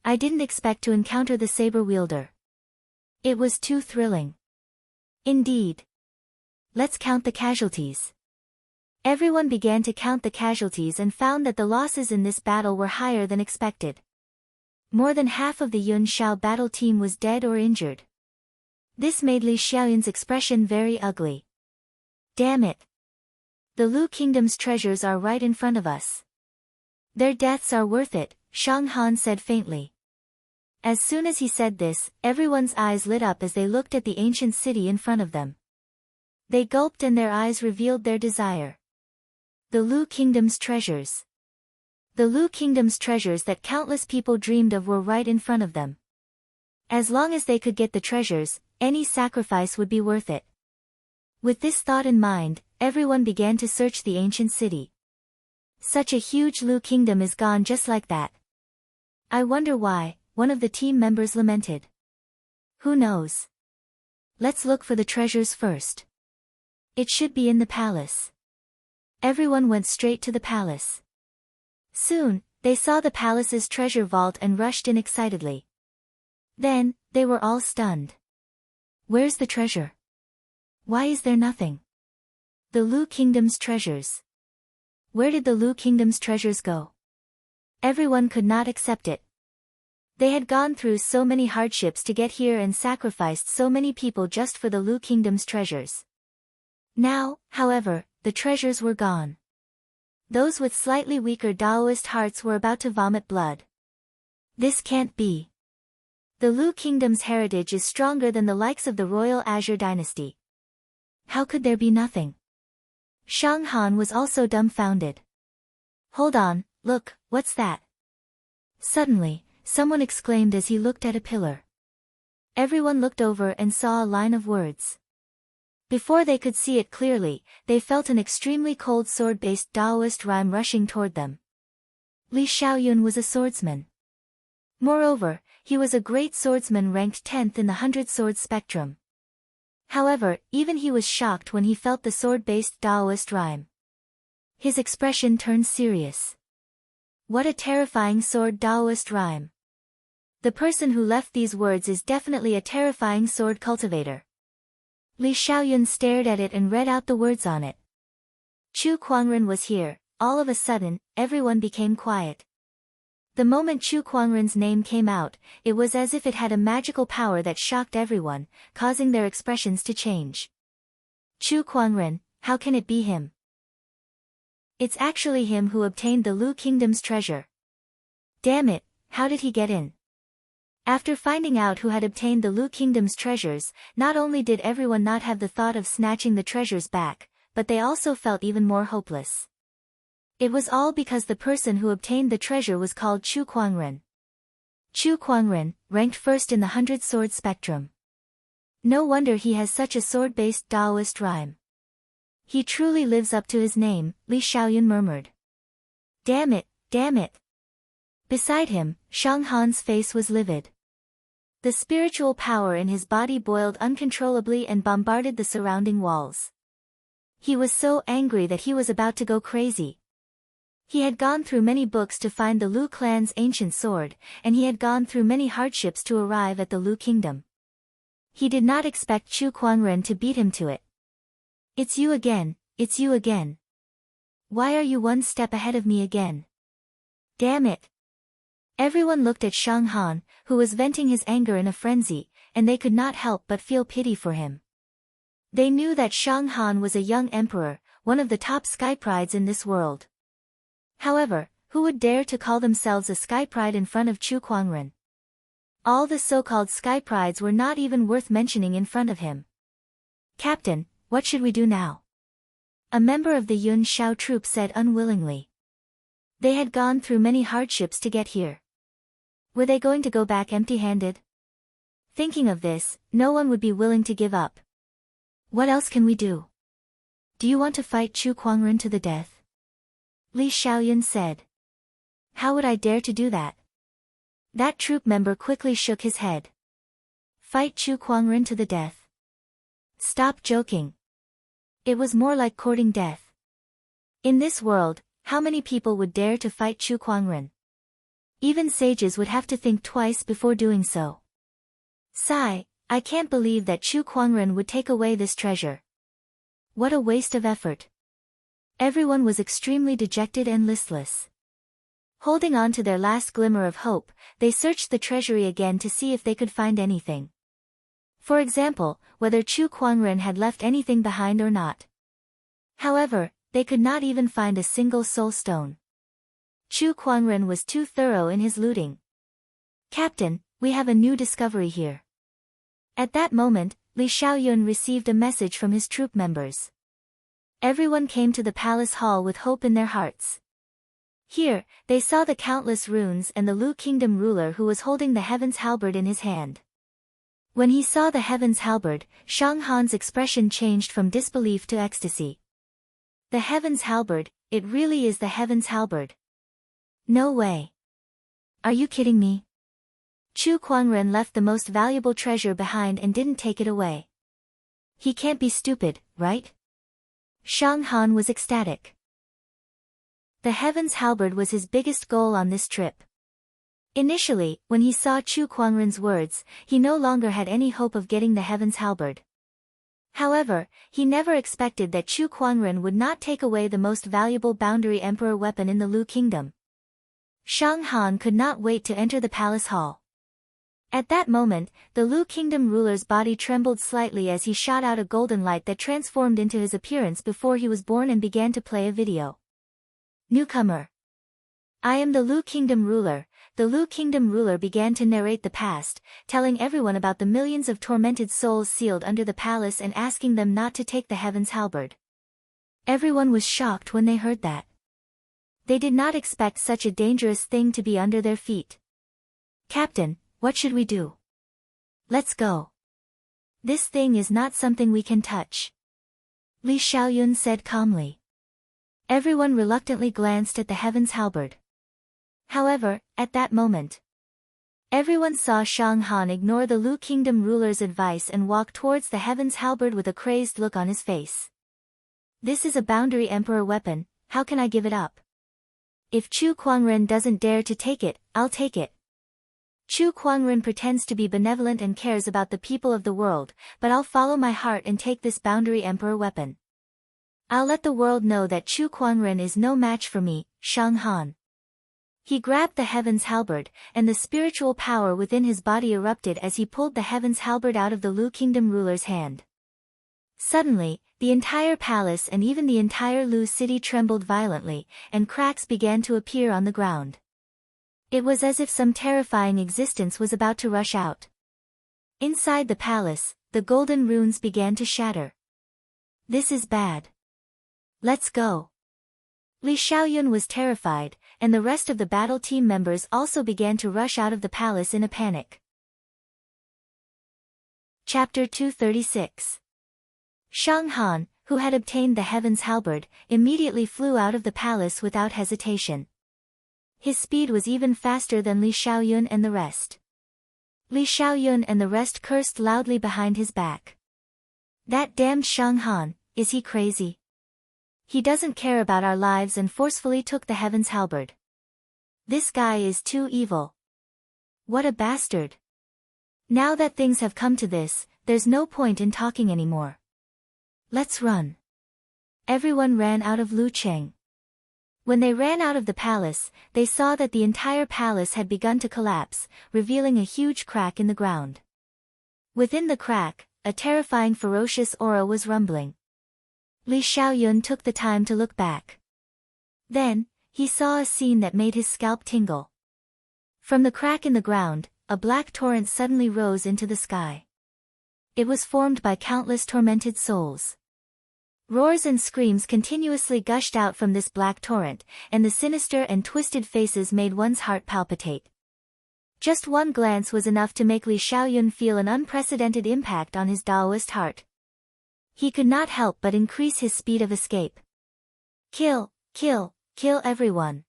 I didn't expect to encounter the saber wielder. It was too thrilling. Indeed. Let's count the casualties. Everyone began to count the casualties and found that the losses in this battle were higher than expected. More than half of the Yun Shao battle team was dead or injured. This made Li Xiaoyun's expression very ugly. Damn it. The Lu Kingdom's treasures are right in front of us. Their deaths are worth it, Shang Han said faintly. As soon as he said this, everyone's eyes lit up as they looked at the ancient city in front of them. They gulped and their eyes revealed their desire. The Lu Kingdom's treasures. The Lu Kingdom's treasures that countless people dreamed of were right in front of them. As long as they could get the treasures, any sacrifice would be worth it. With this thought in mind, everyone began to search the ancient city. Such a huge Lu Kingdom is gone just like that. I wonder why, one of the team members lamented. Who knows? Let's look for the treasures first. It should be in the palace. Everyone went straight to the palace. Soon, they saw the palace's treasure vault and rushed in excitedly. Then, they were all stunned. Where's the treasure? Why is there nothing? The Lu Kingdom's treasures. Where did the Lu Kingdom's treasures go? Everyone could not accept it. They had gone through so many hardships to get here and sacrificed so many people just for the Lu Kingdom's treasures. Now, however, the treasures were gone. Those with slightly weaker Daoist hearts were about to vomit blood. This can't be. The Lu Kingdom's heritage is stronger than the likes of the royal Azure dynasty. How could there be nothing? Shang Han was also dumbfounded. Hold on, look, what's that? Suddenly, someone exclaimed as he looked at a pillar. Everyone looked over and saw a line of words. Before they could see it clearly, they felt an extremely cold sword-based Daoist rhyme rushing toward them. Li Xiaoyun was a swordsman. Moreover, he was a great swordsman ranked 10th in the 100-sword spectrum. However, even he was shocked when he felt the sword-based Daoist rhyme. His expression turned serious. What a terrifying sword Daoist rhyme. The person who left these words is definitely a terrifying sword cultivator. Li Xiaoyun stared at it and read out the words on it. Chu Kuangren was here. All of a sudden, everyone became quiet. The moment Chu Kuangren's name came out, it was as if it had a magical power that shocked everyone, causing their expressions to change. Chu Kuangren, how can it be him? It's actually him who obtained the Lu Kingdom's treasure. Damn it, how did he get in? After finding out who had obtained the Lu Kingdom's treasures, not only did everyone not have the thought of snatching the treasures back, but they also felt even more hopeless. It was all because the person who obtained the treasure was called Chu Kuangren. Chu Kuangren, ranked first in the 100-sword spectrum. No wonder he has such a sword-based Daoist rhyme. He truly lives up to his name, Li Xiaoyun murmured. Damn it, damn it. Beside him, Shang Han's face was livid. The spiritual power in his body boiled uncontrollably and bombarded the surrounding walls. He was so angry that he was about to go crazy. He had gone through many books to find the Lu clan's ancient sword, and he had gone through many hardships to arrive at the Lu kingdom. He did not expect Chu Kuangren to beat him to it. It's you again, it's you again. Why are you one step ahead of me again? Damn it. Everyone looked at Shang Han, who was venting his anger in a frenzy, and they could not help but feel pity for him. They knew that Shang Han was a young emperor, one of the top sky prides in this world. However, who would dare to call themselves a sky pride in front of Chu Kuangren? All the so-called sky prides were not even worth mentioning in front of him. Captain, what should we do now? A member of the Yun Shao troop said unwillingly. They had gone through many hardships to get here. Were they going to go back empty-handed? Thinking of this, no one would be willing to give up. What else can we do? Do you want to fight Chu Kuangren to the death? Li Xiaoyun said. How would I dare to do that? That troop member quickly shook his head. Fight Chu Kuangren to the death? Stop joking. It was more like courting death. In this world, how many people would dare to fight Chu Kuangren? Even sages would have to think twice before doing so. Sigh, I can't believe that Chu Kuangren would take away this treasure. What a waste of effort. Everyone was extremely dejected and listless. Holding on to their last glimmer of hope, they searched the treasury again to see if they could find anything. For example, whether Chu Kuangren had left anything behind or not. However, they could not even find a single soul stone. Chu Kuangren was too thorough in his looting. Captain, we have a new discovery here. At that moment, Li Xiaoyun received a message from his troop members. Everyone came to the palace hall with hope in their hearts. Here, they saw the countless runes and the Lu kingdom ruler who was holding the heaven's halberd in his hand. When he saw the heaven's halberd, Shang Han's expression changed from disbelief to ecstasy. The heaven's halberd, it really is the heaven's halberd. No way. Are you kidding me? Chu Kuangren left the most valuable treasure behind and didn't take it away. He can't be stupid, right? Shang Han was ecstatic. The heaven's halberd was his biggest goal on this trip. Initially, when he saw Chu Kuangren's words, he no longer had any hope of getting the heaven's halberd. However, he never expected that Chu Kuangren would not take away the most valuable boundary emperor weapon in the Lu kingdom. Shang Han could not wait to enter the palace hall. At that moment, the Lu kingdom ruler's body trembled slightly as he shot out a golden light that transformed into his appearance before he was born and began to play a video. Newcomer. I am the Lu kingdom ruler. The Lu kingdom ruler began to narrate the past, telling everyone about the millions of tormented souls sealed under the palace and asking them not to take the heaven's halberd. Everyone was shocked when they heard that. They did not expect such a dangerous thing to be under their feet. Captain, what should we do? Let's go. This thing is not something we can touch. Li Xiaoyun said calmly. Everyone reluctantly glanced at the heaven's halberd. However, at that moment, everyone saw Shang Han ignore the Lu kingdom ruler's advice and walk towards the heaven's halberd with a crazed look on his face. This is a boundary emperor weapon, how can I give it up? If Chu Kuangren doesn't dare to take it, I'll take it. Chu Kuangren pretends to be benevolent and cares about the people of the world, but I'll follow my heart and take this boundary emperor weapon. I'll let the world know that Chu Kuangren is no match for me, Shang Han. He grabbed the heaven's halberd, and the spiritual power within his body erupted as he pulled the heaven's halberd out of the Lu kingdom ruler's hand. Suddenly, the entire palace and even the entire Lu city trembled violently, and cracks began to appear on the ground. It was as if some terrifying existence was about to rush out. Inside the palace, the golden runes began to shatter. This is bad. Let's go. Li Xiaoyun was terrified, and the rest of the battle team members also began to rush out of the palace in a panic. Chapter 236. Shang Han, who had obtained the heaven's halberd, immediately flew out of the palace without hesitation. His speed was even faster than Li Xiaoyun and the rest. Li Xiaoyun and the rest cursed loudly behind his back. That damned Shang Han, is he crazy? He doesn't care about our lives and forcefully took the heaven's halberd. This guy is too evil. What a bastard. Now that things have come to this, there's no point in talking anymore. Let's run. Everyone ran out of Lucheng. When they ran out of the palace, they saw that the entire palace had begun to collapse, revealing a huge crack in the ground. Within the crack, a terrifying ferocious aura was rumbling. Li Xiaoyun took the time to look back. Then, he saw a scene that made his scalp tingle. From the crack in the ground, a black torrent suddenly rose into the sky. It was formed by countless tormented souls. Roars and screams continuously gushed out from this black torrent, and the sinister and twisted faces made one's heart palpitate. Just one glance was enough to make Li Xiaoyun feel an unprecedented impact on his Daoist heart. He could not help but increase his speed of escape. Kill, kill, kill everyone.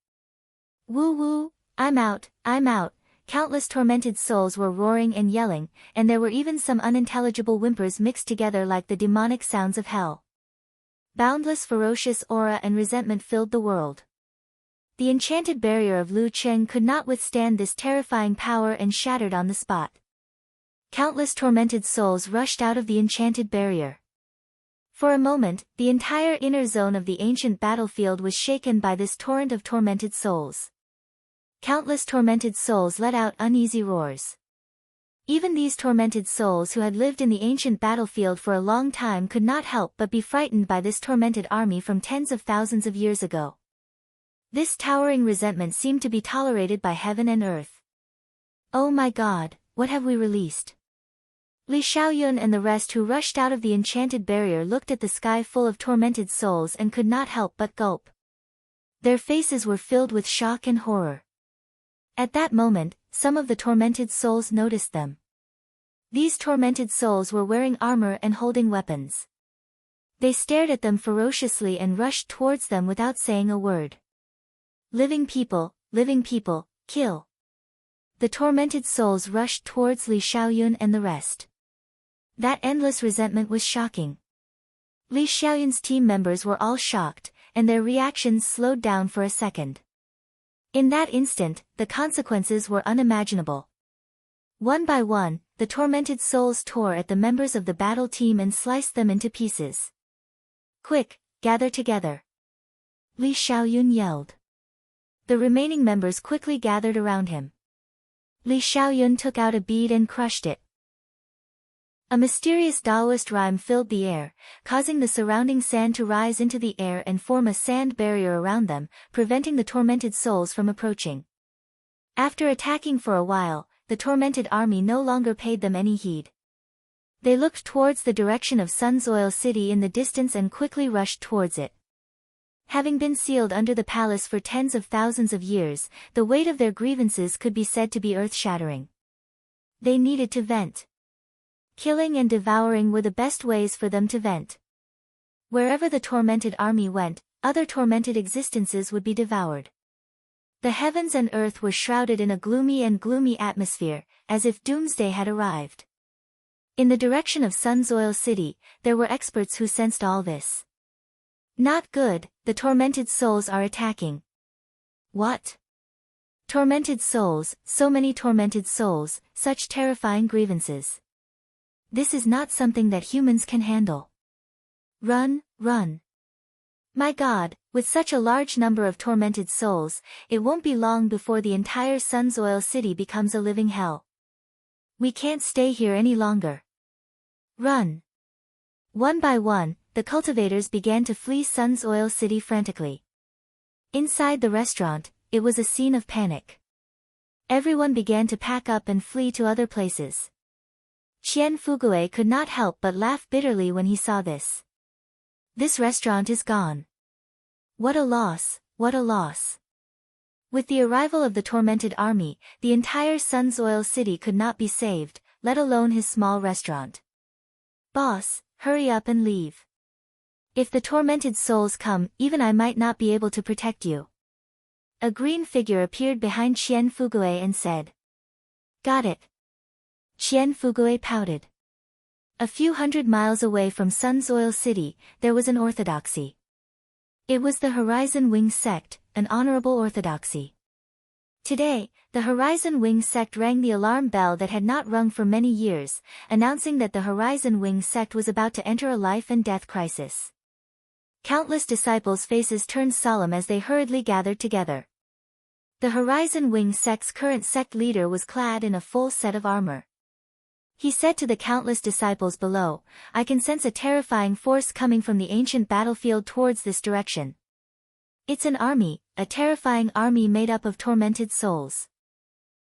Woo woo, I'm out, I'm out. Countless tormented souls were roaring and yelling, and there were even some unintelligible whimpers mixed together like the demonic sounds of hell. Boundless ferocious aura and resentment filled the world. The enchanted barrier of Lu Cheng could not withstand this terrifying power and shattered on the spot. Countless tormented souls rushed out of the enchanted barrier. For a moment, the entire inner zone of the ancient battlefield was shaken by this torrent of tormented souls. Countless tormented souls let out uneasy roars. Even these tormented souls who had lived in the ancient battlefield for a long time could not help but be frightened by this tormented army from tens of thousands of years ago. This towering resentment seemed to be tolerated by heaven and earth. Oh my God, what have we released? Li Xiaoyun and the rest who rushed out of the enchanted barrier looked at the sky full of tormented souls and could not help but gulp. Their faces were filled with shock and horror. At that moment, some of the tormented souls noticed them. These tormented souls were wearing armor and holding weapons. They stared at them ferociously and rushed towards them without saying a word. Living people, kill. The tormented souls rushed towards Li Xiaoyun and the rest. That endless resentment was shocking. Li Xiaoyun's team members were all shocked, and their reactions slowed down for a second. In that instant, the consequences were unimaginable. One by one, the tormented souls tore at the members of the battle team and sliced them into pieces. Quick, gather together. Li Xiaoyun yelled. The remaining members quickly gathered around him. Li Xiaoyun took out a bead and crushed it. A mysterious Taoist rhyme filled the air, causing the surrounding sand to rise into the air and form a sand barrier around them, preventing the tormented souls from approaching. After attacking for a while, the tormented army no longer paid them any heed. They looked towards the direction of Sunsoil City in the distance and quickly rushed towards it. Having been sealed under the palace for tens of thousands of years, the weight of their grievances could be said to be earth-shattering. They needed to vent. Killing and devouring were the best ways for them to vent. Wherever the tormented army went, other tormented existences would be devoured. The heavens and earth were shrouded in a gloomy atmosphere, as if doomsday had arrived. In the direction of Sunsoil City, there were experts who sensed all this. Not good, the tormented souls are attacking. What? Tormented souls, so many tormented souls, such terrifying grievances. This is not something that humans can handle. Run, run. My God, with such a large number of tormented souls, it won't be long before the entire Sunsoil City becomes a living hell. We can't stay here any longer. Run. One by one, the cultivators began to flee Sunsoil City frantically. Inside the restaurant, it was a scene of panic. Everyone began to pack up and flee to other places. Qian Fugue could not help but laugh bitterly when he saw this. This restaurant is gone. What a loss, what a loss. With the arrival of the tormented army, the entire Sunsoil City could not be saved, let alone his small restaurant. Boss, hurry up and leave. If the tormented souls come, even I might not be able to protect you. A green figure appeared behind Qian Fugui and said, "Got it." Qian Fugui pouted. A few hundred miles away from Sun's Oil City, there was an orthodoxy. It was the Horizon Wing sect, an honorable orthodoxy. Today, the Horizon Wing sect rang the alarm bell that had not rung for many years, announcing that the Horizon Wing sect was about to enter a life and death crisis. Countless disciples' faces turned solemn as they hurriedly gathered together. The Horizon Wing sect's current sect leader was clad in a full set of armor. He said to the countless disciples below, "I can sense a terrifying force coming from the ancient battlefield towards this direction. It's an army, a terrifying army made up of tormented souls.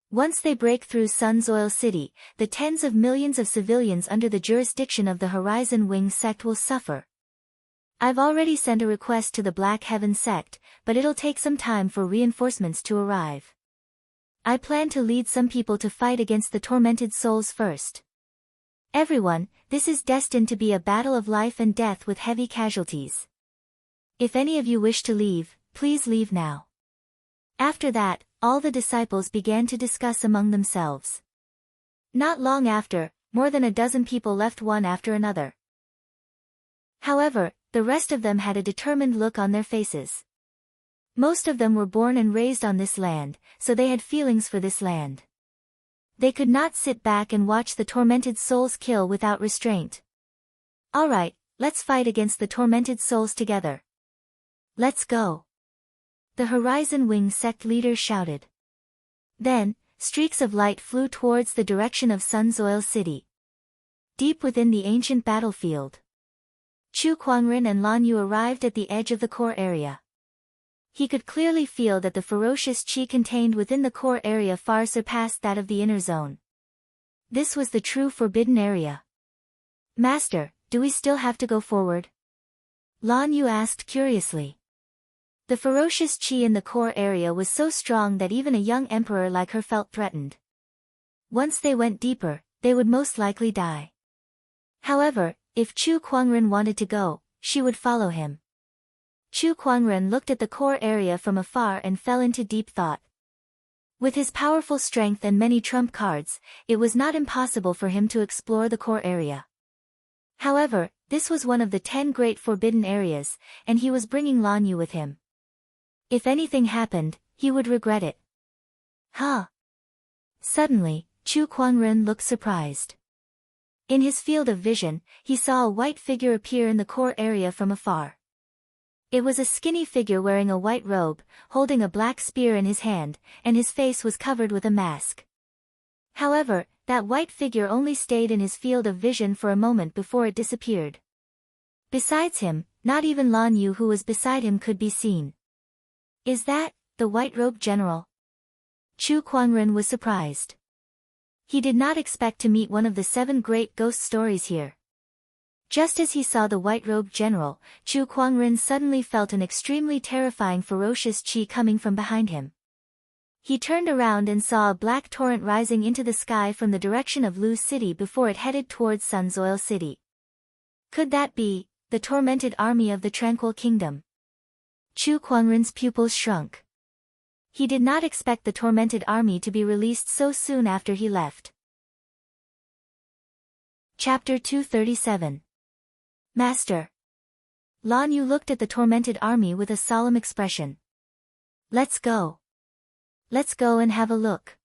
Once they break through Sun's Oil City, the tens of millions of civilians under the jurisdiction of the Horizon Wing sect will suffer. I've already sent a request to the Black Heaven sect, but it'll take some time for reinforcements to arrive. I plan to lead some people to fight against the tormented souls first. Everyone, this is destined to be a battle of life and death with heavy casualties. If any of you wish to leave, please leave now." After that, all the disciples began to discuss among themselves. Not long after, more than a dozen people left one after another. However, the rest of them had a determined look on their faces. Most of them were born and raised on this land, so they had feelings for this land. They could not sit back and watch the tormented souls kill without restraint. "All right, let's fight against the tormented souls together. Let's go." The Horizon Wing sect leader shouted. Then, streaks of light flew towards the direction of Sun's Oil City. Deep within the ancient battlefield, Chu Kuangren and Lan Yu arrived at the edge of the core area. He could clearly feel that the ferocious qi contained within the core area far surpassed that of the inner zone. This was the true forbidden area. "Master, do we still have to go forward?" Lan Yu asked curiously. The ferocious qi in the core area was so strong that even a young emperor like her felt threatened. Once they went deeper, they would most likely die. However, if Chu Kuangren wanted to go, she would follow him. Chu Kuangren looked at the core area from afar and fell into deep thought. With his powerful strength and many trump cards, it was not impossible for him to explore the core area. However, this was one of the 10 great forbidden areas, and he was bringing Lan Yu with him. If anything happened, he would regret it. Huh? Suddenly, Chu Kuangren looked surprised. In his field of vision, he saw a white figure appear in the core area from afar. It was a skinny figure wearing a white robe, holding a black spear in his hand, and his face was covered with a mask. However, that white figure only stayed in his field of vision for a moment before it disappeared. Besides him, not even Lan Yu who was beside him could be seen. "Is that the white-robed general?" Chu Kuangren was surprised. He did not expect to meet one of the 7 great ghost stories here. Just as he saw the white-robed general, Chu Kuangren suddenly felt an extremely terrifying ferocious qi coming from behind him. He turned around and saw a black torrent rising into the sky from the direction of Lu City before it headed towards Sun's Oil City. Could that be the tormented army of the Tranquil Kingdom? Chu Kuangren's pupils shrunk. He did not expect the tormented army to be released so soon after he left. Chapter 237. Master. Lan Yu looked at the tormented army with a solemn expression. "Let's go. Let's go and have a look."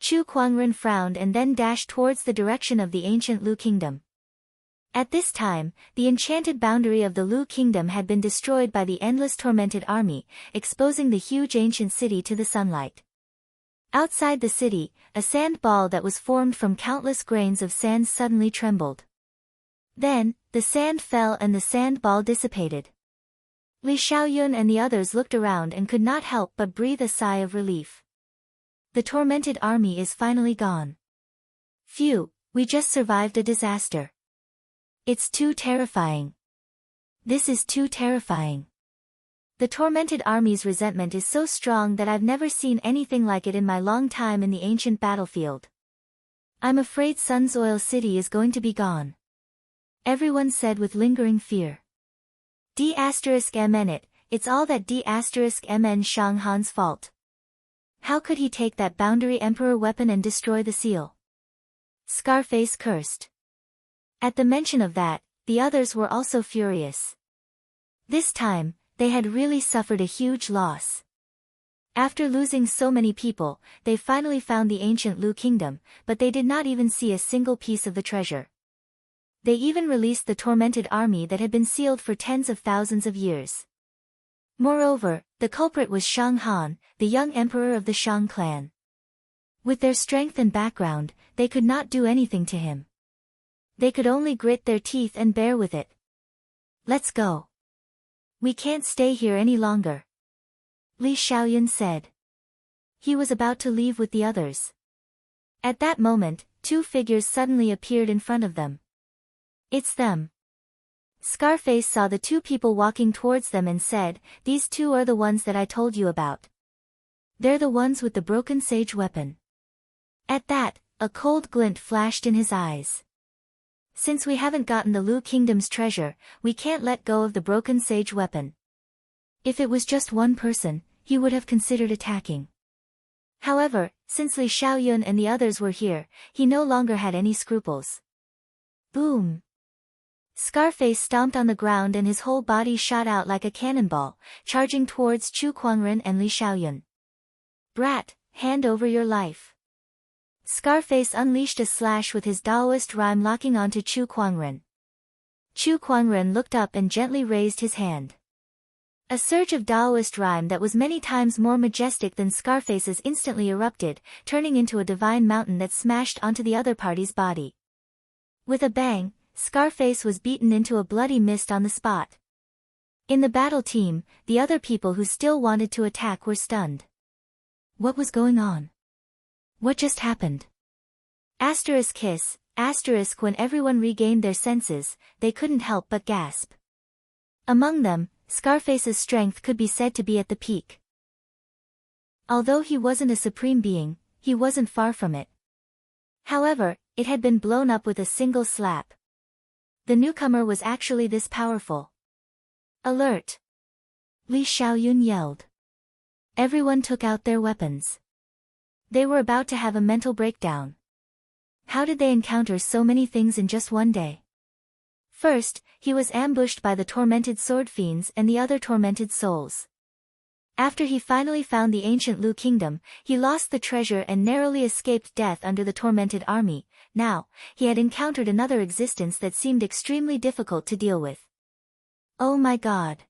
Chu Kuangren frowned and then dashed towards the direction of the ancient Lu Kingdom. At this time, the enchanted boundary of the Lu Kingdom had been destroyed by the endless tormented army, exposing the huge ancient city to the sunlight. Outside the city, a sand ball that was formed from countless grains of sand suddenly trembled. Then, the sand fell and the sand ball dissipated. Li Xiaoyun and the others looked around and could not help but breathe a sigh of relief. The tormented army is finally gone. Phew, we just survived a disaster. It's too terrifying. This is too terrifying. The tormented army's resentment is so strong that I've never seen anything like it in my long time in the ancient battlefield. I'm afraid Sun's Oil City is going to be gone. Everyone said with lingering fear. D***mn it, it's all that D***MN Shang Han's fault. How could he take that boundary emperor weapon and destroy the seal? Scarface cursed. At the mention of that, the others were also furious. This time, they had really suffered a huge loss. After losing so many people, they finally found the ancient Lu kingdom, but they did not even see a single piece of the treasure. They even released the tormented army that had been sealed for tens of thousands of years. Moreover, the culprit was Shang Han, the young emperor of the Shang clan. With their strength and background, they could not do anything to him. They could only grit their teeth and bear with it. Let's go. We can't stay here any longer. Li Xiaoyun said. He was about to leave with the others. At that moment, two figures suddenly appeared in front of them. It's them. Scarface saw the two people walking towards them and said, "These two are the ones that I told you about. They're the ones with the broken sage weapon." At that, a cold glint flashed in his eyes. Since we haven't gotten the Lu Kingdom's treasure, we can't let go of the broken sage weapon. If it was just one person, he would have considered attacking. However, since Li Xiaoyun and the others were here, he no longer had any scruples. Boom! Scarface stomped on the ground and his whole body shot out like a cannonball, charging towards Chu Kuangren and Li Xiaoyun. Brat, hand over your life. Scarface unleashed a slash with his Daoist rhyme locking onto Chu Kuangren. Chu Kuangren looked up and gently raised his hand. A surge of Daoist rhyme that was many times more majestic than Scarface's instantly erupted, turning into a divine mountain that smashed onto the other party's body. With a bang, Scarface was beaten into a bloody mist on the spot. In the battle team, the other people who still wanted to attack were stunned. What was going on? What just happened? Kiss, when everyone regained their senses, they couldn't help but gasp. Among them, Scarface's strength could be said to be at the peak. Although he wasn't a supreme being, he wasn't far from it. However, it had been blown up with a single slap. The newcomer was actually this powerful. Alert! Li Xiaoyun yelled. Everyone took out their weapons. They were about to have a mental breakdown. How did they encounter so many things in just one day? First, he was ambushed by the tormented sword fiends and the other tormented souls. After he finally found the ancient Lu kingdom, he lost the treasure and narrowly escaped death under the tormented army. Now, he had encountered another existence that seemed extremely difficult to deal with. Oh my God!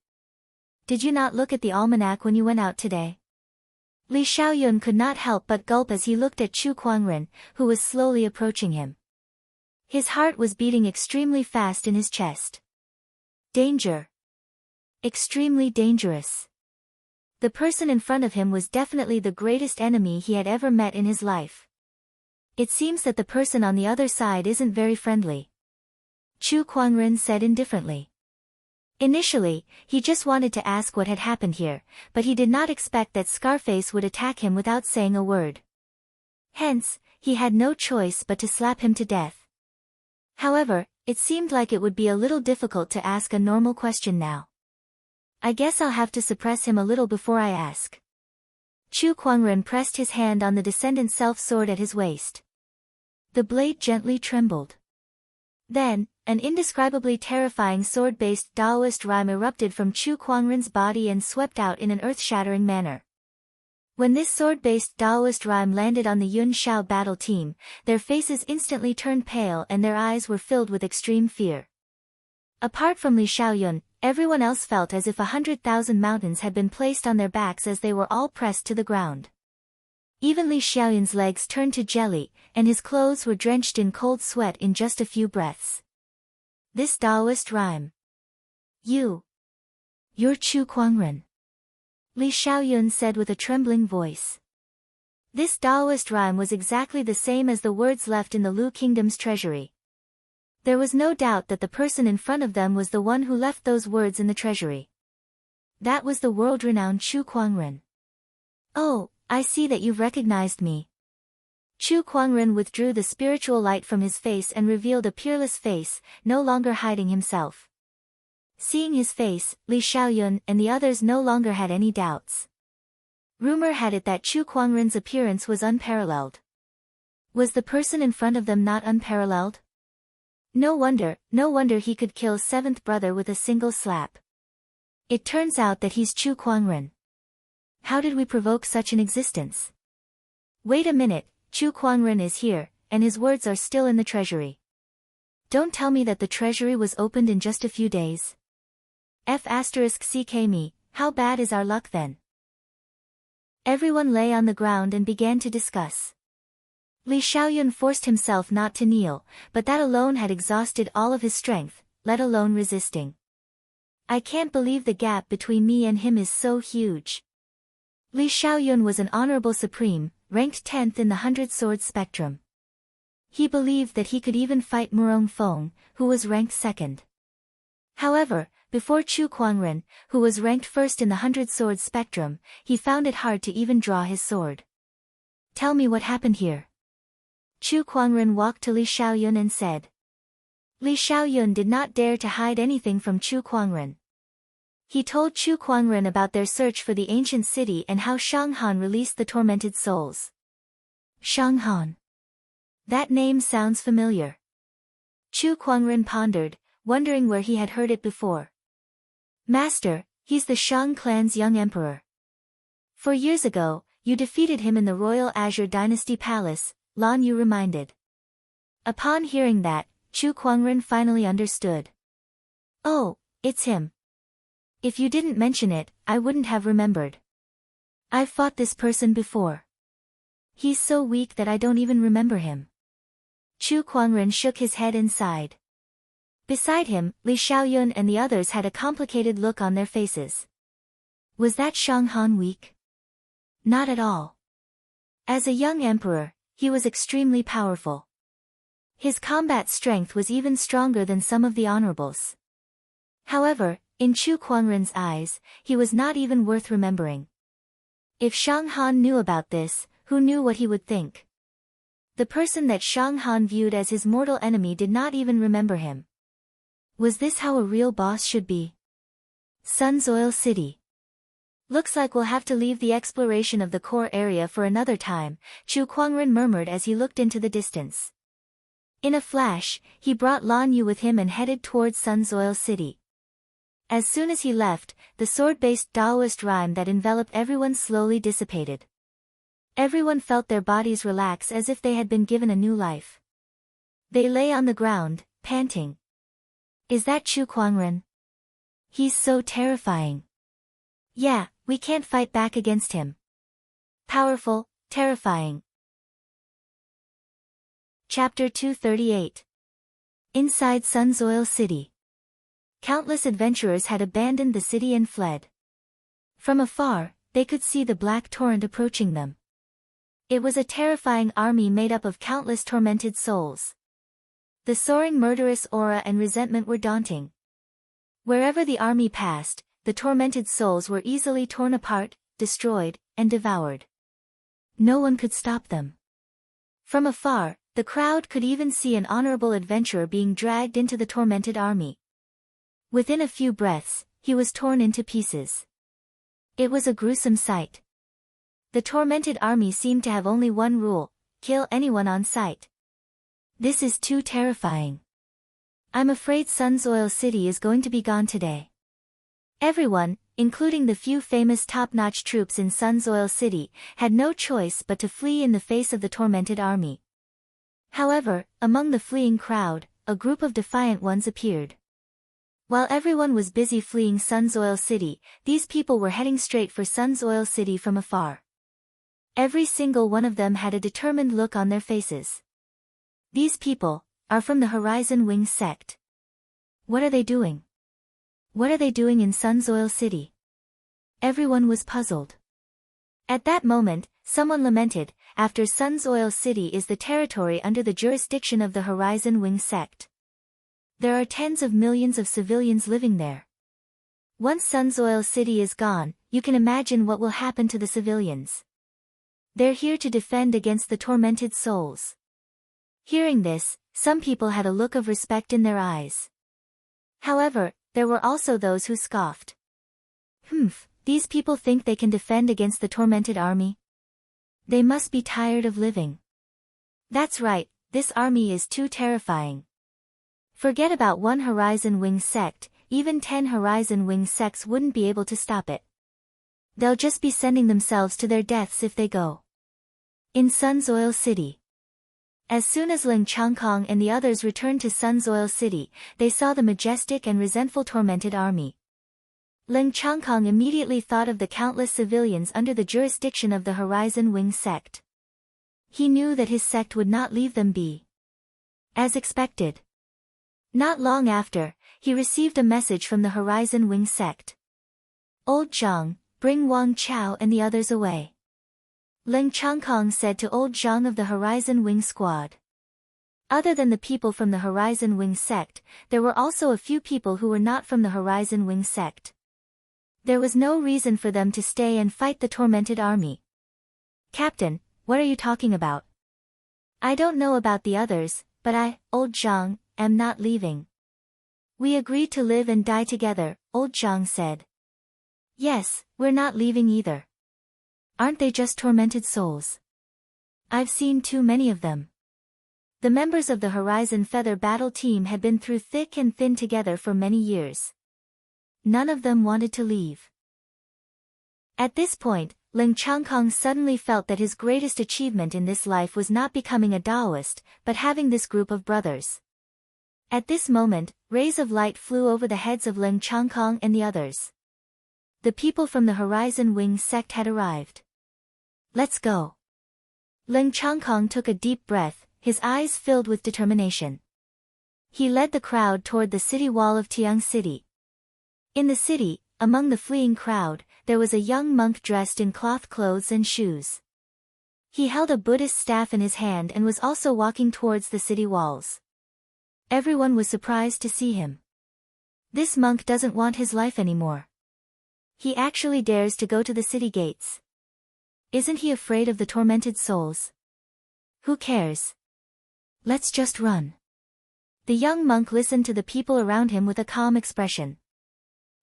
Did you not look at the almanac when you went out today? Li Xiaoyun could not help but gulp as he looked at Chu Kuangren, who was slowly approaching him. His heart was beating extremely fast in his chest. Danger! Extremely dangerous. The person in front of him was definitely the greatest enemy he had ever met in his life. It seems that the person on the other side isn't very friendly. Chu Kuangren said indifferently. Initially, he just wanted to ask what had happened here, but he did not expect that Scarface would attack him without saying a word. Hence, he had no choice but to slap him to death. However, it seemed like it would be a little difficult to ask a normal question now. I guess I'll have to suppress him a little before I ask. Chu Kuangren pressed his hand on the descendant self-sword at his waist. The blade gently trembled. Then, an indescribably terrifying sword-based Daoist rhyme erupted from Chu Kuangren's body and swept out in an earth-shattering manner. When this sword-based Daoist rhyme landed on the Yun Xiao battle team, their faces instantly turned pale and their eyes were filled with extreme fear. Apart from Li Xiaoyun, everyone else felt as if 100,000 mountains had been placed on their backs as they were all pressed to the ground. Even Li Xiaoyun's legs turned to jelly, and his clothes were drenched in cold sweat in just a few breaths. This Daoist rhyme. You're Chu Kuangren. Li Xiaoyun said with a trembling voice. This Daoist rhyme was exactly the same as the words left in the Lu Kingdom's treasury. There was no doubt that the person in front of them was the one who left those words in the treasury. That was the world-renowned Chu Kuangren. Oh, I see that you've recognized me. Chu Kuangren withdrew the spiritual light from his face and revealed a peerless face, no longer hiding himself. Seeing his face, Li Xiaoyun and the others no longer had any doubts. Rumor had it that Chu Kuangren's appearance was unparalleled. Was the person in front of them not unparalleled? No wonder he could kill seventh brother with a single slap. It turns out that he's Chu Kuangren. How did we provoke such an existence? Wait a minute, Chu Kuangren is here, and his words are still in the treasury. Don't tell me that the treasury was opened in just a few days. *ck me, how bad is our luck then? Everyone lay on the ground and began to discuss. Li Xiaoyun forced himself not to kneel, but that alone had exhausted all of his strength, let alone resisting. I can't believe the gap between me and him is so huge. Li Xiaoyun was an honorable supreme, ranked 10th in the 100-sword spectrum. He believed that he could even fight Murong Feng, who was ranked 2nd. However, before Chu Kuangren, who was ranked 1st in the 100-sword spectrum, he found it hard to even draw his sword. Tell me what happened here. Chu Kuangren walked to Li Xiaoyun and said. Li Xiaoyun did not dare to hide anything from Chu Kuangren. He told Chu Kuangren about their search for the ancient city and how Shanghan released the tormented souls. Shanghan. That name sounds familiar. Chu Kuangren pondered, wondering where he had heard it before. Master, he's the Shang clan's young emperor. 4 years ago, you defeated him in the Royal Azure Dynasty Palace, Lan Yu reminded. Upon hearing that, Chu Kuangren finally understood. Oh, it's him. If you didn't mention it, I wouldn't have remembered. I've fought this person before. He's so weak that I don't even remember him. Chu Kuangren shook his head and sighed. Beside him, Li Xiaoyun and the others had a complicated look on their faces. Was that Shanghan weak? Not at all. As a young emperor, he was extremely powerful. His combat strength was even stronger than some of the honorables. However, in Chu Kuangren's eyes, he was not even worth remembering. If Shanghan knew about this, who knew what he would think? The person that Shanghan viewed as his mortal enemy did not even remember him. Was this how a real boss should be? Sun's Oil City. Looks like we'll have to leave the exploration of the core area for another time, Chu Kuangren murmured as he looked into the distance. In a flash, he brought Lan Yu with him and headed towards Sun's Oil City. As soon as he left, the sword-based Taoist rhyme that enveloped everyone slowly dissipated. Everyone felt their bodies relax as if they had been given a new life. They lay on the ground, panting. Is that Chu Kuangren? He's so terrifying. Yeah, we can't fight back against him. Powerful, terrifying. Chapter 238. Inside Sun's Oil City. Countless adventurers had abandoned the city and fled. From afar, they could see the black torrent approaching them. It was a terrifying army made up of countless tormented souls. The soaring murderous aura and resentment were daunting. Wherever the army passed, the tormented souls were easily torn apart, destroyed, and devoured. No one could stop them. From afar, the crowd could even see an honorable adventurer being dragged into the tormented army. Within a few breaths, he was torn into pieces. It was a gruesome sight. The tormented army seemed to have only one rule: kill anyone on sight. This is too terrifying. I'm afraid Sun's Oil City is going to be gone today. Everyone, including the few famous top-notch troops in Sun's Oil City, had no choice but to flee in the face of the tormented army. However, among the fleeing crowd, a group of defiant ones appeared. While everyone was busy fleeing Sun's Oil City, these people were heading straight for Sun's Oil City from afar. Every single one of them had a determined look on their faces. These people are from the Horizon Wing sect. What are they doing? What are they doing in Sun's Oil City? Everyone was puzzled. At that moment, someone lamented, after Sun's Oil City is the territory under the jurisdiction of the Horizon Wing sect. There are tens of millions of civilians living there. Once Sun's Oil City is gone, you can imagine what will happen to the civilians. They're here to defend against the tormented souls. Hearing this, some people had a look of respect in their eyes. However, there were also those who scoffed. These people think they can defend against the tormented army? They must be tired of living. That's right, this army is too terrifying. Forget about one Horizon Wing sect, even 10 Horizon Wing sects wouldn't be able to stop it. They'll just be sending themselves to their deaths if they go. In Sunsoil City. As soon as Ling Changkong and the others returned to Sunsoil City, they saw the majestic and resentful tormented army. Ling Changkong immediately thought of the countless civilians under the jurisdiction of the Horizon Wing sect. He knew that his sect would not leave them be. As expected. Not long after, he received a message from the Horizon Wing sect. Old Zhang, bring Wang Chao and the others away. Ling Changkong said to Old Zhang of the Horizon Wing squad. Other than the people from the Horizon Wing sect, there were also a few people who were not from the Horizon Wing sect. There was no reason for them to stay and fight the tormented army. Captain, what are you talking about? I don't know about the others, but I, Old Zhang, am not leaving. We agreed to live and die together, Old Zhang said. Yes, we're not leaving either. Aren't they just tormented souls? I've seen too many of them. The members of the Horizon Feather Battle Team had been through thick and thin together for many years. None of them wanted to leave. At this point, Ling Changkong suddenly felt that his greatest achievement in this life was not becoming a Taoist, but having this group of brothers. At this moment, rays of light flew over the heads of Ling Changkong and the others. The people from the Horizon Wing sect had arrived. Let's go. Ling Changkong took a deep breath, his eyes filled with determination. He led the crowd toward the city wall of Tiang City. In the city, among the fleeing crowd, there was a young monk dressed in cloth clothes and shoes. He held a Buddhist staff in his hand and was also walking towards the city walls. Everyone was surprised to see him. This monk doesn't want his life anymore. He actually dares to go to the city gates. Isn't he afraid of the tormented souls? Who cares? Let's just run. The young monk listened to the people around him with a calm expression.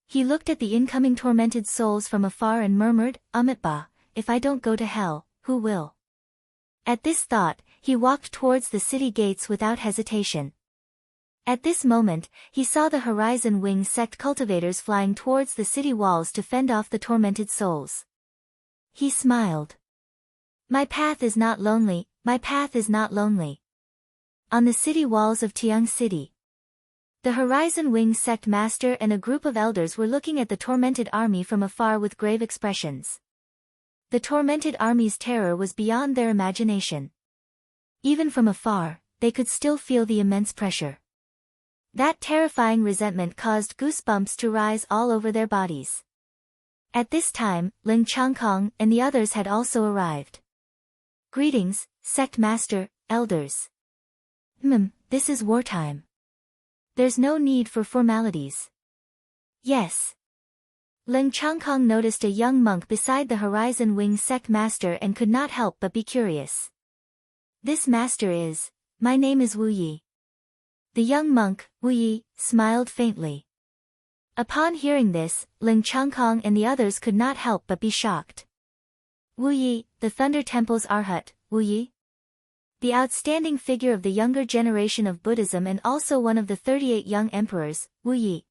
He looked at the incoming tormented souls from afar and murmured, Amitabha, if I don't go to hell, who will? At this thought, he walked towards the city gates without hesitation. At this moment, he saw the Horizon Wing sect cultivators flying towards the city walls to fend off the tormented souls. He smiled. My path is not lonely, my path is not lonely. On the city walls of Tiang City, the Horizon Wing sect master and a group of elders were looking at the tormented army from afar with grave expressions. The tormented army's terror was beyond their imagination. Even from afar, they could still feel the immense pressure. That terrifying resentment caused goosebumps to rise all over their bodies. At this time, Ling Changkong and the others had also arrived. Greetings, sect master, elders. This is wartime. There's no need for formalities. Yes. Ling Changkong noticed a young monk beside the Horizon Wing sect master and could not help but be curious. This master is, my name is Wu Yi. The young monk, Wu Yi, smiled faintly. Upon hearing this, Ling Changkong and the others could not help but be shocked. Wu Yi, the Thunder Temple's Arhat, Wu Yi? The outstanding figure of the younger generation of Buddhism and also one of the 38 young emperors, Wu Yi.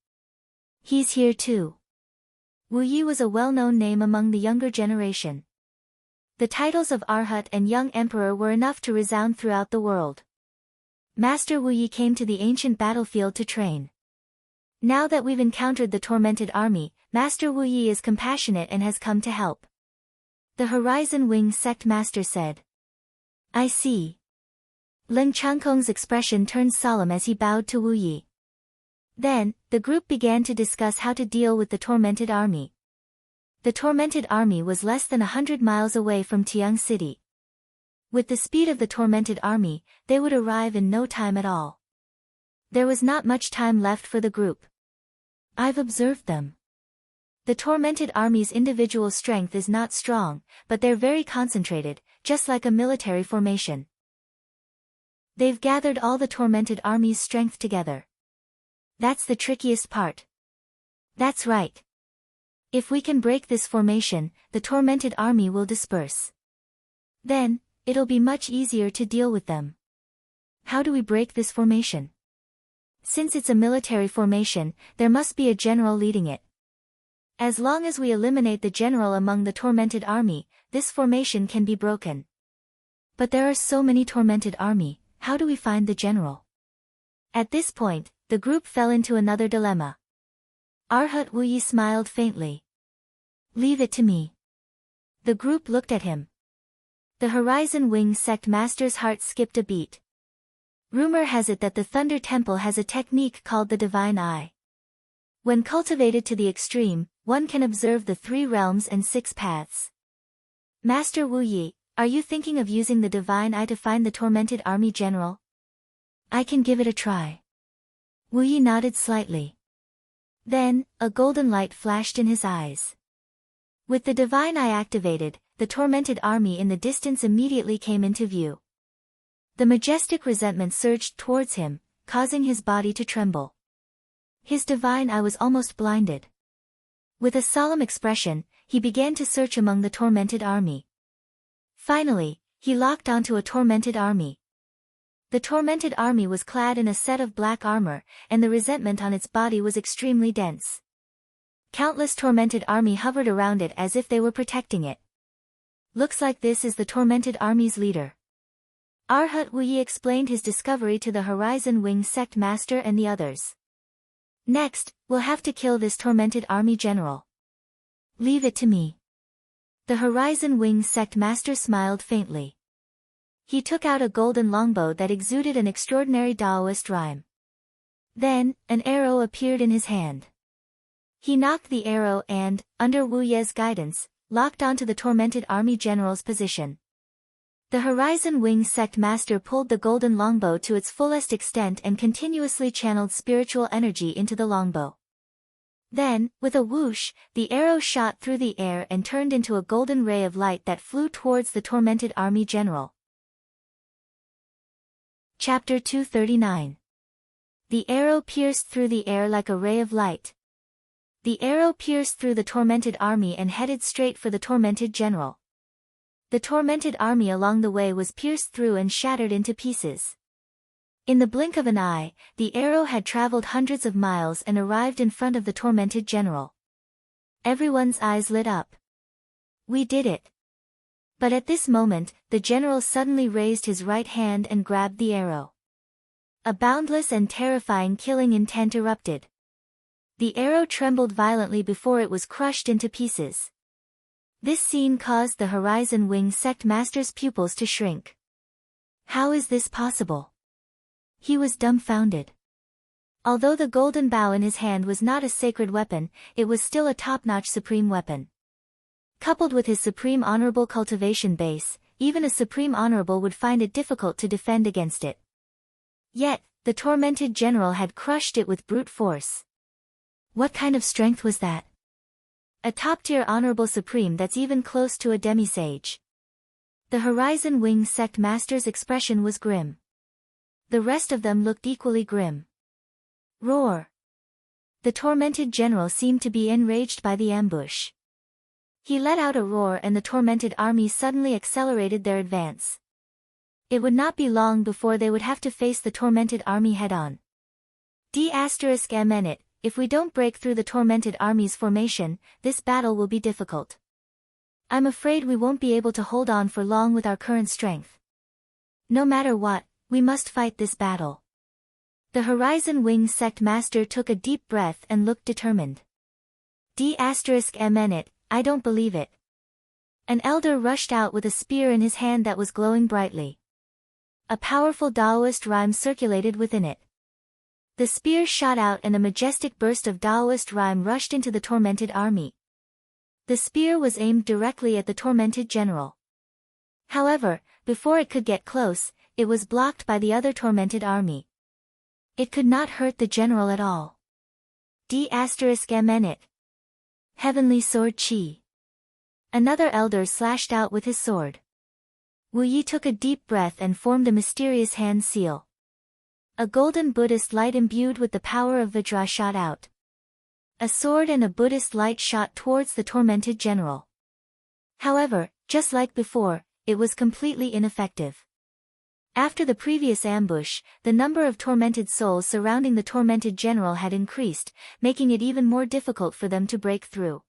He's here too. Wu Yi was a well-known name among the younger generation. The titles of Arhat and young emperor were enough to resound throughout the world. Master Wu Yi came to the ancient battlefield to train. Now that we've encountered the tormented army, Master Wu Yi is compassionate and has come to help. The Horizon Wing sect master said. I see. Ling Changkong's expression turned solemn as he bowed to Wu Yi. Then, the group began to discuss how to deal with the tormented army. The tormented army was less than 100 miles away from Tiang City. With the speed of the tormented army, they would arrive in no time at all. There was not much time left for the group. I've observed them. The tormented army's individual strength is not strong, but they're very concentrated, just like a military formation. They've gathered all the tormented army's strength together. That's the trickiest part. That's right. If we can break this formation, the tormented army will disperse. Then, it'll be much easier to deal with them. How do we break this formation? Since it's a military formation, there must be a general leading it. As long as we eliminate the general among the tormented army, this formation can be broken. But there are so many tormented army, how do we find the general? At this point, the group fell into another dilemma. Arhat Wuyi smiled faintly. Leave it to me. The group looked at him. The Horizon Wing sect master's heart skipped a beat. Rumor has it that the Thunder Temple has a technique called the Divine Eye. When cultivated to the extreme, one can observe the 3 realms and 6 paths. Master Wu Yi, are you thinking of using the Divine Eye to find the tormented army general? I can give it a try. Wu Yi nodded slightly. Then, a golden light flashed in his eyes. With the Divine Eye activated, the tormented army in the distance immediately came into view. The majestic resentment surged towards him, causing his body to tremble. His divine eye was almost blinded. With a solemn expression, he began to search among the tormented army. Finally, he locked onto a tormented army. The tormented army was clad in a set of black armor, and the resentment on its body was extremely dense. Countless tormented army hovered around it as if they were protecting it. Looks like this is the tormented army's leader. Arhat Wuyi explained his discovery to the Horizon Wing sect master and the others. Next, we'll have to kill this tormented army general. Leave it to me. The Horizon Wing sect master smiled faintly. He took out a golden longbow that exuded an extraordinary Taoist rhyme. Then, an arrow appeared in his hand. He knocked the arrow and, under Wu Ye's guidance, locked onto the tormented army general's position. The Horizon Wing sect master pulled the golden longbow to its fullest extent and continuously channeled spiritual energy into the longbow. Then, with a whoosh, the arrow shot through the air and turned into a golden ray of light that flew towards the tormented army general. Chapter 239. The arrow pierced through the air like a ray of light. The arrow pierced through the tormented army and headed straight for the tormented general. The tormented army along the way was pierced through and shattered into pieces. In the blink of an eye, the arrow had traveled hundreds of miles and arrived in front of the tormented general. Everyone's eyes lit up. We did it. But at this moment, the general suddenly raised his right hand and grabbed the arrow. A boundless and terrifying killing intent erupted. The arrow trembled violently before it was crushed into pieces. This scene caused the Horizon Wing sect master's pupils to shrink. How is this possible? He was dumbfounded. Although the golden bow in his hand was not a sacred weapon, it was still a top-notch supreme weapon. Coupled with his supreme honorable cultivation base, even a supreme honorable would find it difficult to defend against it. Yet, the tormented general had crushed it with brute force. What kind of strength was that? A top-tier honorable supreme that's even close to a demisage. The Horizon Wing sect master's expression was grim. The rest of them looked equally grim. Roar! The tormented general seemed to be enraged by the ambush. He let out a roar and the tormented army suddenly accelerated their advance. It would not be long before they would have to face the tormented army head-on. D***MN. If we don't break through the tormented army's formation, this battle will be difficult. I'm afraid we won't be able to hold on for long with our current strength. No matter what, we must fight this battle. The Horizon Wing sect master took a deep breath and looked determined. D***MN. I don't believe it. An elder rushed out with a spear in his hand that was glowing brightly. A powerful Taoist rhyme circulated within it. The spear shot out and a majestic burst of Taoist rhyme rushed into the tormented army. The spear was aimed directly at the tormented general. However, before it could get close, it was blocked by the other tormented army. It could not hurt the general at all. D***MN. Heavenly Sword Chi. Another elder slashed out with his sword. Wu Yi took a deep breath and formed a mysterious hand seal. A golden Buddhist light imbued with the power of Vajra shot out. A sword and a Buddhist light shot towards the tormented general. However, just like before, it was completely ineffective. After the previous ambush, the number of tormented souls surrounding the tormented general had increased, making it even more difficult for them to break through.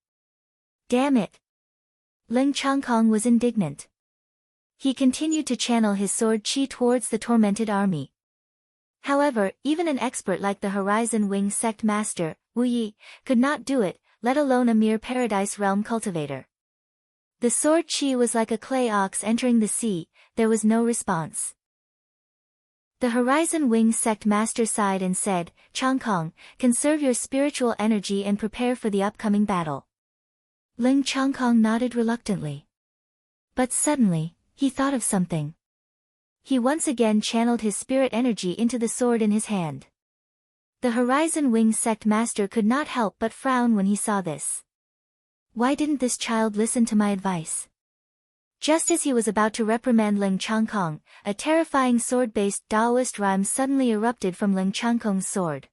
Damn it! Ling Changkong was indignant. He continued to channel his sword chi towards the tormented army. However, even an expert like the Horizon Wing sect master, Wu Yi, could not do it, let alone a mere Paradise Realm cultivator. The sword chi was like a clay ox entering the sea, there was no response. The Horizon Wing sect master sighed and said, Changkong, conserve your spiritual energy and prepare for the upcoming battle. Ling Changkong nodded reluctantly. But suddenly, he thought of something. He once again channeled his spirit energy into the sword in his hand. The Horizon Wing sect master could not help but frown when he saw this. Why didn't this child listen to my advice? Just as he was about to reprimand Ling Changkong, a terrifying sword-based Taoist rhyme suddenly erupted from Ling Changkong's sword.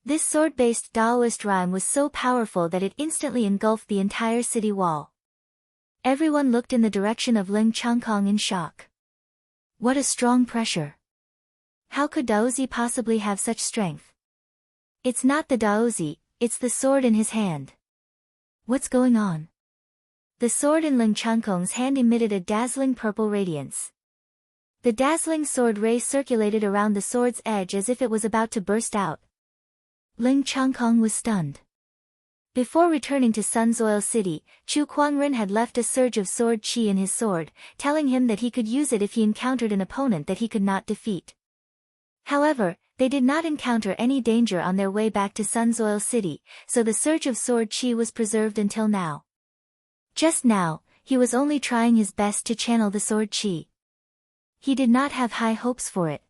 This sword-based Taoist rhyme was so powerful that it instantly engulfed the entire city wall. Everyone looked in the direction of Ling Changkong in shock. What a strong pressure! How could Daozi possibly have such strength? It's not the Daozi, it's the sword in his hand. What's going on? The sword in Ling Changkong's hand emitted a dazzling purple radiance. The dazzling sword ray circulated around the sword's edge as if it was about to burst out. Ling Changkong was stunned. Before returning to Sunsoil City, Chu Kuangren had left a surge of sword chi in his sword, telling him that he could use it if he encountered an opponent that he could not defeat. However, they did not encounter any danger on their way back to Sunsoil City, so the surge of sword chi was preserved until now. Just now, he was only trying his best to channel the sword chi. He did not have high hopes for it.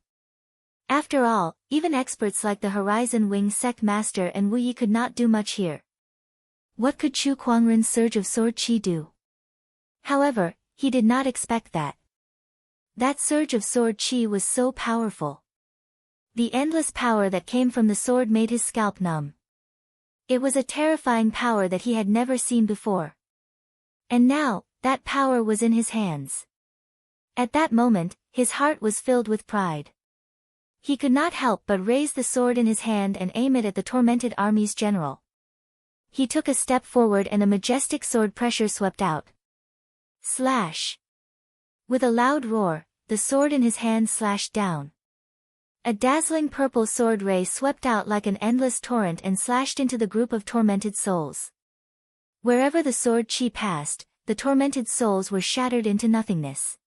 After all, even experts like the Horizon Wing sect master and Wu Yi could not do much here. What could Chu Kuangren's surge of sword chi do? However, he did not expect that. That surge of sword chi was so powerful. The endless power that came from the sword made his scalp numb. It was a terrifying power that he had never seen before. And now, that power was in his hands. At that moment, his heart was filled with pride. He could not help but raise the sword in his hand and aim it at the tormented army's general. He took a step forward and a majestic sword pressure swept out. Slash! With a loud roar, the sword in his hand slashed down. A dazzling purple sword ray swept out like an endless torrent and slashed into the group of tormented souls. Wherever the sword chi passed, the tormented souls were shattered into nothingness.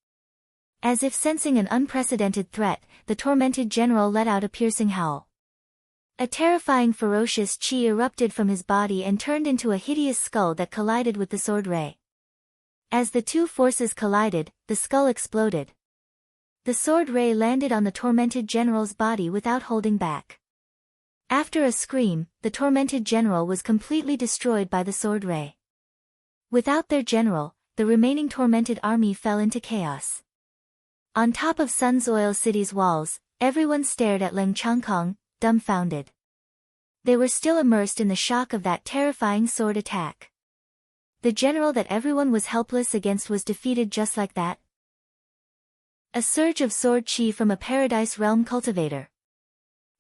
As if sensing an unprecedented threat, the tormented general let out a piercing howl. A terrifying ferocious chi erupted from his body and turned into a hideous skull that collided with the sword ray. As the two forces collided, the skull exploded. The sword ray landed on the tormented general's body without holding back. After a scream, the tormented general was completely destroyed by the sword ray. Without their general, the remaining tormented army fell into chaos. On top of Sunsoil City's walls, everyone stared at Ling Changkong, dumbfounded. They were still immersed in the shock of that terrifying sword attack. The general that everyone was helpless against was defeated just like that. A surge of sword chi from a Paradise Realm cultivator.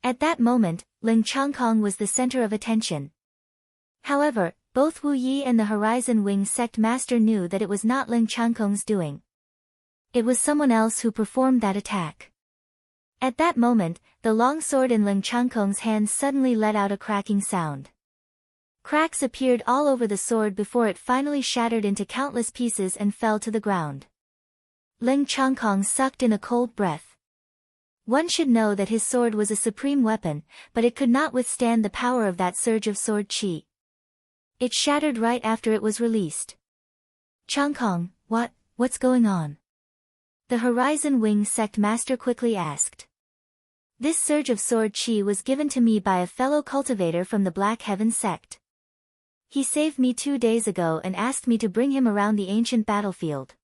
At that moment, Ling Changkong was the center of attention. However, both Wu Yi and the Horizon Wing sect master knew that it was not Ling Changkong's doing. It was someone else who performed that attack. At that moment, the long sword in Ling Changkong's hand suddenly let out a cracking sound. Cracks appeared all over the sword before it finally shattered into countless pieces and fell to the ground. Ling Changkong sucked in a cold breath. One should know that his sword was a supreme weapon, but it could not withstand the power of that surge of sword chi. It shattered right after it was released. Changkong, what's going on? The Horizon Wing sect master quickly asked. This surge of sword chi was given to me by a fellow cultivator from the Black Heaven sect. He saved me 2 days ago and asked me to bring him around the ancient battlefield.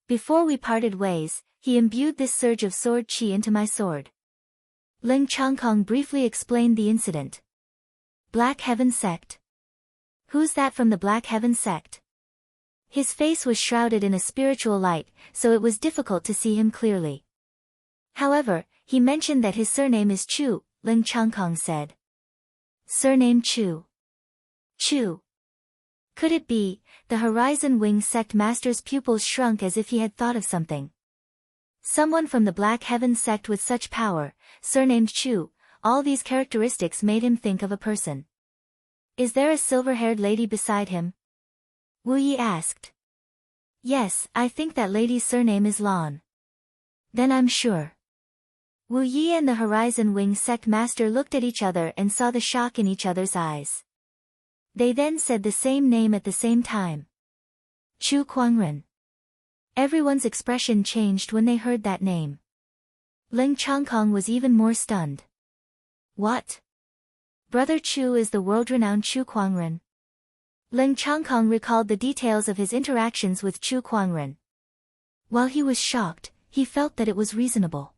Before we parted ways, he imbued this surge of sword chi into my sword. Ling Changkong briefly explained the incident. Black Heaven Sect? Who's that from the Black Heaven Sect? His face was shrouded in a spiritual light, so it was difficult to see him clearly. However, he mentioned that his surname is Chu, Ling Changkong said. Surname Chu. Chu. Could it be? The Horizon Wing Sect master's pupils shrunk as if he had thought of something. Someone from the Black Heaven Sect with such power, surnamed Chu, all these characteristics made him think of a person. Is there a silver-haired lady beside him? Wu Yi asked. Yes, I think that lady's surname is Lan. Then I'm sure. Wu Yi and the Horizon Wing Sect master looked at each other and saw the shock in each other's eyes. They then said the same name at the same time. Chu Kuangren. Everyone's expression changed when they heard that name. Ling Changkong was even more stunned. What? Brother Chu is the world-renowned Chu Kuangren. Ling Changkong recalled the details of his interactions with Chu Kuangren. While he was shocked, he felt that it was reasonable.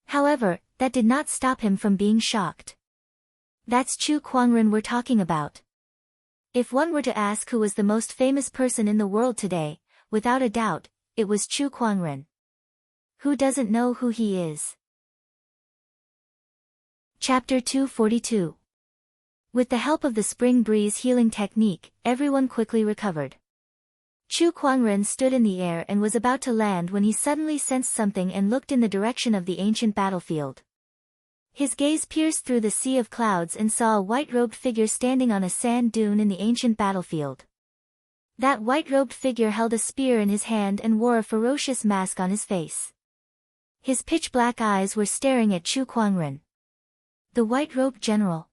However, that did not stop him from being shocked. That's Chu Kuangren we're talking about. If one were to ask who was the most famous person in the world today, without a doubt, it was Chu Kuangren. Who doesn't know who he is? Chapter 242. With the help of the spring breeze healing technique, everyone quickly recovered. Chu Kuangren stood in the air and was about to land when he suddenly sensed something and looked in the direction of the ancient battlefield. His gaze pierced through the sea of clouds and saw a white-robed figure standing on a sand dune in the ancient battlefield. That white-robed figure held a spear in his hand and wore a ferocious mask on his face. His pitch-black eyes were staring at Chu Kuangren. The white-robed general.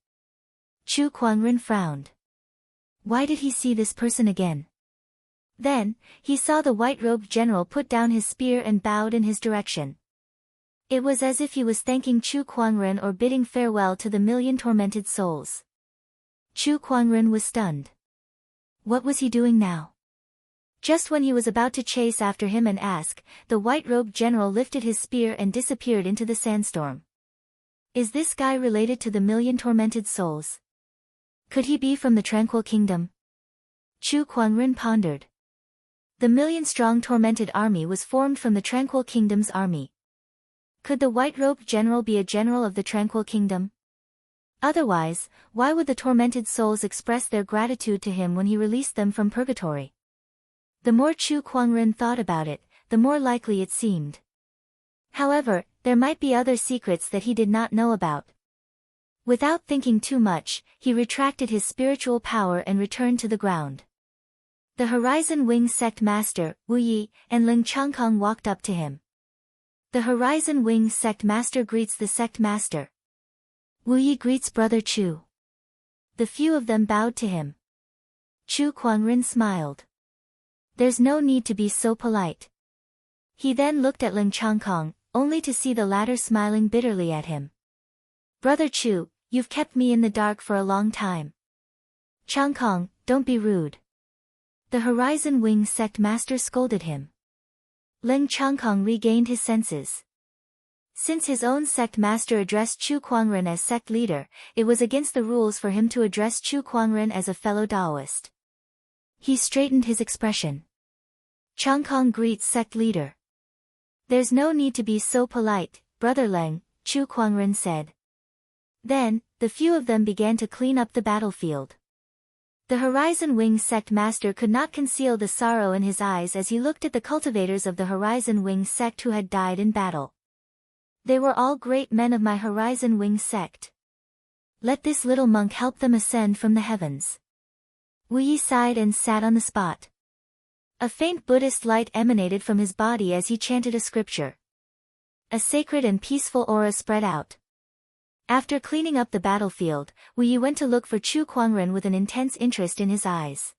Chu Kuangren frowned. Why did he see this person again? Then, he saw the white-robed general put down his spear and bowed in his direction. It was as if he was thanking Chu Kuangren or bidding farewell to the million tormented souls. Chu Kuangren was stunned. What was he doing now? Just when he was about to chase after him and ask, the white-robed general lifted his spear and disappeared into the sandstorm. Is this guy related to the million tormented souls? Could he be from the Tranquil Kingdom? Chu Kuangren pondered. The million-strong tormented army was formed from the Tranquil Kingdom's army. Could the white-robed general be a general of the Tranquil Kingdom? Otherwise, why would the tormented souls express their gratitude to him when he released them from purgatory? The more Chu Kuangren thought about it, the more likely it seemed. However, there might be other secrets that he did not know about. Without thinking too much, he retracted his spiritual power and returned to the ground. The Horizon Wing Sect Master, Wu Yi, and Ling Changkong walked up to him. The Horizon Wing Sect Master greets the Sect Master. Wu Yi greets Brother Chu. The few of them bowed to him. Chu Kuangren smiled. There's no need to be so polite. He then looked at Ling Changkong, only to see the latter smiling bitterly at him. Brother Chu, you've kept me in the dark for a long time. Changkong, don't be rude. The Horizon Wing Sect Master scolded him. Ling Changkong regained his senses. Since his own sect master addressed Chu Kuangren as sect leader, it was against the rules for him to address Chu Kuangren as a fellow Taoist. He straightened his expression. Changkong greets sect leader. There's no need to be so polite, Brother Leng, Chu Kuangren said. Then, the few of them began to clean up the battlefield. The Horizon Wing Sect Master could not conceal the sorrow in his eyes as he looked at the cultivators of the Horizon Wing Sect who had died in battle. They were all great men of my Horizon Wing Sect. Let this little monk help them ascend from the heavens. Wu Yi sighed and sat on the spot. A faint Buddhist light emanated from his body as he chanted a scripture. A sacred and peaceful aura spread out. After cleaning up the battlefield, Wu Yi went to look for Chu Kuangren with an intense interest in his eyes.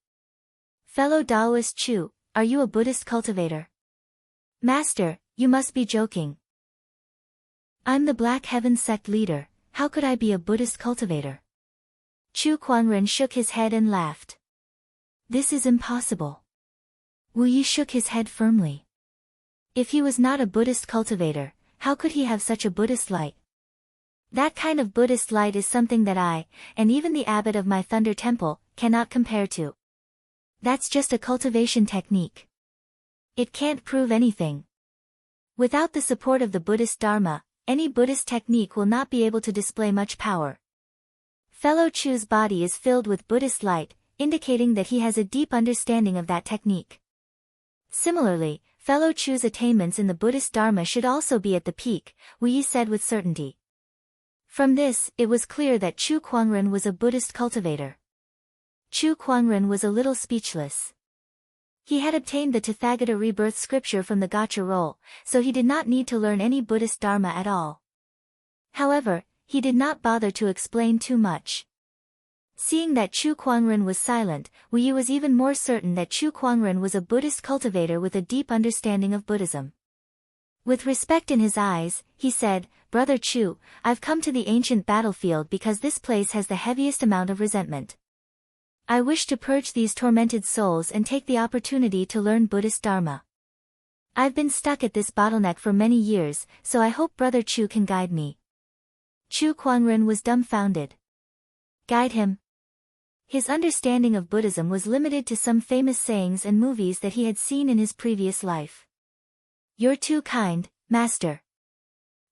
Fellow Taoist Chu, are you a Buddhist cultivator? Master, you must be joking. I'm the Black Heaven Sect leader, how could I be a Buddhist cultivator? Chu Kuangren shook his head and laughed. This is impossible. Wu Yi shook his head firmly. If he was not a Buddhist cultivator, how could he have such a Buddhist light? That kind of Buddhist light is something that I, and even the abbot of my Thunder Temple, cannot compare to. That's just a cultivation technique. It can't prove anything. Without the support of the Buddhist Dharma, any Buddhist technique will not be able to display much power. Fellow Chu's body is filled with Buddhist light, indicating that he has a deep understanding of that technique. Similarly, Fellow Chu's attainments in the Buddhist Dharma should also be at the peak, Wu Yi said with certainty. From this, it was clear that Chu Kuangren was a Buddhist cultivator. Chu Kuangren was a little speechless. He had obtained the Tathagata rebirth scripture from the Gacha roll, so he did not need to learn any Buddhist Dharma at all. However, he did not bother to explain too much. Seeing that Chu Kuangren was silent, Wu Yi was even more certain that Chu Kuangren was a Buddhist cultivator with a deep understanding of Buddhism. With respect in his eyes, he said, "Brother Chu, I've come to the ancient battlefield because this place has the heaviest amount of resentment. I wish to purge these tormented souls and take the opportunity to learn Buddhist Dharma. I've been stuck at this bottleneck for many years, so I hope Brother Chu can guide me." Chu Kuangren was dumbfounded. Guide him? His understanding of Buddhism was limited to some famous sayings and movies that he had seen in his previous life. "You're too kind, Master.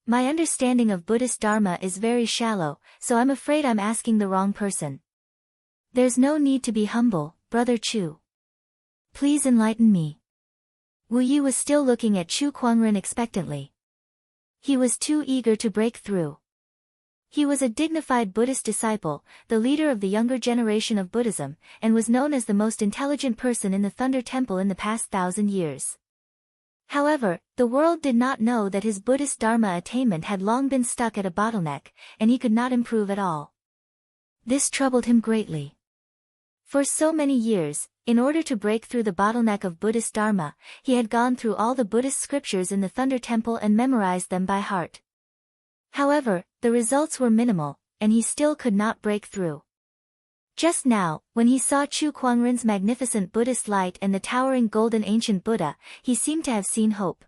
My understanding of Buddhist Dharma is very shallow, so I'm afraid I'm asking the wrong person. There's no need to be humble, Brother Chu. Please enlighten me." Wu Yi was still looking at Chu Kuangren expectantly. He was too eager to break through. He was a dignified Buddhist disciple, the leader of the younger generation of Buddhism, and was known as the most intelligent person in the Thunder Temple in the past 1,000 years. However, the world did not know that his Buddhist Dharma attainment had long been stuck at a bottleneck, and he could not improve at all. This troubled him greatly. For so many years, in order to break through the bottleneck of Buddhist Dharma, he had gone through all the Buddhist scriptures in the Thunder Temple and memorized them by heart. However, the results were minimal, and he still could not break through. Just now, when he saw Chu Kuangren's magnificent Buddhist light and the towering golden ancient Buddha, he seemed to have seen hope.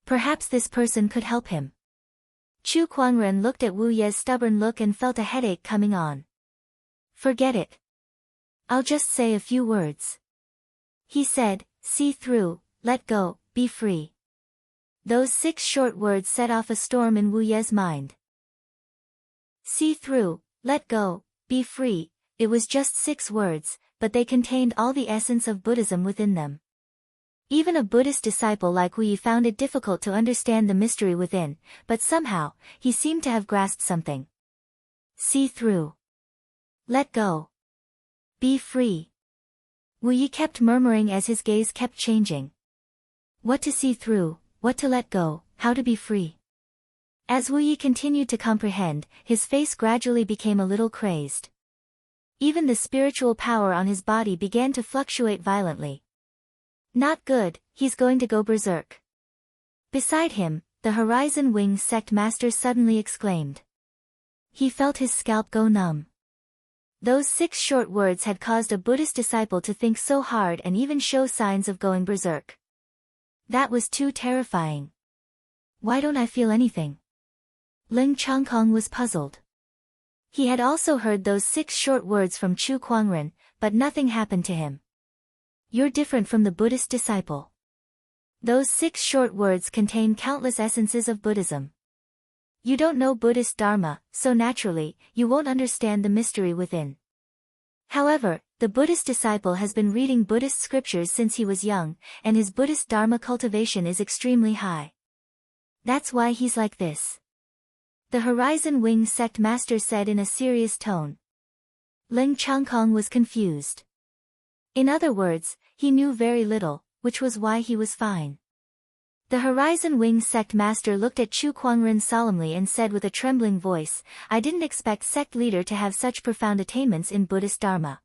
Perhaps this person could help him. Chu Kuangren looked at Wu Ye's stubborn look and felt a headache coming on. "Forget it. I'll just say a few words," he said. "See through, let go, be free." Those 6 short words set off a storm in Wu Ye's mind. See through, let go, be free. It was just 6 words, but they contained all the essence of Buddhism within them. Even a Buddhist disciple like Wu Yi found it difficult to understand the mystery within, but somehow, he seemed to have grasped something. See through. Let go. Be free. Wu Yi kept murmuring as his gaze kept changing. What to see through, what to let go, how to be free. As Wu Yi continued to comprehend, his face gradually became a little crazed. Even the spiritual power on his body began to fluctuate violently. Not good, he's going to go berserk. Beside him, the Horizon Wing sect master suddenly exclaimed. He felt his scalp go numb. Those 6 short words had caused a Buddhist disciple to think so hard and even show signs of going berserk. That was too terrifying. Why don't I feel anything? Ling Changkong was puzzled. He had also heard those 6 short words from Chu Kuangren, but nothing happened to him. You're different from the Buddhist disciple. Those 6 short words contain countless essences of Buddhism. You don't know Buddhist Dharma, so naturally, you won't understand the mystery within. However, the Buddhist disciple has been reading Buddhist scriptures since he was young, and his Buddhist Dharma cultivation is extremely high. That's why he's like this. The Horizon Wing sect master said in a serious tone. Ling Changkong was confused. In other words, he knew very little, which was why he was fine. The Horizon Wing sect master looked at Chu Kuangren solemnly and said with a trembling voice, I didn't expect sect leader to have such profound attainments in Buddhist Dharma.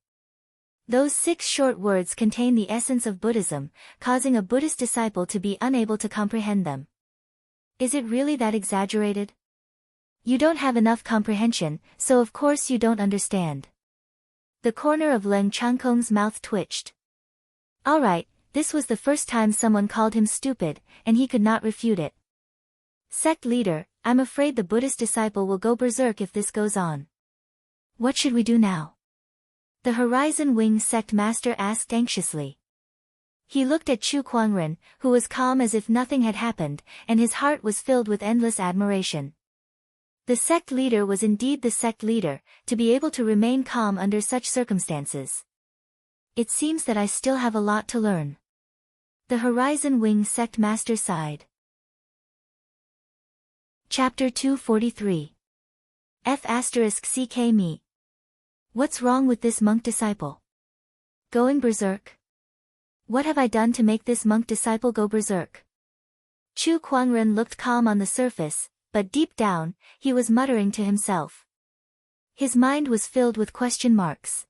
Those 6 short words contain the essence of Buddhism, causing a Buddhist disciple to be unable to comprehend them. Is it really that exaggerated? You don't have enough comprehension, so of course you don't understand. The corner of Ling Changkong's mouth twitched. Alright, this was the first time someone called him stupid, and he could not refute it. Sect leader, I'm afraid the Buddhist disciple will go berserk if this goes on. What should we do now? The Horizon Wing sect master asked anxiously. He looked at Chu Kuangren, who was calm as if nothing had happened, and his heart was filled with endless admiration. The sect leader was indeed the sect leader, to be able to remain calm under such circumstances. It seems that I still have a lot to learn. The Horizon Wing sect master sighed. Chapter 243. F***ck me. What's wrong with this monk disciple? Going berserk? What have I done to make this monk disciple go berserk? Chu Kuangren looked calm on the surface, but deep down, he was muttering to himself. His mind was filled with question marks.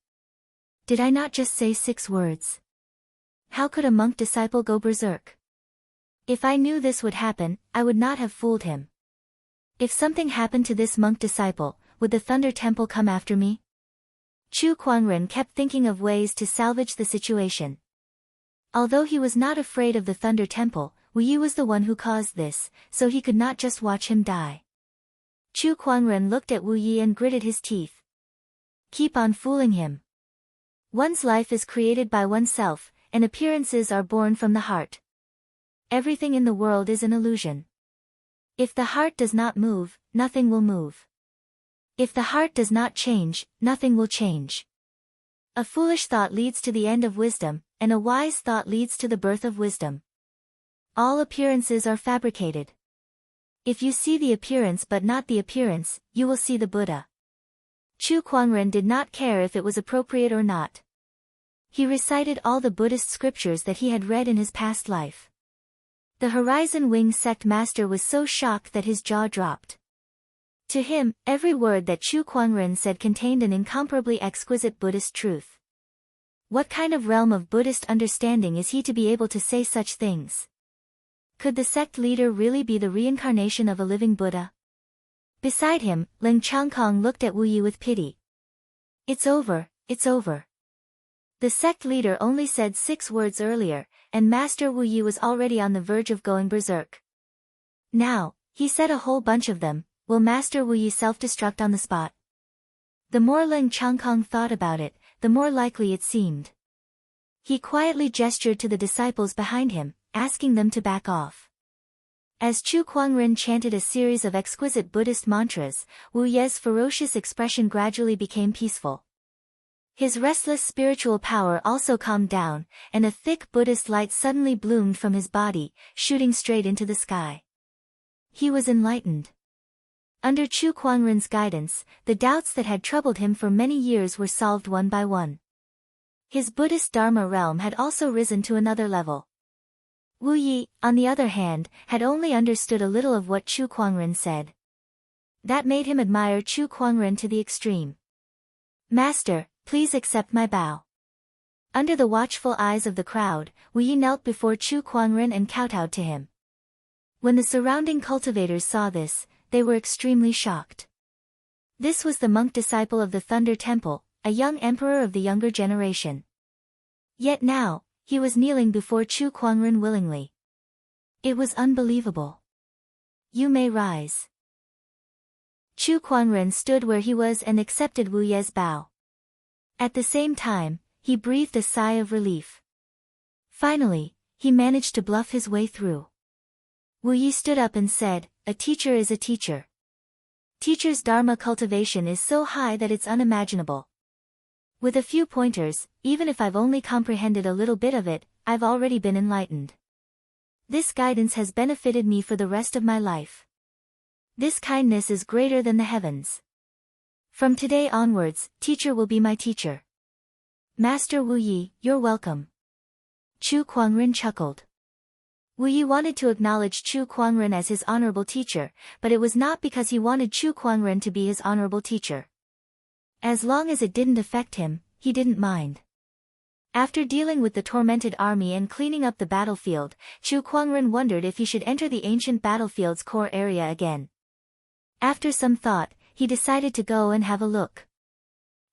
Did I not just say 6 words? How could a monk disciple go berserk? If I knew this would happen, I would not have fooled him. If something happened to this monk disciple, would the Thunder Temple come after me? Chu Kuangren kept thinking of ways to salvage the situation. Although he was not afraid of the Thunder Temple, Wu Yi was the one who caused this, so he could not just watch him die. Chu Kuangren looked at Wu Yi and gritted his teeth. Keep on fooling him. One's life is created by oneself, and appearances are born from the heart. Everything in the world is an illusion. If the heart does not move, nothing will move. If the heart does not change, nothing will change. A foolish thought leads to the end of wisdom, and a wise thought leads to the birth of wisdom. All appearances are fabricated. If you see the appearance but not the appearance, you will see the Buddha. Chu Kuangren did not care if it was appropriate or not. He recited all the Buddhist scriptures that he had read in his past life. The Horizon Wing sect master was so shocked that his jaw dropped. To him, every word that Chu Kuangren said contained an incomparably exquisite Buddhist truth. What kind of realm of Buddhist understanding is he to be able to say such things? Could the sect leader really be the reincarnation of a living Buddha? Beside him, Ling Changkong looked at Wu Yi with pity. It's over, it's over. The sect leader only said 6 words earlier, and Master Wu Yi was already on the verge of going berserk. Now, he said a whole bunch of them. Will Master Wu Yi self-destruct on the spot? The more Ling Changkong thought about it, the more likely it seemed. He quietly gestured to the disciples behind him, asking them to back off. As Chu Kuangren chanted a series of exquisite Buddhist mantras, Wu Ye's ferocious expression gradually became peaceful. His restless spiritual power also calmed down, and a thick Buddhist light suddenly bloomed from his body, shooting straight into the sky. He was enlightened. Under Chu Kuangren's guidance, the doubts that had troubled him for many years were solved one by one. His Buddhist Dharma realm had also risen to another level. Wu Yi, on the other hand, had only understood a little of what Chu Kuangren said. That made him admire Chu Kuangren to the extreme. Master, please accept my bow. Under the watchful eyes of the crowd, Wu Yi knelt before Chu Kuangren and kowtowed to him. When the surrounding cultivators saw this, they were extremely shocked. This was the monk disciple of the Thunder Temple, a young emperor of the younger generation. Yet now, he was kneeling before Chu Kuangren willingly. It was unbelievable. You may rise. Chu Kuangren stood where he was and accepted Wu Ye's bow. At the same time, he breathed a sigh of relief. Finally, he managed to bluff his way through. Wu Yi stood up and said, "A teacher is a teacher. Teacher's Dharma cultivation is so high that it's unimaginable. With a few pointers, even if I've only comprehended a little bit of it, I've already been enlightened. This guidance has benefited me for the rest of my life. This kindness is greater than the heavens. From today onwards, teacher will be my teacher." Master Wu Yi, you're welcome. Chu Kuangren chuckled. Wu Yi wanted to acknowledge Chu Kuangren as his honorable teacher, but it was not because he wanted Chu Kuangren to be his honorable teacher. As long as it didn't affect him, he didn't mind. After dealing with the tormented army and cleaning up the battlefield, Chu Kuangren wondered if he should enter the ancient battlefield's core area again. After some thought, he decided to go and have a look.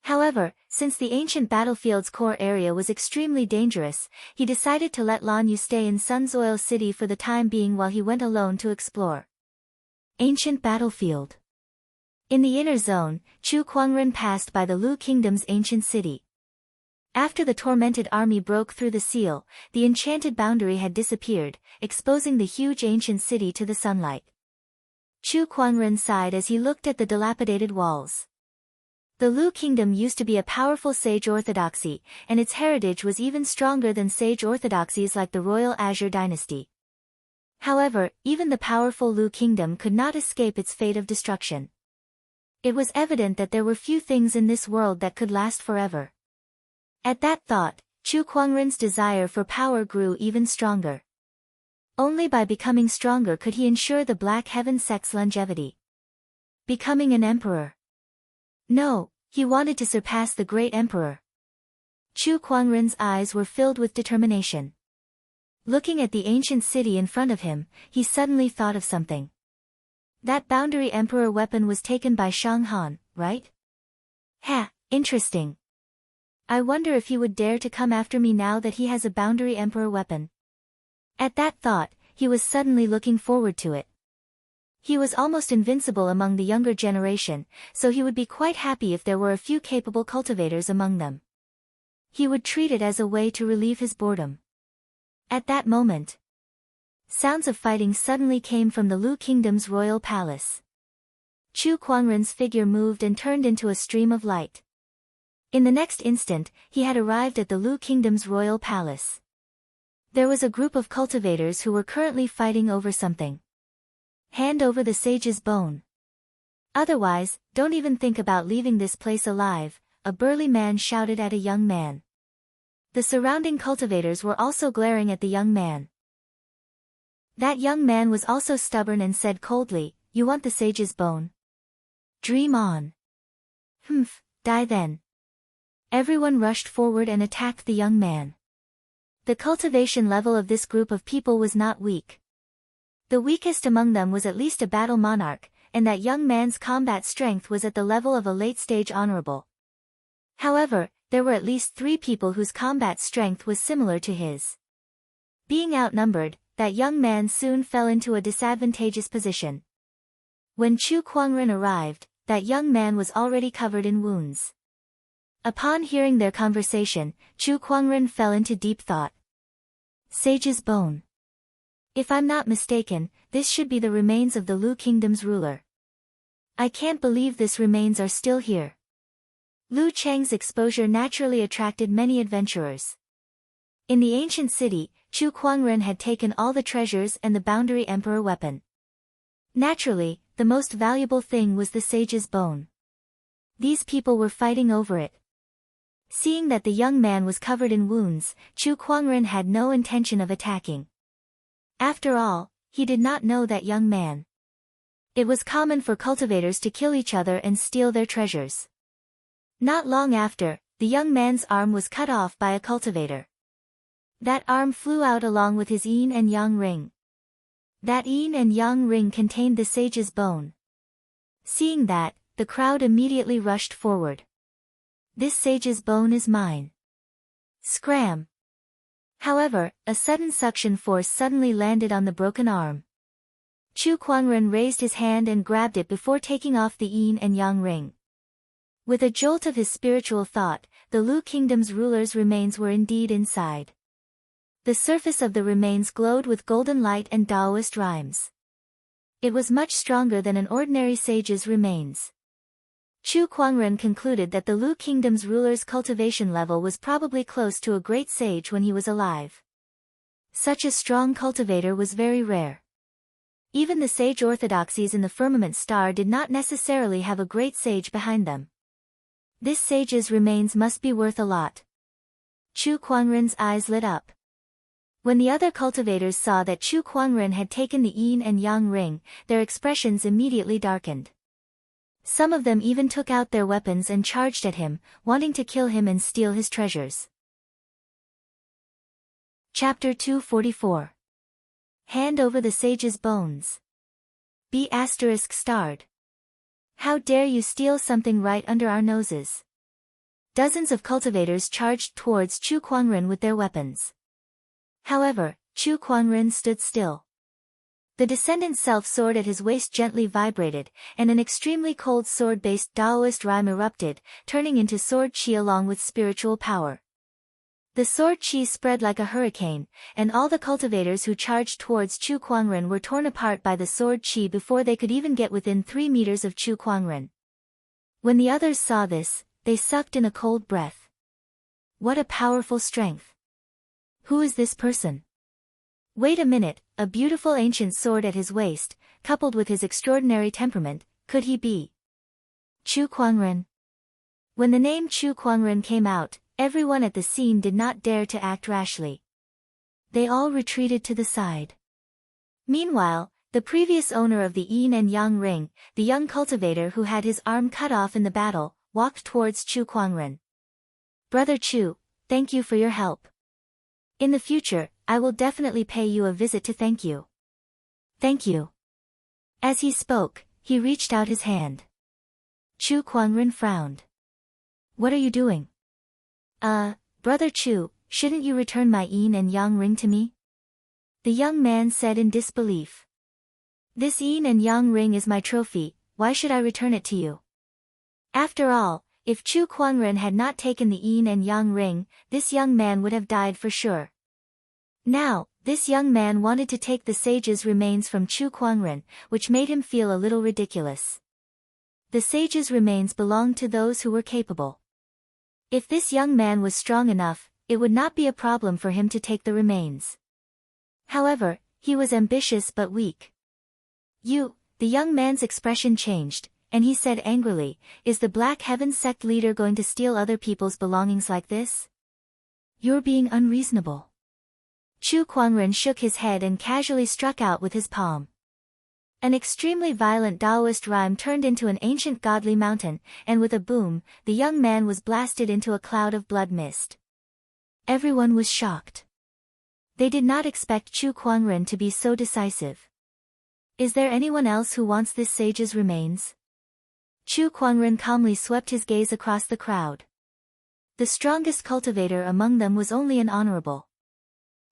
However, since the ancient battlefield's core area was extremely dangerous, he decided to let Lan Yu stay in Sunsoil City for the time being while he went alone to explore. Ancient battlefield. In the inner zone, Chu Kuangren passed by the Lu Kingdom's ancient city. After the tormented army broke through the seal, the enchanted boundary had disappeared, exposing the huge ancient city to the sunlight. Chu Kuangren sighed as he looked at the dilapidated walls. The Lu Kingdom used to be a powerful sage orthodoxy, and its heritage was even stronger than sage orthodoxies like the royal Azure dynasty. However, even the powerful Lu Kingdom could not escape its fate of destruction. It was evident that there were few things in this world that could last forever. At that thought, Chu Kuangren's desire for power grew even stronger. Only by becoming stronger could he ensure the Black Heaven sect's longevity. Becoming an emperor. No, he wanted to surpass the great emperor. Chu Kuangren's eyes were filled with determination. Looking at the ancient city in front of him, he suddenly thought of something. That boundary emperor weapon was taken by Shang Han, right? Ha, interesting. I wonder if he would dare to come after me now that he has a boundary emperor weapon. At that thought, he was suddenly looking forward to it. He was almost invincible among the younger generation, so he would be quite happy if there were a few capable cultivators among them. He would treat it as a way to relieve his boredom. At that moment, sounds of fighting suddenly came from the Lu Kingdom's royal palace. Chu Kuangren's figure moved and turned into a stream of light. In the next instant, he had arrived at the Lu Kingdom's royal palace. There was a group of cultivators who were currently fighting over something. Hand over the sage's bone. Otherwise, don't even think about leaving this place alive, a burly man shouted at a young man. The surrounding cultivators were also glaring at the young man. That young man was also stubborn and said coldly, "You want the sage's bone? Dream on. Humph, die then." Everyone rushed forward and attacked the young man. The cultivation level of this group of people was not weak. The weakest among them was at least a battle monarch, and that young man's combat strength was at the level of a late-stage honorable. However, there were at least 3 people whose combat strength was similar to his. Being outnumbered, that young man soon fell into a disadvantageous position. When Chu Kuangren arrived, that young man was already covered in wounds. Upon hearing their conversation, Chu Kuangren fell into deep thought. Sage's bone. If I'm not mistaken, this should be the remains of the Lu Kingdom's ruler. I can't believe this remains are still here. Lu Cheng's exposure naturally attracted many adventurers. In the ancient city, Chu Kuangren had taken all the treasures and the boundary emperor weapon. Naturally, the most valuable thing was the sage's bone. These people were fighting over it. Seeing that the young man was covered in wounds, Chu Kuangren had no intention of attacking. After all, he did not know that young man. It was common for cultivators to kill each other and steal their treasures. Not long after, the young man's arm was cut off by a cultivator. That arm flew out along with his yin and yang ring. That yin and yang ring contained the sage's bone. Seeing that, the crowd immediately rushed forward. This sage's bone is mine. Scram! However, a sudden suction force suddenly landed on the broken arm. Chu Kuangren raised his hand and grabbed it before taking off the yin and yang ring. With a jolt of his spiritual thought, the Lu Kingdom's ruler's remains were indeed inside. The surface of the remains glowed with golden light and Taoist rhymes. It was much stronger than an ordinary sage's remains. Chu Kuangren concluded that the Lu Kingdom's ruler's cultivation level was probably close to a great sage when he was alive. Such a strong cultivator was very rare. Even the sage orthodoxies in the firmament star did not necessarily have a great sage behind them. This sage's remains must be worth a lot. Chu Kuangren's eyes lit up. When the other cultivators saw that Chu Kuangren had taken the yin and yang ring, their expressions immediately darkened. Some of them even took out their weapons and charged at him, wanting to kill him and steal his treasures. Chapter 244. Hand over the sage's bones. B** starred. How dare you steal something right under our noses? Dozens of cultivators charged towards Chu Kuangren with their weapons. However, Chu Kuangren stood still. The descendant self-sword at his waist gently vibrated, and an extremely cold sword-based Taoist rhyme erupted, turning into sword chi along with spiritual power. The sword chi spread like a hurricane, and all the cultivators who charged towards Chu Kuangren were torn apart by the sword chi before they could even get within 3 meters of Chu Kuangren. When the others saw this, they sucked in a cold breath. What a powerful strength! Who is this person? Wait a minute, a beautiful ancient sword at his waist, coupled with his extraordinary temperament, could he be Chu Kuangren? When the name Chu Kuangren came out, everyone at the scene did not dare to act rashly. They all retreated to the side. Meanwhile, the previous owner of the yin and yang ring, the young cultivator who had his arm cut off in the battle, walked towards Chu Kuangren. Brother Chu, thank you for your help. In the future, I will definitely pay you a visit to thank you. Thank you. As he spoke, he reached out his hand. Chu Kuangren frowned. What are you doing? Brother Chu, shouldn't you return my yin and yang ring to me? The young man said in disbelief. This yin and yang ring is my trophy, why should I return it to you? After all, if Chu Kuangren had not taken the yin and yang ring, this young man would have died for sure. Now, this young man wanted to take the sage's remains from Chu Kuangren, which made him feel a little ridiculous. The sage's remains belonged to those who were capable. If this young man was strong enough, it would not be a problem for him to take the remains. However, he was ambitious but weak. The young man's expression changed, and he said angrily, is the Black Heaven sect leader going to steal other people's belongings like this? You're being unreasonable. Chu Kuangren shook his head and casually struck out with his palm. An extremely violent Taoist rhyme turned into an ancient godly mountain, and with a boom, the young man was blasted into a cloud of blood mist. Everyone was shocked. They did not expect Chu Kuangren to be so decisive. Is there anyone else who wants this sage's remains? Chu Kuangren calmly swept his gaze across the crowd. The strongest cultivator among them was only an honorable.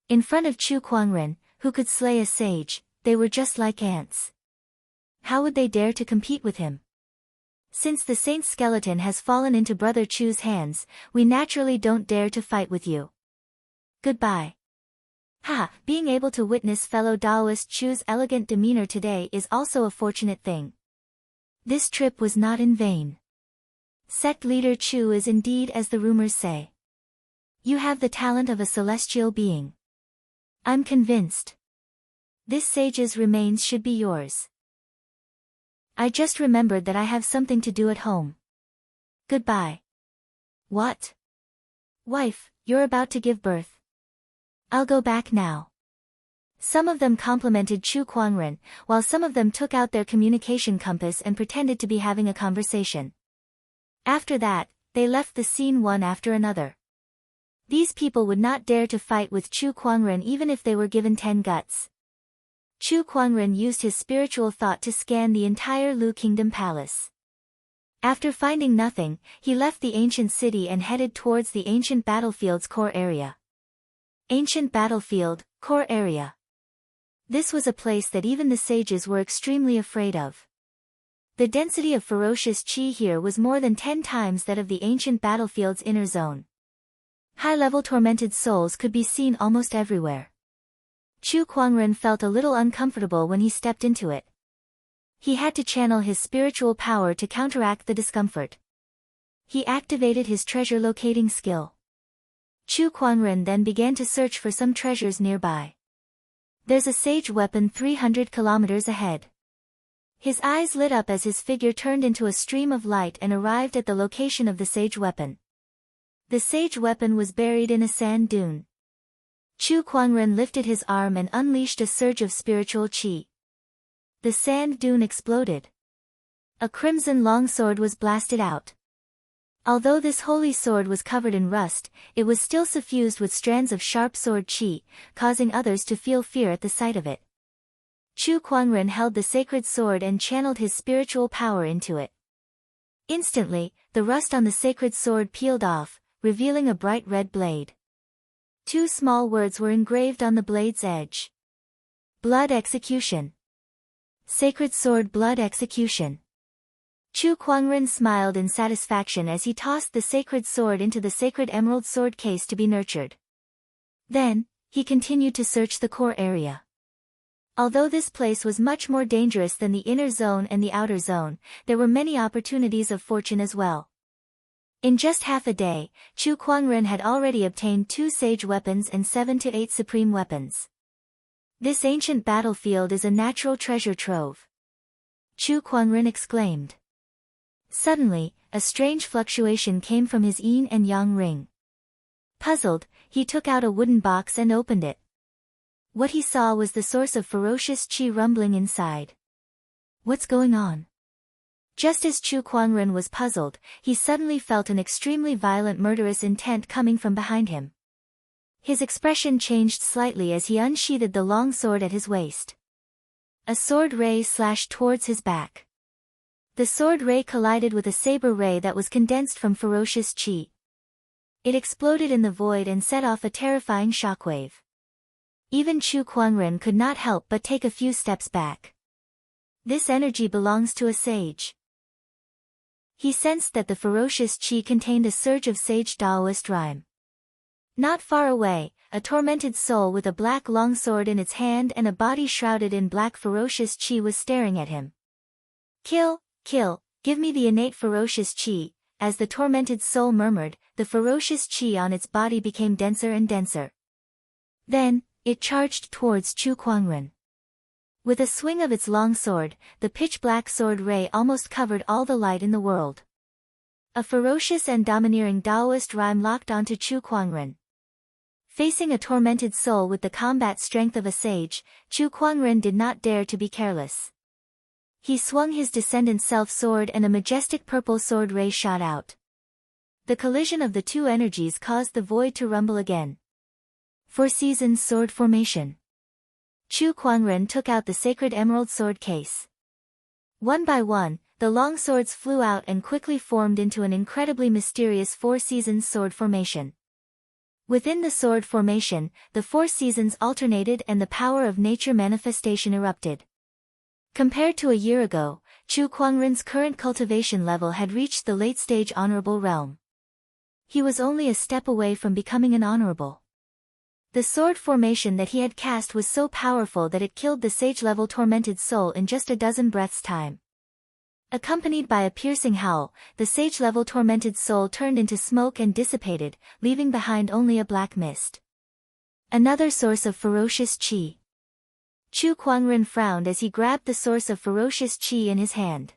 In front of Chu Kuangren, who could slay a sage, they were just like ants. How would they dare to compete with him? Since the saint's skeleton has fallen into Brother Chu's hands, we naturally don't dare to fight with you. Goodbye. Being able to witness fellow Taoist Chu's elegant demeanor today is also a fortunate thing. This trip was not in vain. Sect leader Chu is indeed as the rumors say. You have the talent of a celestial being. I'm convinced. This sage's remains should be yours. I just remembered that I have something to do at home. Goodbye. What? Wife, you're about to give birth. I'll go back now. Some of them complimented Chu Kuangren, while some of them took out their communication compass and pretended to be having a conversation. After that, they left the scene one after another. These people would not dare to fight with Chu Kuangren even if they were given 10 guts. Chu Kuangren used his spiritual thought to scan the entire Lu Kingdom palace. After finding nothing, he left the ancient city and headed towards the ancient battlefield's core area. Ancient battlefield, core area. This was a place that even the sages were extremely afraid of. The density of ferocious chi here was more than 10 times that of the ancient battlefield's inner zone. High-level tormented souls could be seen almost everywhere. Chu Kuangren felt a little uncomfortable when he stepped into it. He had to channel his spiritual power to counteract the discomfort. He activated his treasure locating skill. Chu Kuangren then began to search for some treasures nearby. There's a sage weapon 300 kilometers ahead. His eyes lit up as his figure turned into a stream of light and arrived at the location of the sage weapon. The sage weapon was buried in a sand dune. Chu Kuangren lifted his arm and unleashed a surge of spiritual chi. The sand dune exploded. A crimson longsword was blasted out. Although this holy sword was covered in rust, it was still suffused with strands of sharp sword chi, causing others to feel fear at the sight of it. Chu Kuangren held the sacred sword and channeled his spiritual power into it. Instantly, the rust on the sacred sword peeled off, revealing a bright red blade. 2 small words were engraved on the blade's edge. Blood execution. Sacred Sword Blood Execution. Chu Kuangren smiled in satisfaction as he tossed the sacred sword into the sacred emerald sword case to be nurtured. Then, he continued to search the core area. Although this place was much more dangerous than the inner zone and the outer zone, there were many opportunities of fortune as well. In just half a day, Chu Kuangren had already obtained 2 sage weapons and 7 to 8 supreme weapons. This ancient battlefield is a natural treasure trove. Chu Kuangren exclaimed. Suddenly, a strange fluctuation came from his yin and yang ring. Puzzled, he took out a wooden box and opened it. What he saw was the source of ferocious qi rumbling inside. What's going on? Just as Chu Kuangren was puzzled, he suddenly felt an extremely violent murderous intent coming from behind him. His expression changed slightly as he unsheathed the long sword at his waist. A sword ray slashed towards his back. The sword ray collided with a saber ray that was condensed from ferocious qi. It exploded in the void and set off a terrifying shockwave. Even Chu Kuangren could not help but take a few steps back. This energy belongs to a sage. He sensed that the ferocious qi contained a surge of sage Taoist rhyme. Not far away, a tormented soul with a black longsword in its hand and a body shrouded in black ferocious qi was staring at him. Kill, kill, give me the innate ferocious qi. As the tormented soul murmured, the ferocious qi on its body became denser and denser. Then, it charged towards Chu Kuangren. With a swing of its long sword, the pitch-black sword ray almost covered all the light in the world. A ferocious and domineering Taoist rhyme locked onto Chu Kuangren. Facing a tormented soul with the combat strength of a sage, Chu Kuangren did not dare to be careless. He swung his descendant self-sword and a majestic purple sword ray shot out. The collision of the two energies caused the void to rumble again. 4 Seasons Sword Formation. Chu Kuangren took out the sacred emerald sword case. One by one, the long swords flew out and quickly formed into an incredibly mysterious 4 Seasons sword formation. Within the sword formation, the 4 seasons alternated and the power of nature manifestation erupted. Compared to a year ago, Chu Kuangren's current cultivation level had reached the late-stage honorable realm. He was only a step away from becoming an honorable. The sword formation that he had cast was so powerful that it killed the sage-level tormented soul in just a dozen breaths' time. Accompanied by a piercing howl, the sage-level tormented soul turned into smoke and dissipated, leaving behind only a black mist. Another source of ferocious qi. Chu Kuangren frowned as he grabbed the source of ferocious qi in his hand.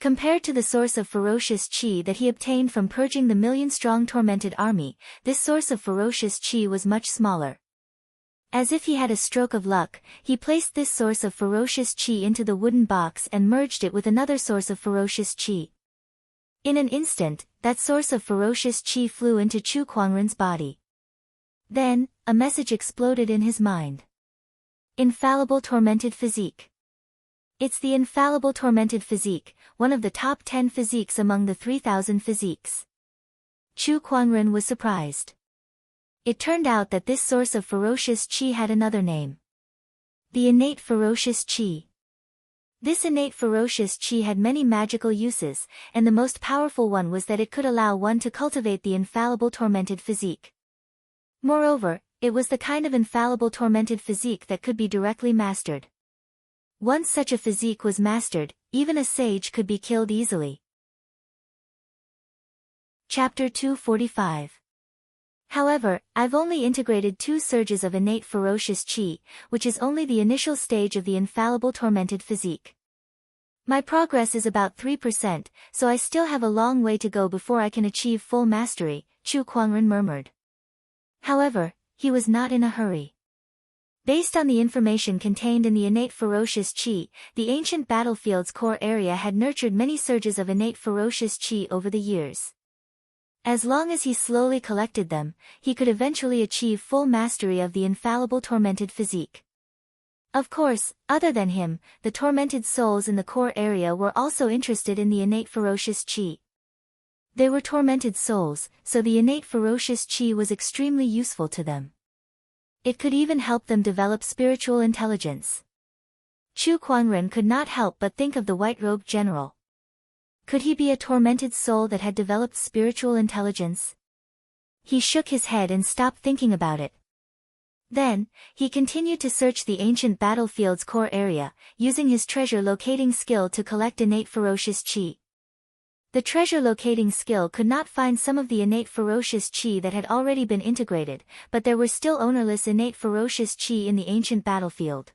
Compared to the source of ferocious qi that he obtained from purging the million-strong tormented army, this source of ferocious qi was much smaller. As if he had a stroke of luck, he placed this source of ferocious qi into the wooden box and merged it with another source of ferocious qi. In an instant, that source of ferocious qi flew into Chu Kuangren's body. Then, a message exploded in his mind. Infallible Tormented Physique. It's the Infallible Tormented Physique, one of the top 10 physiques among the 3,000 physiques. Chu Kuangren was surprised. It turned out that this source of ferocious qi had another name. The innate ferocious qi. This innate ferocious qi had many magical uses, and the most powerful one was that it could allow one to cultivate the infallible tormented physique. Moreover, it was the kind of infallible tormented physique that could be directly mastered. Once such a physique was mastered, even a sage could be killed easily. Chapter 245. However, I've only integrated 2 surges of innate ferocious qi, which is only the initial stage of the infallible tormented physique. My progress is about 3%, so I still have a long way to go before I can achieve full mastery, Chu Kuangren murmured. However, he was not in a hurry. Based on the information contained in the innate ferocious qi, the ancient battlefield's core area had nurtured many surges of innate ferocious qi over the years. As long as he slowly collected them, he could eventually achieve full mastery of the infallible tormented physique. Of course, other than him, the tormented souls in the core area were also interested in the innate ferocious qi. They were tormented souls, so the innate ferocious qi was extremely useful to them. It could even help them develop spiritual intelligence. Chu Kuangren could not help but think of the white-robed general. Could he be a tormented soul that had developed spiritual intelligence? He shook his head and stopped thinking about it. Then, he continued to search the ancient battlefield's core area, using his treasure-locating skill to collect innate ferocious qi. The treasure-locating skill could not find some of the innate ferocious qi that had already been integrated, but there were still ownerless innate ferocious qi in the ancient battlefield.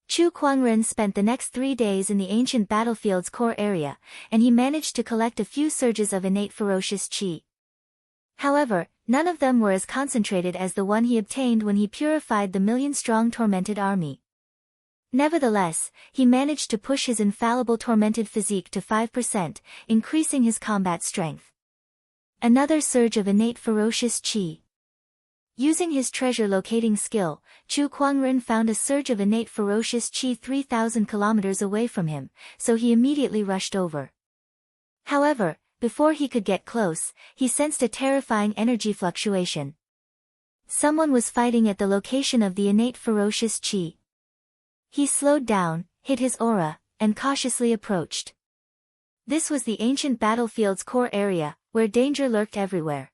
Chu Kuangren spent the next 3 days in the ancient battlefield's core area, and he managed to collect a few surges of innate ferocious qi. However, none of them were as concentrated as the one he obtained when he purified the million-strong tormented army. Nevertheless, he managed to push his infallible tormented physique to 5%, increasing his combat strength. Another surge of innate ferocious qi. Using his treasure-locating skill, Chu Kuangren found a surge of innate ferocious qi 3,000 kilometers away from him, so he immediately rushed over. However, before he could get close, he sensed a terrifying energy fluctuation. Someone was fighting at the location of the innate ferocious qi. He slowed down, hid his aura, and cautiously approached. This was the ancient battlefield's core area, where danger lurked everywhere.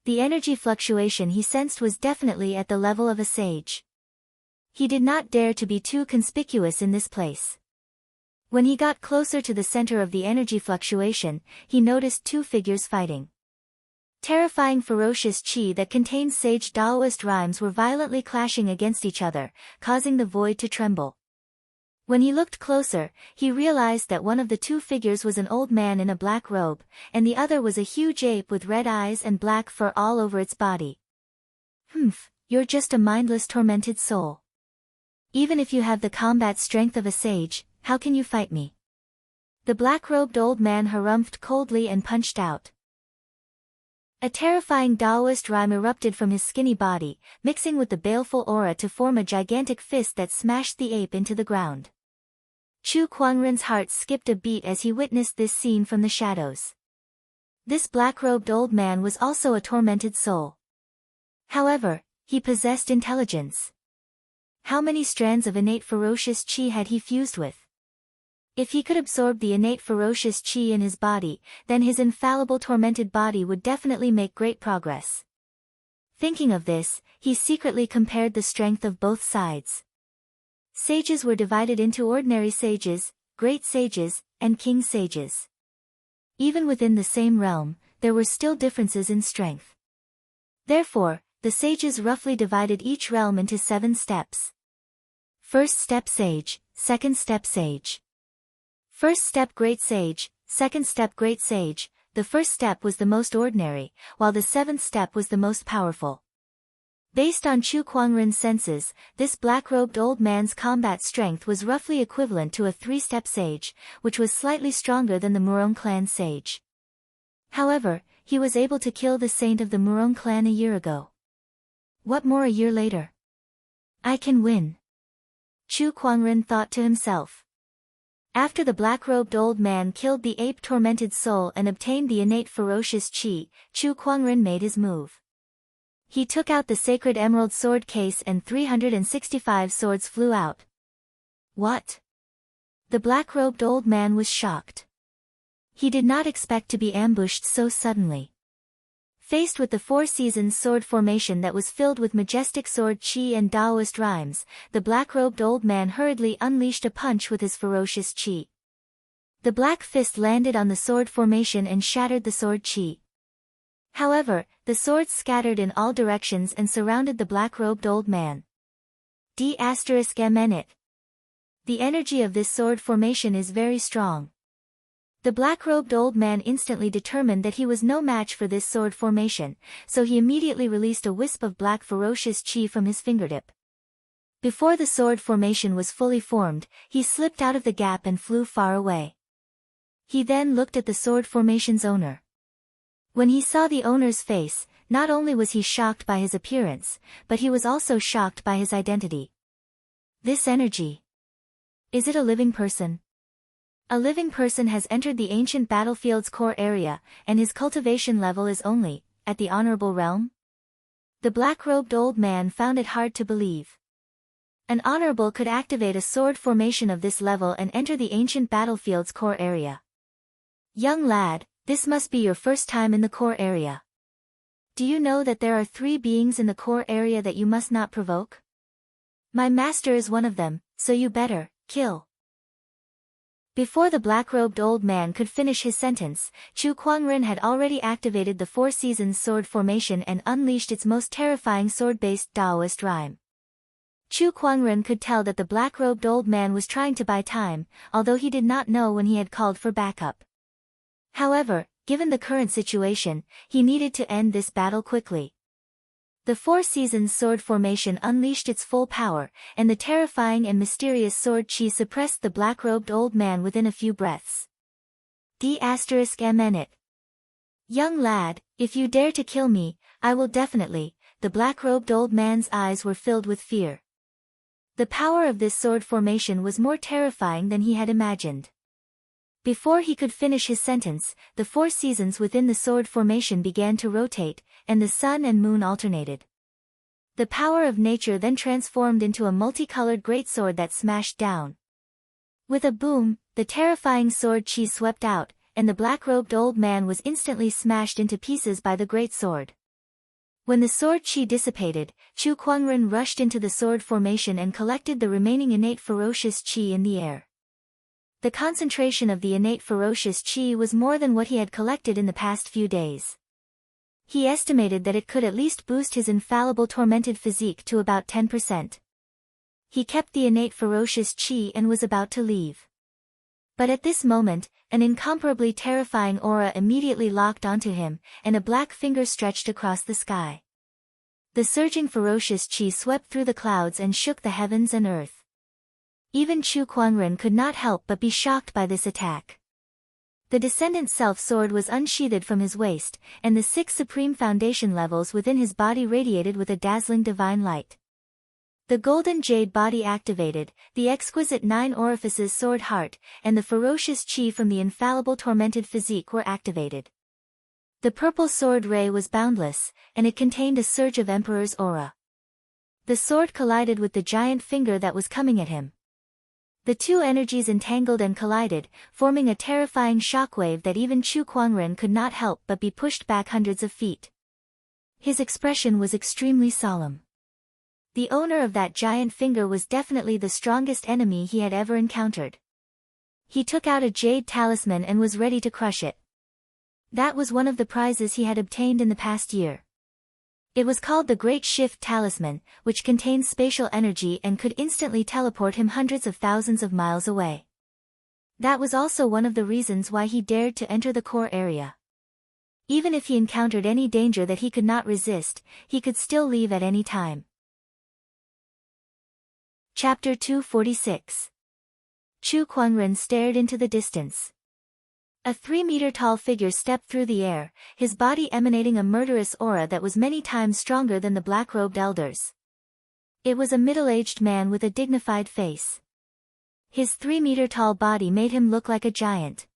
The energy fluctuation he sensed was definitely at the level of a sage. He did not dare to be too conspicuous in this place. When he got closer to the center of the energy fluctuation, he noticed 2 figures fighting. Terrifying ferocious qi that contained sage Taoist rhymes were violently clashing against each other, causing the void to tremble. When he looked closer, he realized that one of the 2 figures was an old man in a black robe, and the other was a huge ape with red eyes and black fur all over its body. You're just a mindless tormented soul. Even if you have the combat strength of a sage, how can you fight me? The black-robed old man harumphed coldly and punched out. A terrifying Taoist rhyme erupted from his skinny body, mixing with the baleful aura to form a gigantic fist that smashed the ape into the ground. Chu Kuangren's heart skipped a beat as he witnessed this scene from the shadows. This black-robed old man was also a tormented soul. However, he possessed intelligence. How many strands of innate ferocious qi had he fused with? If he could absorb the innate ferocious qi in his body, then his infallible tormented body would definitely make great progress. Thinking of this, he secretly compared the strength of both sides. Sages were divided into ordinary sages, great sages, and king sages. Even within the same realm, there were still differences in strength. Therefore, the sages roughly divided each realm into 7 steps. First step sage, second step sage. First step great sage, second step great sage. The first step was the most ordinary, while the 7th step was the most powerful. Based on Chu Kuangren's senses, this black-robed old man's combat strength was roughly equivalent to a 3-step sage, which was slightly stronger than the Murong clan sage. However, he was able to kill the saint of the Murong clan a year ago. What more a year later? I can win. Chu Kuangren thought to himself. After the black-robed old man killed the ape-tormented soul and obtained the innate ferocious qi, Chu Kuangren made his move. He took out the sacred emerald sword case and 365 swords flew out. What? The black-robed old man was shocked. He did not expect to be ambushed so suddenly. Faced with the 4 seasons sword formation that was filled with majestic sword qi and Taoist rhymes, the black-robed old man hurriedly unleashed a punch with his ferocious qi. The black fist landed on the sword formation and shattered the sword qi. However, the swords scattered in all directions and surrounded the black-robed old man. D***MN. The energy of this sword formation is very strong. The black-robed old man instantly determined that he was no match for this sword formation, so he immediately released a wisp of black ferocious qi from his fingertip. Before the sword formation was fully formed, he slipped out of the gap and flew far away. He then looked at the sword formation's owner. When he saw the owner's face, not only was he shocked by his appearance, but he was also shocked by his identity. This energy. Is it a living person? A living person has entered the ancient battlefield's core area, and his cultivation level is only, at the honorable realm? The black-robed old man found it hard to believe. An honorable could activate a sword formation of this level and enter the ancient battlefield's core area. Young lad, this must be your first time in the core area. Do you know that there are 3 beings in the core area that you must not provoke? My master is one of them, so you better kill. Before the black-robed old man could finish his sentence, Chu Kuangren had already activated the 4 Seasons sword formation and unleashed its most terrifying sword-based Taoist rhyme. Chu Kuangren could tell that the black-robed old man was trying to buy time, although he did not know when he had called for backup. However, given the current situation, he needed to end this battle quickly. The 4 Seasons sword formation unleashed its full power, and the terrifying and mysterious sword chi suppressed the black-robed old man within a few breaths. D***MN it. Young lad, if you dare to kill me, I will definitely. The black-robed old man's eyes were filled with fear. The power of this sword formation was more terrifying than he had imagined. Before he could finish his sentence, the 4 seasons within the sword formation began to rotate, and the sun and moon alternated. The power of nature then transformed into a multicolored greatsword that smashed down. With a boom, the terrifying sword chi swept out, and the black-robed old man was instantly smashed into pieces by the greatsword. When the sword chi dissipated, Chu Kuangren rushed into the sword formation and collected the remaining innate ferocious chi in the air. The concentration of the innate ferocious chi was more than what he had collected in the past few days. He estimated that it could at least boost his infallible tormented physique to about 10%. He kept the innate ferocious chi and was about to leave. But at this moment, an incomparably terrifying aura immediately locked onto him, and a black finger stretched across the sky. The surging ferocious chi swept through the clouds and shook the heavens and earth. Even Chu Kuangren could not help but be shocked by this attack. The Descendant Self-Sword was unsheathed from his waist, and the 6 supreme foundation levels within his body radiated with a dazzling divine light. The golden jade body activated, the exquisite 9 orifices sword heart, and the ferocious chi from the infallible tormented physique were activated. The purple sword ray was boundless, and it contained a surge of Emperor's aura. The sword collided with the giant finger that was coming at him. The 2 energies entangled and collided, forming a terrifying shockwave that even Chu Kuangren could not help but be pushed back hundreds of feet. His expression was extremely solemn. The owner of that giant finger was definitely the strongest enemy he had ever encountered. He took out a jade talisman and was ready to crush it. That was one of the prizes he had obtained in the past year. It was called the Great Shift Talisman, which contained spatial energy and could instantly teleport him hundreds of thousands of miles away. That was also one of the reasons why he dared to enter the core area. Even if he encountered any danger that he could not resist, he could still leave at any time. Chapter 246. Chu Kuangren stared into the distance. A 3-meter-tall figure stepped through the air, his body emanating a murderous aura that was many times stronger than the black-robed elders. It was a middle-aged man with a dignified face. His 3-meter-tall body made him look like a giant.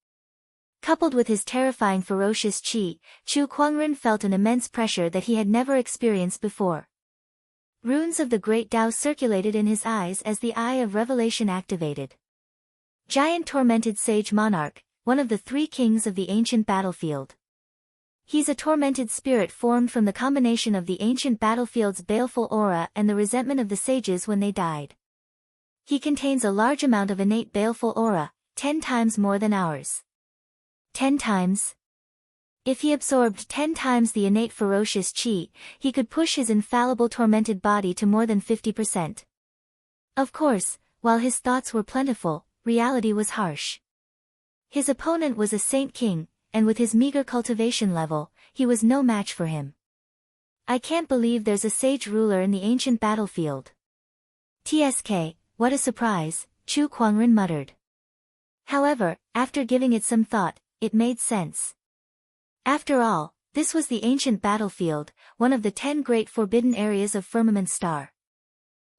Coupled with his terrifying ferocious chi, Chu Kuangren felt an immense pressure that he had never experienced before. Runes of the Great Tao circulated in his eyes as the Eye of Revelation activated. Giant Tormented Sage Monarch, one of the 3 kings of the ancient battlefield. He's a tormented spirit formed from the combination of the ancient battlefield's baleful aura and the resentment of the sages when they died. He contains a large amount of innate baleful aura, 10 times more than ours. 10 times? If he absorbed 10 times the innate ferocious chi, he could push his infallible tormented body to more than 50%. Of course, while his thoughts were plentiful, reality was harsh. His opponent was a Saint King, and with his meager cultivation level, he was no match for him. I can't believe there's a sage ruler in the ancient battlefield. TSK, what a surprise, Chu Kuangren muttered. However, after giving it some thought, it made sense. After all, this was the ancient battlefield, one of the 10 great forbidden areas of Firmament Star.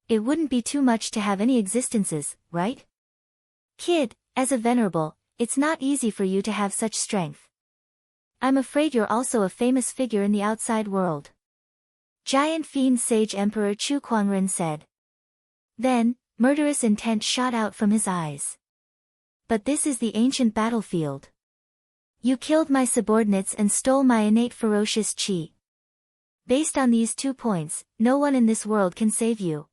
It wouldn't be too much to have any existences, right? Kid, as a venerable, it's not easy for you to have such strength. I'm afraid you're also a famous figure in the outside world. Giant Fiend Sage Emperor Chu Kuangren said. Then, murderous intent shot out from his eyes. But this is the ancient battlefield. You killed my subordinates and stole my innate ferocious chi. Based on these 2 points, no one in this world can save you.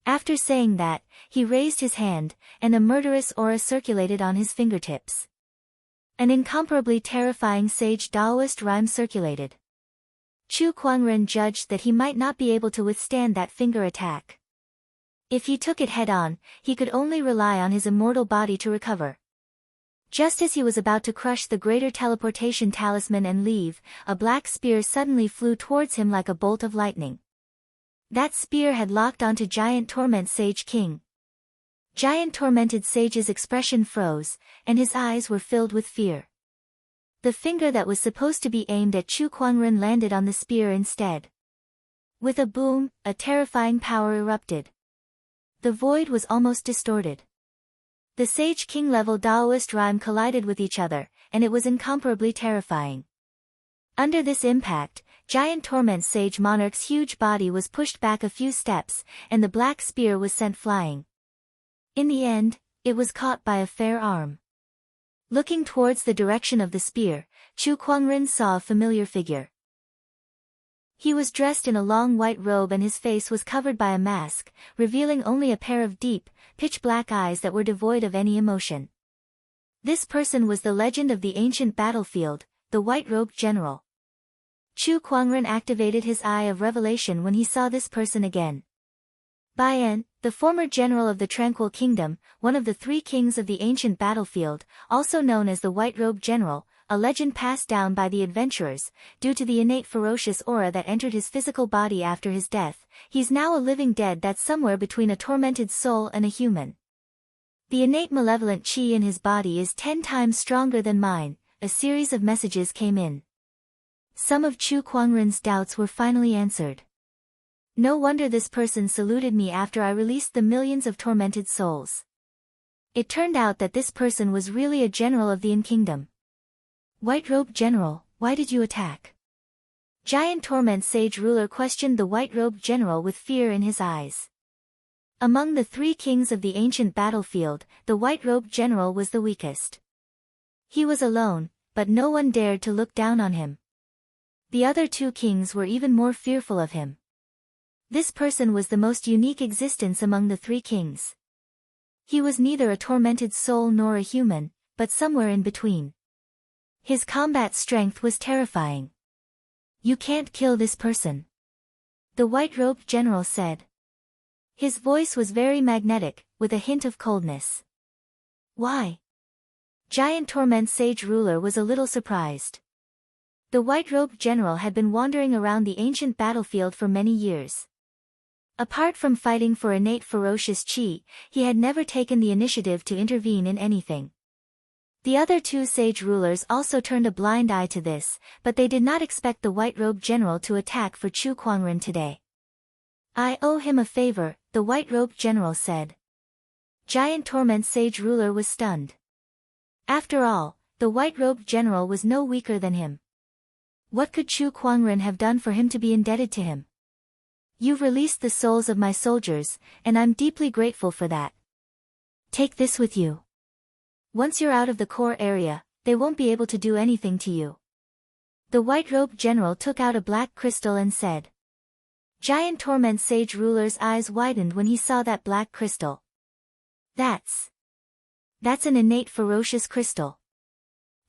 After saying that, he raised his hand, and a murderous aura circulated on his fingertips. An incomparably terrifying sage Taoist rhyme circulated. Chu Kuangren judged that he might not be able to withstand that finger attack. If he took it head-on, he could only rely on his immortal body to recover. Just as he was about to crush the greater teleportation talisman and leave, a black spear suddenly flew towards him like a bolt of lightning. That spear had locked onto Giant Torment Sage King. Giant Tormented Sage's expression froze, and his eyes were filled with fear. The finger that was supposed to be aimed at Chu Kuangren landed on the spear instead. With a boom, a terrifying power erupted. The void was almost distorted. The Sage King level Taoist rhyme collided with each other, and it was incomparably terrifying. Under this impact, Giant Torment Sage Monarch's huge body was pushed back a few steps, and the black spear was sent flying. In the end, it was caught by a fair arm. Looking towards the direction of the spear, Chu Kuangren saw a familiar figure. He was dressed in a long white robe and his face was covered by a mask, revealing only a pair of deep, pitch-black eyes that were devoid of any emotion. This person was the legend of the ancient battlefield, the white-robed general. Chu Kuangren activated his eye of revelation when he saw this person again. Baian, the former general of the Tranquil Kingdom, one of the 3 kings of the ancient battlefield, also known as the white-robed general, a legend passed down by the adventurers, due to the innate ferocious aura that entered his physical body after his death. He's now a living dead that's somewhere between a tormented soul and a human. The innate malevolent chi in his body is 10 times stronger than mine. A series of messages came in. Some of Chu Kuangren's doubts were finally answered. No wonder this person saluted me after I released the millions of tormented souls. It turned out that this person was really a general of the In Kingdom. White-robed general, why did you attack? Giant Torment Sage ruler questioned the white-robed general with fear in his eyes. Among the 3 kings of the ancient battlefield, the white-robed general was the weakest. He was alone, but no one dared to look down on him. The other 2 kings were even more fearful of him. This person was the most unique existence among the 3 kings. He was neither a tormented soul nor a human, but somewhere in between. His combat strength was terrifying. You can't kill this person, the white-robed general said. His voice was very magnetic, with a hint of coldness. Why? Giant Torment Sage ruler was a little surprised. The white-robed general had been wandering around the ancient battlefield for many years. Apart from fighting for innate ferocious chi, he had never taken the initiative to intervene in anything. The other 2 sage rulers also turned a blind eye to this, but they did not expect the white-robed general to attack for Chu Kuangren today. I owe him a favor, the white-robed general said. Giant Torment Sage ruler was stunned. After all, the white-robed general was no weaker than him. What could Chu Kuangren have done for him to be indebted to him? You've released the souls of my soldiers, and I'm deeply grateful for that. Take this with you. Once you're out of the core area, they won't be able to do anything to you. The white-robed general took out a black crystal and said. Giant Torment Sage ruler's eyes widened when he saw that black crystal. That's an innate ferocious crystal.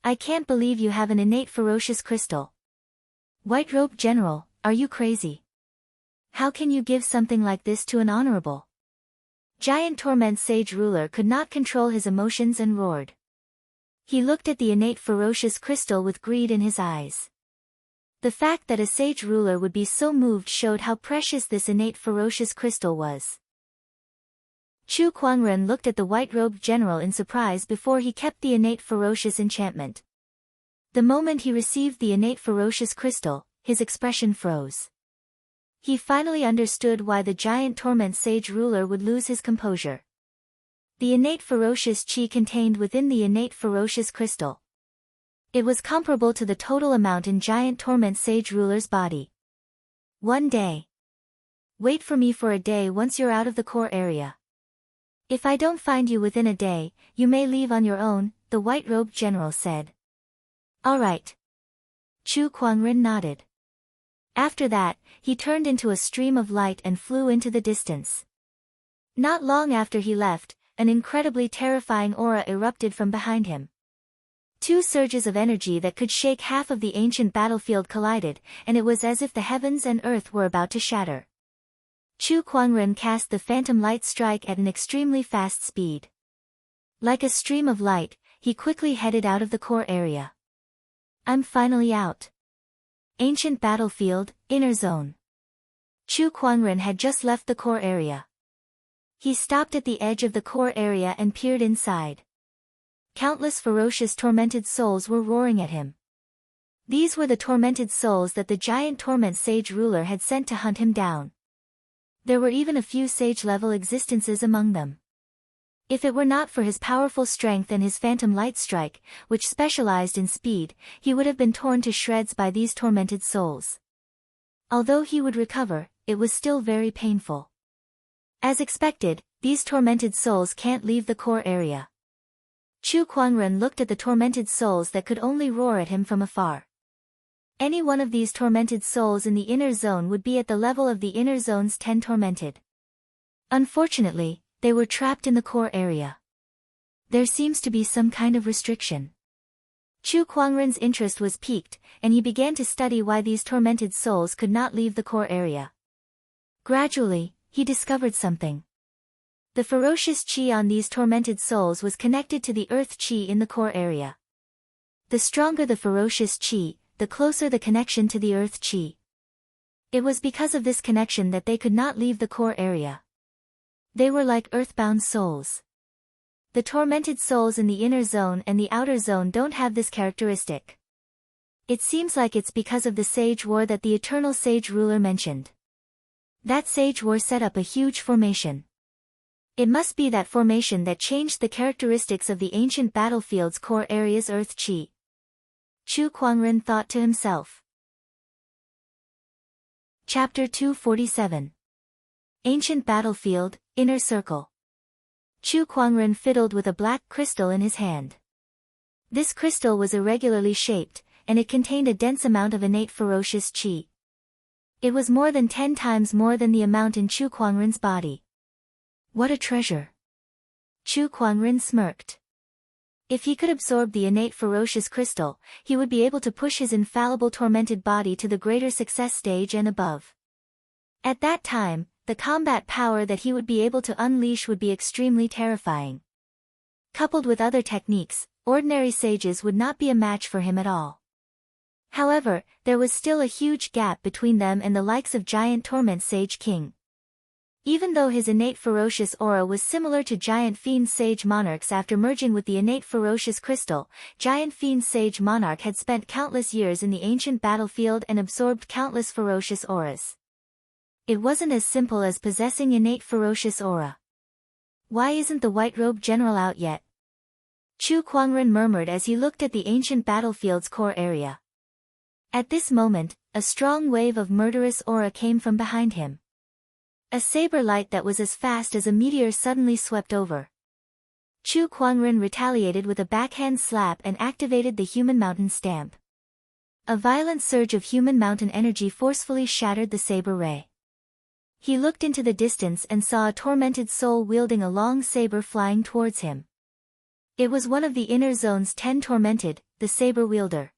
I can't believe you have an innate ferocious crystal. White-robed general, are you crazy? How can you give something like this to an honorable? Giant Torment Sage ruler could not control his emotions and roared. He looked at the innate ferocious crystal with greed in his eyes. The fact that a sage ruler would be so moved showed how precious this innate ferocious crystal was. Chu Kuangren looked at the white-robed general in surprise before he kept the innate ferocious enchantment. The moment he received the innate ferocious crystal, his expression froze. He finally understood why the giant torment sage ruler would lose his composure. The innate ferocious chi contained within the innate ferocious crystal. It was comparable to the total amount in giant torment sage ruler's body. One day. wait for me for a day once you're out of the core area. If I don't find you within a day, you may leave on your own, the white-robed general said. All right. Chu Kuangren nodded. After that, he turned into a stream of light and flew into the distance. Not long after he left, an incredibly terrifying aura erupted from behind him. Two surges of energy that could shake half of the ancient battlefield collided, and it was as if the heavens and earth were about to shatter. Chu Kuangren cast the phantom light strike at an extremely fast speed. Like a stream of light, he quickly headed out of the core area. I'm finally out. Ancient battlefield, inner zone. Chu Kuangren had just left the core area. He stopped at the edge of the core area and peered inside. Countless ferocious tormented souls were roaring at him. These were the tormented souls that the giant torment sage ruler had sent to hunt him down. There were even a few sage-level existences among them. If it were not for his powerful strength and his phantom light strike, which specialized in speed, he would have been torn to shreds by these tormented souls. Although he would recover, it was still very painful. As expected, these tormented souls can't leave the core area. Chu Kuangren looked at the tormented souls that could only roar at him from afar. Any one of these tormented souls in the inner zone would be at the level of the inner zone's 10 tormented. Unfortunately, they were trapped in the core area. There seems to be some kind of restriction. Chu Kuangren's interest was piqued, and he began to study why these tormented souls could not leave the core area. Gradually, he discovered something. The ferocious qi on these tormented souls was connected to the earth qi in the core area. The stronger the ferocious qi, the closer the connection to the earth qi. It was because of this connection that they could not leave the core area. They were like earthbound souls. The tormented souls in the inner zone and the outer zone don't have this characteristic. It seems like it's because of the sage war that the eternal sage ruler mentioned. That sage war set up a huge formation. It must be that formation that changed the characteristics of the ancient battlefield's core area's earth qi. Chu Kuangren thought to himself. Chapter 247. Ancient Battlefield, Inner Circle. Chu Kuangren fiddled with a black crystal in his hand. This crystal was irregularly shaped, and it contained a dense amount of innate ferocious qi. It was more than 10 times more than the amount in Chu Kuangren's body. What a treasure! Chu Kuangren smirked. If he could absorb the innate ferocious crystal, he would be able to push his infallible tormented body to the greater success stage and above. At that time, the combat power that he would be able to unleash would be extremely terrifying. Coupled with other techniques, ordinary sages would not be a match for him at all. However, there was still a huge gap between them and the likes of giant torment sage king. Even though his innate ferocious aura was similar to giant fiend sage monarch's after merging with the innate ferocious crystal, giant fiend sage monarch had spent countless years in the ancient battlefield and absorbed countless ferocious auras. It wasn't as simple as possessing innate ferocious aura. Why isn't the white-robed general out yet? Chu Kuangren murmured as he looked at the ancient battlefield's core area. At this moment, a strong wave of murderous aura came from behind him. A saber light that was as fast as a meteor suddenly swept over. Chu Kuangren retaliated with a backhand slap and activated the human mountain stamp. A violent surge of human mountain energy forcefully shattered the saber ray. He looked into the distance and saw a tormented soul wielding a long saber flying towards him. It was one of the inner zone's 10 tormented, the saber wielder.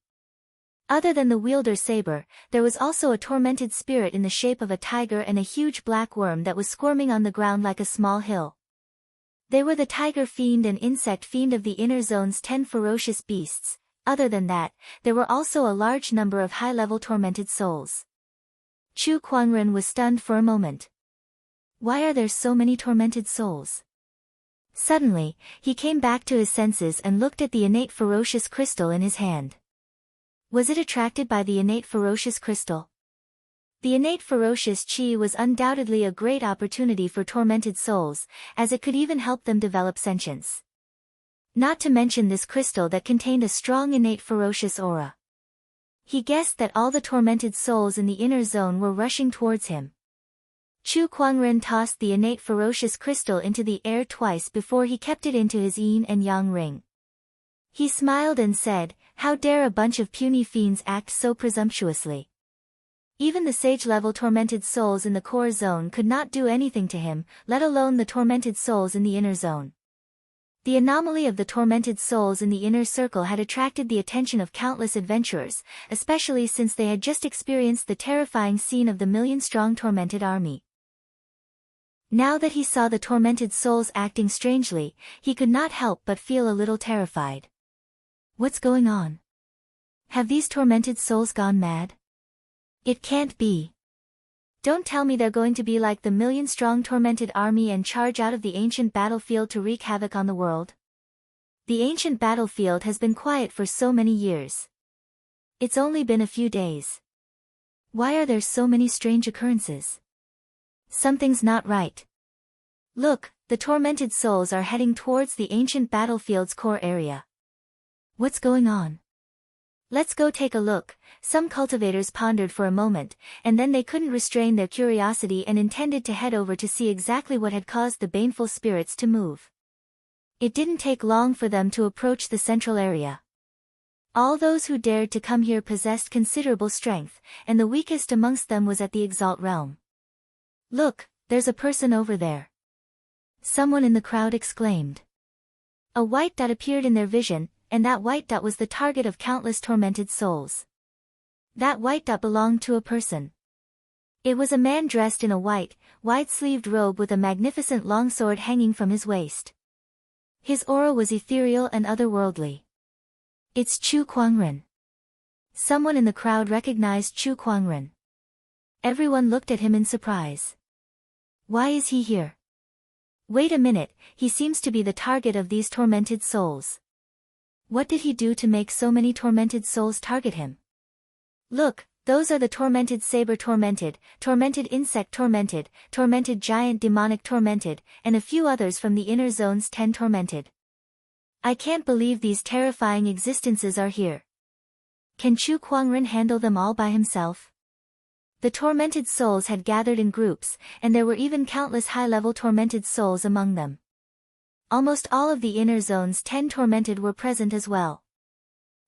Other than the wielder saber, there was also a tormented spirit in the shape of a tiger and a huge black worm that was squirming on the ground like a small hill. They were the tiger fiend and insect fiend of the inner zone's 10 ferocious beasts. Other than that, there were also a large number of high-level tormented souls. Chu Kuangren was stunned for a moment. Why are there so many tormented souls? Suddenly, he came back to his senses and looked at the innate ferocious crystal in his hand. Was it attracted by the innate ferocious crystal? The innate ferocious qi was undoubtedly a great opportunity for tormented souls, as it could even help them develop sentience. Not to mention this crystal that contained a strong innate ferocious aura. He guessed that all the tormented souls in the inner zone were rushing towards him. Chu Kuangren tossed the innate ferocious crystal into the air twice before he kept it into his yin and yang ring. He smiled and said, "How dare a bunch of puny fiends act so presumptuously?" Even the sage-level tormented souls in the core zone could not do anything to him, let alone the tormented souls in the inner zone. The anomaly of the tormented souls in the inner circle had attracted the attention of countless adventurers, especially since they had just experienced the terrifying scene of the million-strong tormented army. Now that he saw the tormented souls acting strangely, he could not help but feel a little terrified. What's going on? Have these tormented souls gone mad? It can't be. Don't tell me they're going to be like the million-strong tormented army and charge out of the ancient battlefield to wreak havoc on the world. The ancient battlefield has been quiet for so many years. It's only been a few days. Why are there so many strange occurrences? Something's not right. Look, the tormented souls are heading towards the ancient battlefield's core area. What's going on? Let's go take a look. Some cultivators pondered for a moment, and then they couldn't restrain their curiosity and intended to head over to see exactly what had caused the baneful spirits to move. It didn't take long for them to approach the central area. All those who dared to come here possessed considerable strength, and the weakest amongst them was at the Exalt realm. Look, there's a person over there. Someone in the crowd exclaimed. A white dot appeared in their vision, and that white dot was the target of countless tormented souls. That white dot belonged to a person. It was a man dressed in a white, wide-sleeved robe with a magnificent longsword hanging from his waist. His aura was ethereal and otherworldly. It's Chu Kuangren. Someone in the crowd recognized Chu Kuangren. Everyone looked at him in surprise. Why is he here? Wait a minute, he seems to be the target of these tormented souls. What did he do to make so many tormented souls target him? Look, those are the tormented saber tormented, tormented insect tormented, tormented giant demonic tormented, and a few others from the inner zone's 10 tormented. I can't believe these terrifying existences are here. Can Chu Kuangren handle them all by himself? The tormented souls had gathered in groups, and there were even countless high-level tormented souls among them. Almost all of the inner zone's 10 tormented were present as well.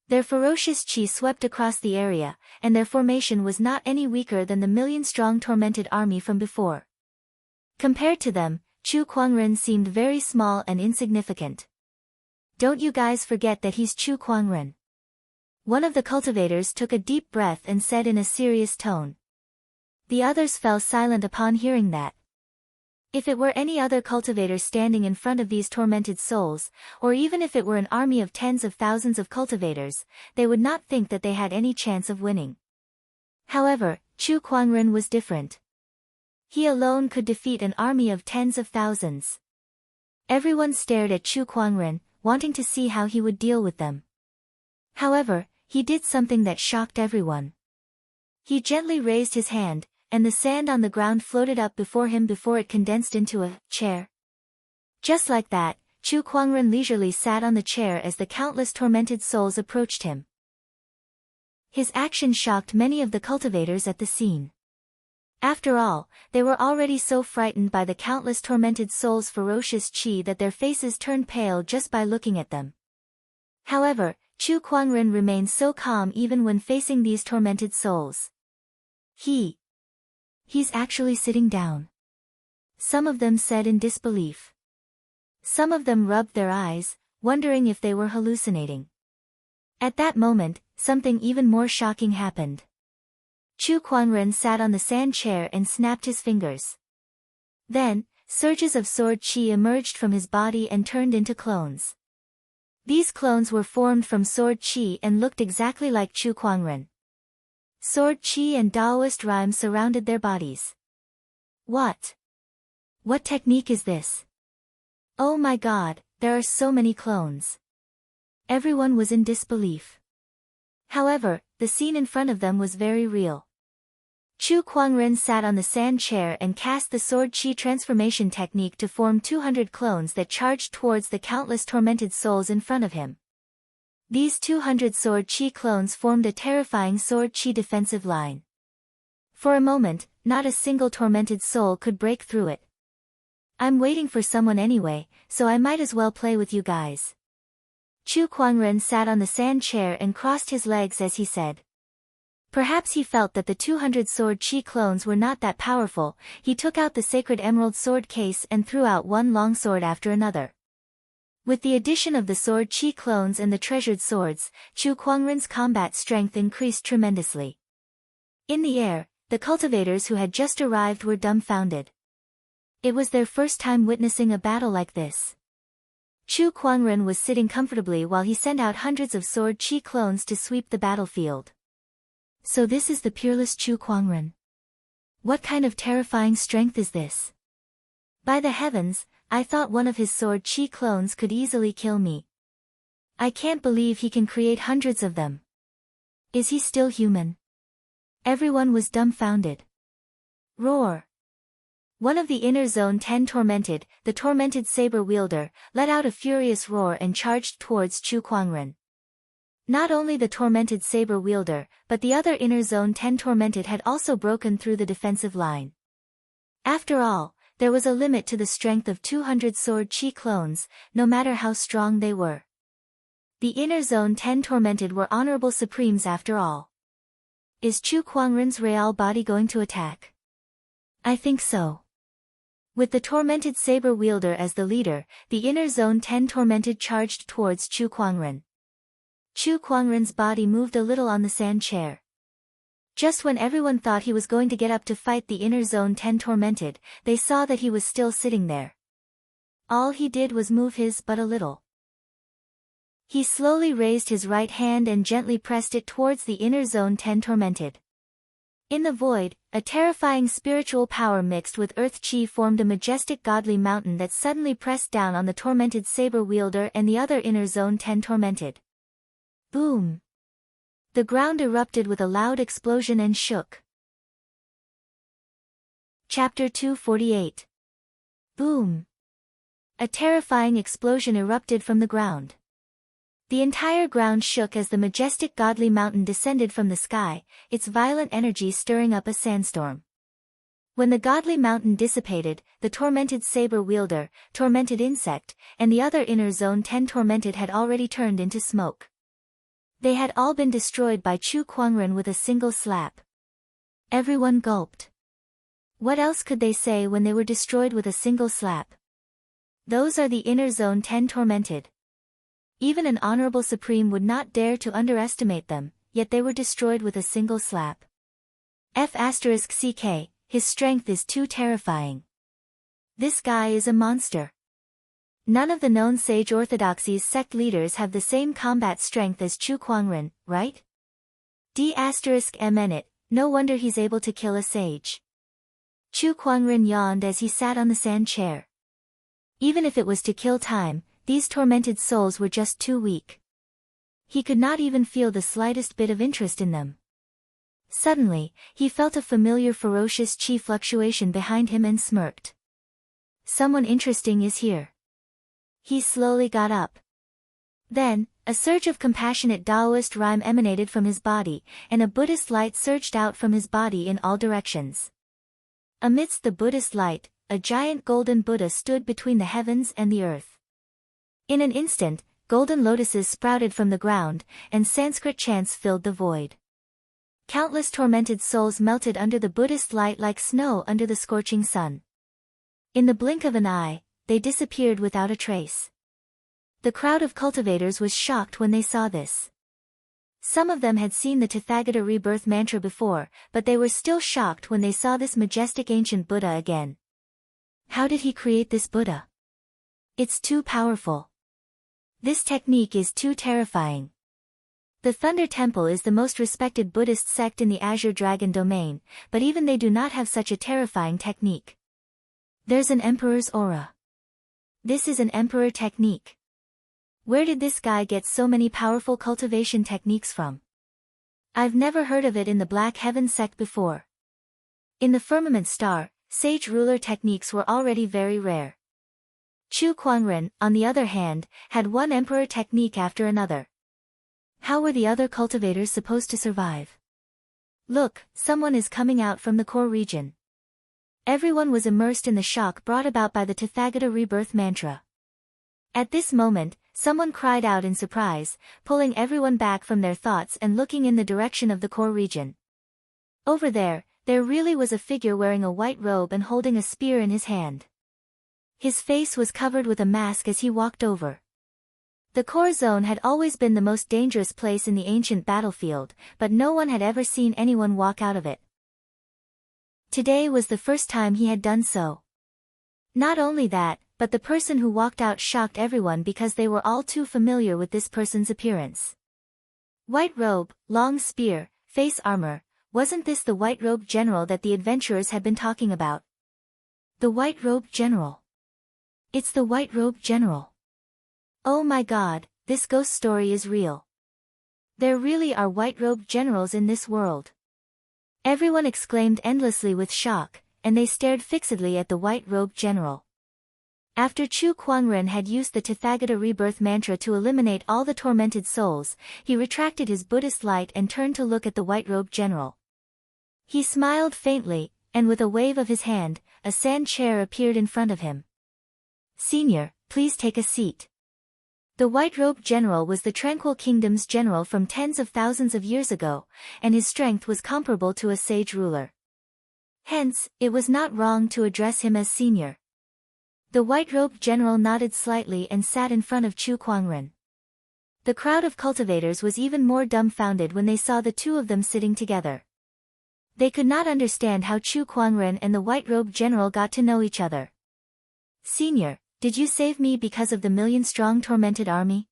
Their ferocious chi swept across the area, and their formation was not any weaker than the million-strong tormented army from before. Compared to them, Chu Kuangren seemed very small and insignificant. Don't you guys forget that he's Chu Kuangren. One of the cultivators took a deep breath and said in a serious tone. The others fell silent upon hearing that. If it were any other cultivator standing in front of these tormented souls, or even if it were an army of tens of thousands of cultivators, they would not think that they had any chance of winning. However, Chu Kuangren was different. He alone could defeat an army of tens of thousands. Everyone stared at Chu Kuangren, wanting to see how he would deal with them. However, he did something that shocked everyone. He gently raised his hand, and the sand on the ground floated up before him before it condensed into a chair. Just like that, Chu Kuangren leisurely sat on the chair as the countless tormented souls approached him. His action shocked many of the cultivators at the scene. After all, they were already so frightened by the countless tormented souls' ferocious chi that their faces turned pale just by looking at them. However, Chu Kuangren remained so calm even when facing these tormented souls. He's actually sitting down. Some of them said in disbelief. Some of them rubbed their eyes, wondering if they were hallucinating. At that moment, something even more shocking happened. Chu Kuangren sat on the sand chair and snapped his fingers. Then, surges of sword chi emerged from his body and turned into clones. These clones were formed from sword chi and looked exactly like Chu Kuangren. Sword chi and Taoist rhymes surrounded their bodies. What technique is this? Oh my god, there are so many clones. Everyone was in disbelief. However, the scene in front of them was very real. Chu Kuangren sat on the sand chair and cast the sword chi transformation technique to form 200 clones that charged towards the countless tormented souls in front of him. These 200 sword chi clones formed a terrifying sword chi defensive line. For a moment, not a single tormented soul could break through it. I'm waiting for someone anyway, so I might as well play with you guys. Chu Kuangren sat on the sand chair and crossed his legs as he said. Perhaps he felt that the 200 sword chi clones were not that powerful. He took out the sacred emerald sword case and threw out one long sword after another. With the addition of the sword chi clones and the treasured swords, Chu Kuangren's combat strength increased tremendously. In the air, the cultivators who had just arrived were dumbfounded. It was their first time witnessing a battle like this. Chu Kuangren was sitting comfortably while he sent out hundreds of sword chi clones to sweep the battlefield. So this is the peerless Chu Kuangren. What kind of terrifying strength is this? By the heavens, I thought one of his sword chi clones could easily kill me. I can't believe he can create hundreds of them. Is he still human? Everyone was dumbfounded. Roar! One of the inner zone 10 tormented, the tormented saber wielder, let out a furious roar and charged towards Chu Kuangren. Not only the tormented saber wielder, but the other inner zone 10 tormented had also broken through the defensive line. After all, there was a limit to the strength of 200 sword chi clones, no matter how strong they were. The inner zone 10 tormented were honorable supremes after all. Is Chu Kuangren's real body going to attack? I think so. With the tormented saber wielder as the leader, the inner zone 10 tormented charged towards Chu Kuangren. Chu Kuangren's body moved a little on the sand chair. Just when everyone thought he was going to get up to fight the inner zone 10 tormented, they saw that he was still sitting there. All he did was move his but a little. He slowly raised his right hand and gently pressed it towards the inner zone 10 tormented. In the void, a terrifying spiritual power mixed with earth chi formed a majestic godly mountain that suddenly pressed down on the tormented saber wielder and the other inner zone 10 tormented. Boom! The ground erupted with a loud explosion and shook. Chapter 248. Boom! A terrifying explosion erupted from the ground. The entire ground shook as the majestic godly mountain descended from the sky, its violent energy stirring up a sandstorm. When the godly mountain dissipated, the tormented saber wielder, tormented insect, and the other inner zone 10 tormented had already turned into smoke. They had all been destroyed by Chu Kuangren with a single slap. Everyone gulped. What else could they say when they were destroyed with a single slap? Those are the inner zone 10 tormented. Even an honorable supreme would not dare to underestimate them, yet they were destroyed with a single slap. F***ck, his strength is too terrifying. This guy is a monster. None of the known sage orthodoxy's sect leaders have the same combat strength as Chu Kuangren, right? D***mn, no wonder he's able to kill a sage. Chu Kuangren yawned as he sat on the sand chair. Even if it was to kill time, these tormented souls were just too weak. He could not even feel the slightest bit of interest in them. Suddenly, he felt a familiar ferocious chi fluctuation behind him and smirked. Someone interesting is here. He slowly got up. Then, a surge of compassionate Taoist rhyme emanated from his body, and a Buddhist light surged out from his body in all directions. Amidst the Buddhist light, a giant golden Buddha stood between the heavens and the earth. In an instant, golden lotuses sprouted from the ground, and Sanskrit chants filled the void. Countless tormented souls melted under the Buddhist light like snow under the scorching sun. In the blink of an eye, they disappeared without a trace. The crowd of cultivators was shocked when they saw this. Some of them had seen the Tathagata rebirth mantra before, but they were still shocked when they saw this majestic ancient Buddha again. How did he create this Buddha? It's too powerful. This technique is too terrifying. The Thunder Temple is the most respected Buddhist sect in the Azure Dragon domain, but even they do not have such a terrifying technique. There's an emperor's aura. This is an emperor technique. Where did this guy get so many powerful cultivation techniques from? I've never heard of it in the Black Heaven sect before. In the Firmament Star, sage ruler techniques were already very rare. Chu Kuangren, on the other hand, had one emperor technique after another. How were the other cultivators supposed to survive? Look, someone is coming out from the core region. Everyone was immersed in the shock brought about by the Tathagata rebirth mantra. At this moment, someone cried out in surprise, pulling everyone back from their thoughts and looking in the direction of the core region. Over there really was a figure wearing a white robe and holding a spear in his hand. His face was covered with a mask as he walked over. The core zone had always been the most dangerous place in the ancient battlefield, but no one had ever seen anyone walk out of it. Today was the first time he had done so. Not only that, but the person who walked out shocked everyone because they were all too familiar with this person's appearance. White robe, long spear, face armor, wasn't this the white robe general that the adventurers had been talking about? The white robe general. It's the white robe general. Oh my god, this ghost story is real. There really are white robe generals in this world. Everyone exclaimed endlessly with shock, and they stared fixedly at the white robe general. After Chu Kuangren had used the Tathagata rebirth mantra to eliminate all the tormented souls, he retracted his Buddhist light and turned to look at the white robe general. He smiled faintly, and with a wave of his hand, a sand chair appeared in front of him. Senior, please take a seat. The White Robe General was the Tranquil Kingdom's general from tens of thousands of years ago, and his strength was comparable to a sage ruler. Hence, it was not wrong to address him as senior. The White Robe General nodded slightly and sat in front of Chu Kuangren. The crowd of cultivators was even more dumbfounded when they saw the two of them sitting together. They could not understand how Chu Kuangren and the White Robe General got to know each other. Senior, did you save me because of the million-strong tormented army?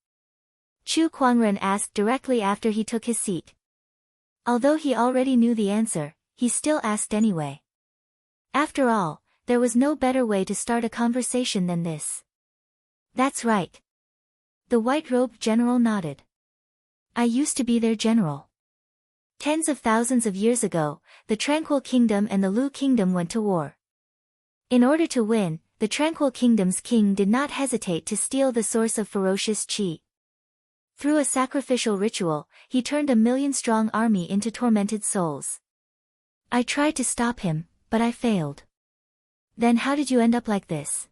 Chu Kuangren asked directly after he took his seat. Although he already knew the answer, he still asked anyway. After all, there was no better way to start a conversation than this. That's right. The White Robe General nodded. I used to be their general. Tens of thousands of years ago, the Tranquil Kingdom and the Lu Kingdom went to war. In order to win, the Tranquil Kingdom's king did not hesitate to steal the source of ferocious qi. Through a sacrificial ritual, he turned a million-strong army into tormented souls. I tried to stop him, but I failed. Then how did you end up like this?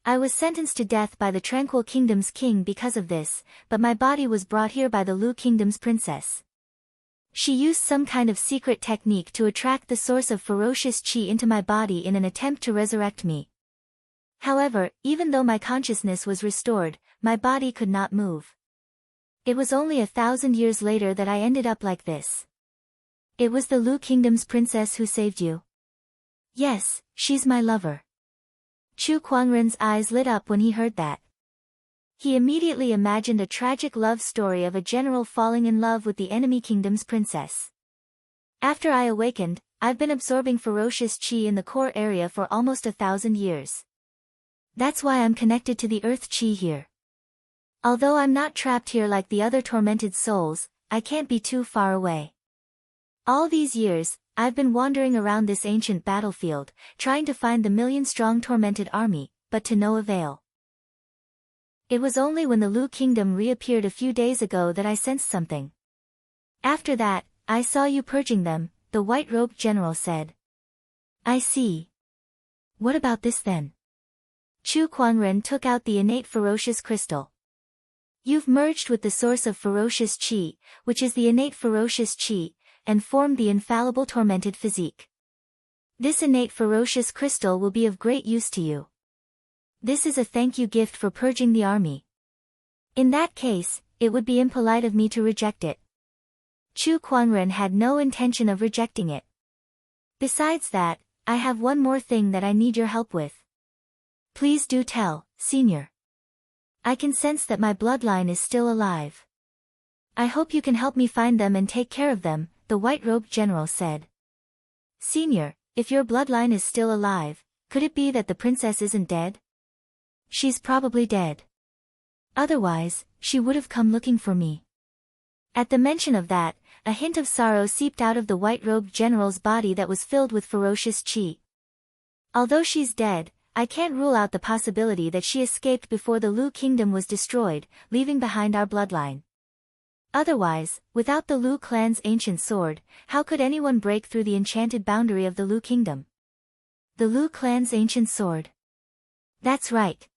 I was sentenced to death by the Tranquil Kingdom's king because of this, but my body was brought here by the Lu Kingdom's princess. She used some kind of secret technique to attract the source of ferocious qi into my body in an attempt to resurrect me. However, even though my consciousness was restored, my body could not move. It was only 1,000 years later that I ended up like this. It was the Lu Kingdom's princess who saved you? Yes, she's my lover. Chu Kuangren's eyes lit up when he heard that. He immediately imagined a tragic love story of a general falling in love with the enemy kingdom's princess. After I awakened, I've been absorbing ferocious qi in the core area for almost 1,000 years. That's why I'm connected to the earth qi here. Although I'm not trapped here like the other tormented souls, I can't be too far away. All these years, I've been wandering around this ancient battlefield, trying to find the million-strong tormented army, but to no avail. It was only when the Lu Kingdom reappeared a few days ago that I sensed something. After that, I saw you purging them, the White Robe General said. I see. What about this then? Chu Kuangren took out the innate ferocious crystal. You've merged with the source of ferocious qi, which is the innate ferocious qi, and formed the infallible tormented physique. This innate ferocious crystal will be of great use to you. This is a thank you gift for purging the army. In that case, it would be impolite of me to reject it. Chu Kuangren had no intention of rejecting it. Besides that, I have one more thing that I need your help with. Please do tell, Senior. I can sense that my bloodline is still alive. I hope you can help me find them and take care of them, the White Robe General said. Senior, if your bloodline is still alive, could it be that the princess isn't dead? She's probably dead. Otherwise, she would have come looking for me. At the mention of that, a hint of sorrow seeped out of the White Robe General's body that was filled with ferocious qi. Although she's dead, I can't rule out the possibility that she escaped before the Lu Kingdom was destroyed, leaving behind our bloodline. Otherwise, without the Lu clan's ancient sword, how could anyone break through the enchanted boundary of the Lu kingdom? The Lu clan's ancient sword. That's right.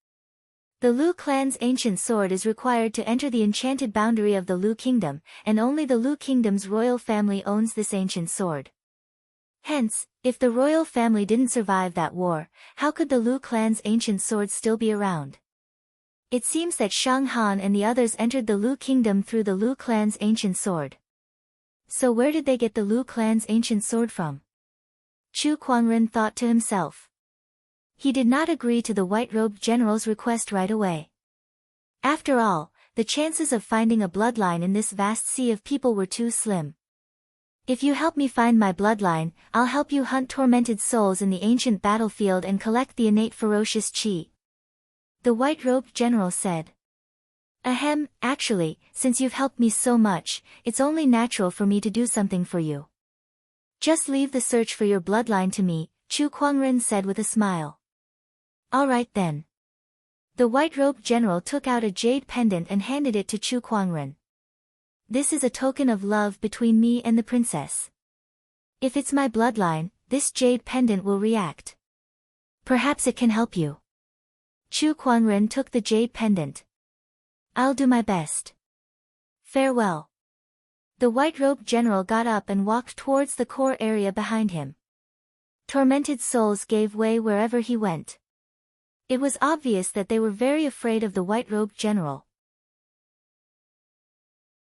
The Lu clan's ancient sword is required to enter the enchanted boundary of the Lu kingdom, and only the Lu kingdom's royal family owns this ancient sword. Hence, if the royal family didn't survive that war, how could the Lu clan's ancient sword still be around? It seems that Shang Han and the others entered the Lu kingdom through the Lu clan's ancient sword. So where did they get the Lu clan's ancient sword from? Chu Kuangren thought to himself. He did not agree to the white-robed general's request right away. After all, the chances of finding a bloodline in this vast sea of people were too slim. If you help me find my bloodline, I'll help you hunt tormented souls in the ancient battlefield and collect the innate ferocious qi. The white-robed general said. Ahem, actually, since you've helped me so much, it's only natural for me to do something for you. Just leave the search for your bloodline to me, Chu Kuangren said with a smile. All right then. The white-robed general took out a jade pendant and handed it to Chu Kuangren. This is a token of love between me and the princess. If it's my bloodline, this jade pendant will react. Perhaps it can help you. Chu Kuangren took the jade pendant. I'll do my best. Farewell. The white-robed general got up and walked towards the core area behind him. Tormented souls gave way wherever he went. It was obvious that they were very afraid of the white-robed general.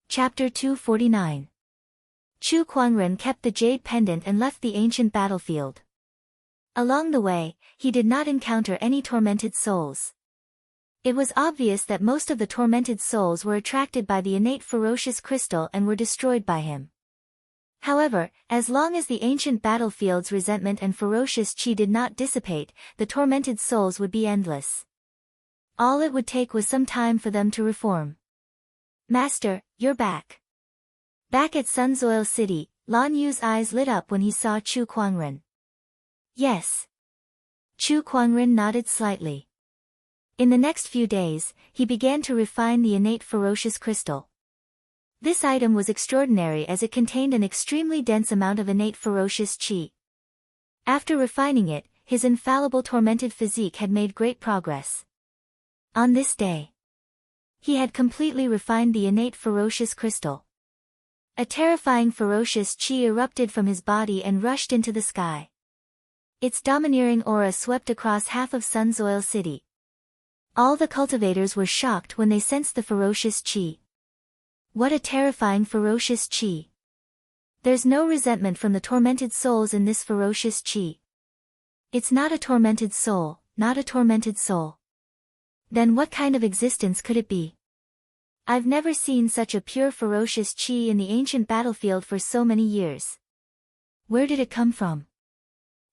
Chapter 249. Chu Kuangren kept the jade pendant and left the ancient battlefield. Along the way, he did not encounter any tormented souls. It was obvious that most of the tormented souls were attracted by the innate ferocious crystal and were destroyed by him. However, as long as the ancient battlefield's resentment and ferocious qi did not dissipate, the tormented souls would be endless. All it would take was some time for them to reform. Master, you're back. Back at Sunsoil City, Lan Yu's eyes lit up when he saw Chu Kuangren. Yes. Chu Kuangren nodded slightly. In the next few days, he began to refine the innate ferocious crystal. This item was extraordinary as it contained an extremely dense amount of innate ferocious qi. After refining it, his infallible tormented physique had made great progress. On this day, he had completely refined the innate ferocious crystal. A terrifying ferocious qi erupted from his body and rushed into the sky. Its domineering aura swept across half of Sunsoil City. All the cultivators were shocked when they sensed the ferocious qi. What a terrifying ferocious qi. There's no resentment from the tormented souls in this ferocious qi. It's not a tormented soul, not a tormented soul. Then what kind of existence could it be? I've never seen such a pure ferocious qi in the ancient battlefield for so many years. Where did it come from?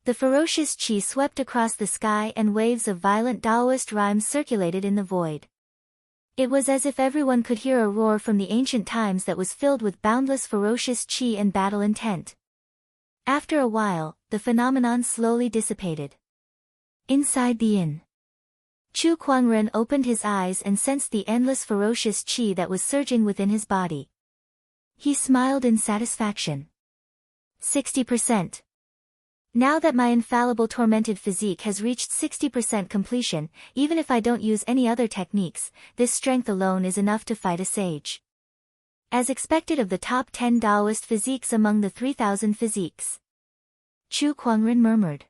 The ferocious qi swept across the sky and waves of violent Taoist rhymes circulated in the void. It was as if everyone could hear a roar from the ancient times that was filled with boundless ferocious qi and battle intent. After a while, the phenomenon slowly dissipated. Inside the inn, Chu Kuangren opened his eyes and sensed the endless ferocious qi that was surging within his body. He smiled in satisfaction. 60%. Now that my infallible tormented physique has reached 60% completion, even if I don't use any other techniques, this strength alone is enough to fight a sage. As expected of the top 10 Taoist physiques among the 3,000 physiques. Chu Kuangren murmured.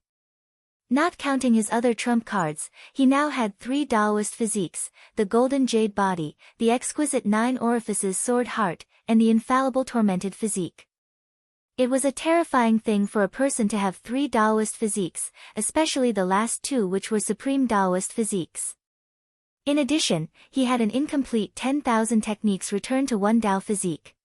Not counting his other trump cards, he now had 3 Taoist physiques, the golden jade body, the exquisite 9 orifices sword heart, and the infallible tormented physique. It was a terrifying thing for a person to have 3 Taoist physiques, especially the last 2 which were supreme Taoist physiques. In addition, he had an incomplete 10,000 techniques returned to 1 Tao physique.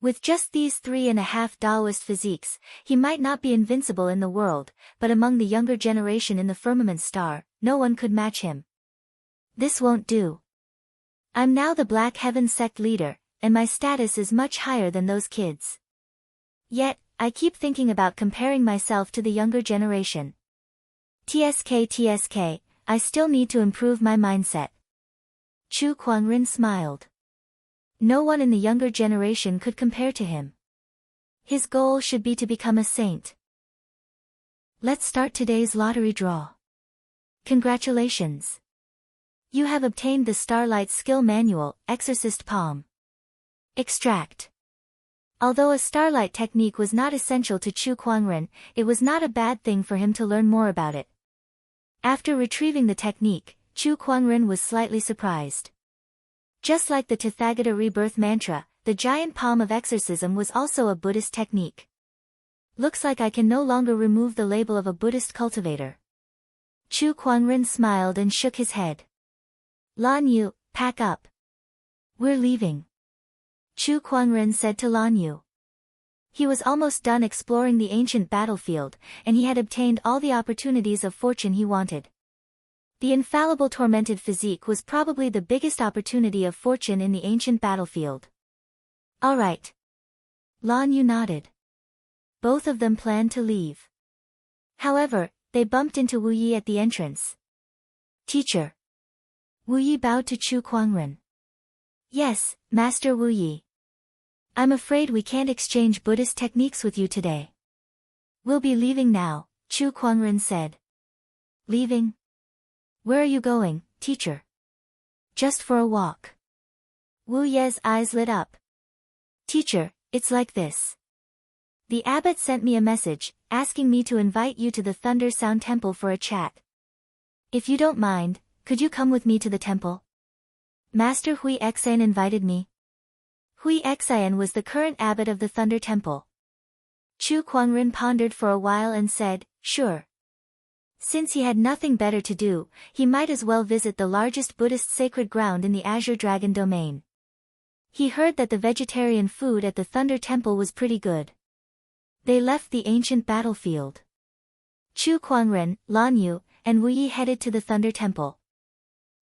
With just these 3.5 Taoist physiques, he might not be invincible in the world, but among the younger generation in the firmament star, no one could match him. This won't do. I'm now the Black Heaven sect leader, and my status is much higher than those kids. Yet, I keep thinking about comparing myself to the younger generation. TSK, I still need to improve my mindset. Chu Kuangren smiled. no one in the younger generation could compare to him. His goal should be to become a saint. Let's start today's lottery draw. Congratulations! You have obtained the Starlight Skill Manual, Exorcist Palm. Extract. Although a starlight technique was not essential to Chu Kuangren, it was not a bad thing for him to learn more about it. After retrieving the technique, Chu Kuangren was slightly surprised. Just like the Tathagata rebirth mantra, the giant palm of exorcism was also a Buddhist technique. Looks like I can no longer remove the label of a Buddhist cultivator. Chu Kuangren smiled and shook his head. Lan Yu, pack up. We're leaving. Chu Kuangren said to Lan Yu. He was almost done exploring the ancient battlefield, and he had obtained all the opportunities of fortune he wanted. The infallible tormented physique was probably the biggest opportunity of fortune in the ancient battlefield. All right. Lan Yu nodded. Both of them planned to leave. However, they bumped into Wu Yi at the entrance. Teacher. Wu Yi bowed to Chu Kuangren. Yes, Master Wu Yi. I'm afraid we can't exchange Buddhist techniques with you today. We'll be leaving now, Chu Kuangren said. Leaving? Where are you going, teacher? Just for a walk. Wu Ye's eyes lit up. Teacher, it's like this. The abbot sent me a message, asking me to invite you to the Thunder Sound Temple for a chat. If you don't mind, could you come with me to the temple? Master Hui Xan invited me. Hui Xan was the current abbot of the Thunder Temple. Chu Kuangren pondered for a while and said, sure. Since he had nothing better to do, he might as well visit the largest Buddhist sacred ground in the Azure Dragon domain. He heard that the vegetarian food at the Thunder Temple was pretty good. They left the ancient battlefield. Chu Kuangren, Lan Yu, and Wu Yi headed to the Thunder Temple.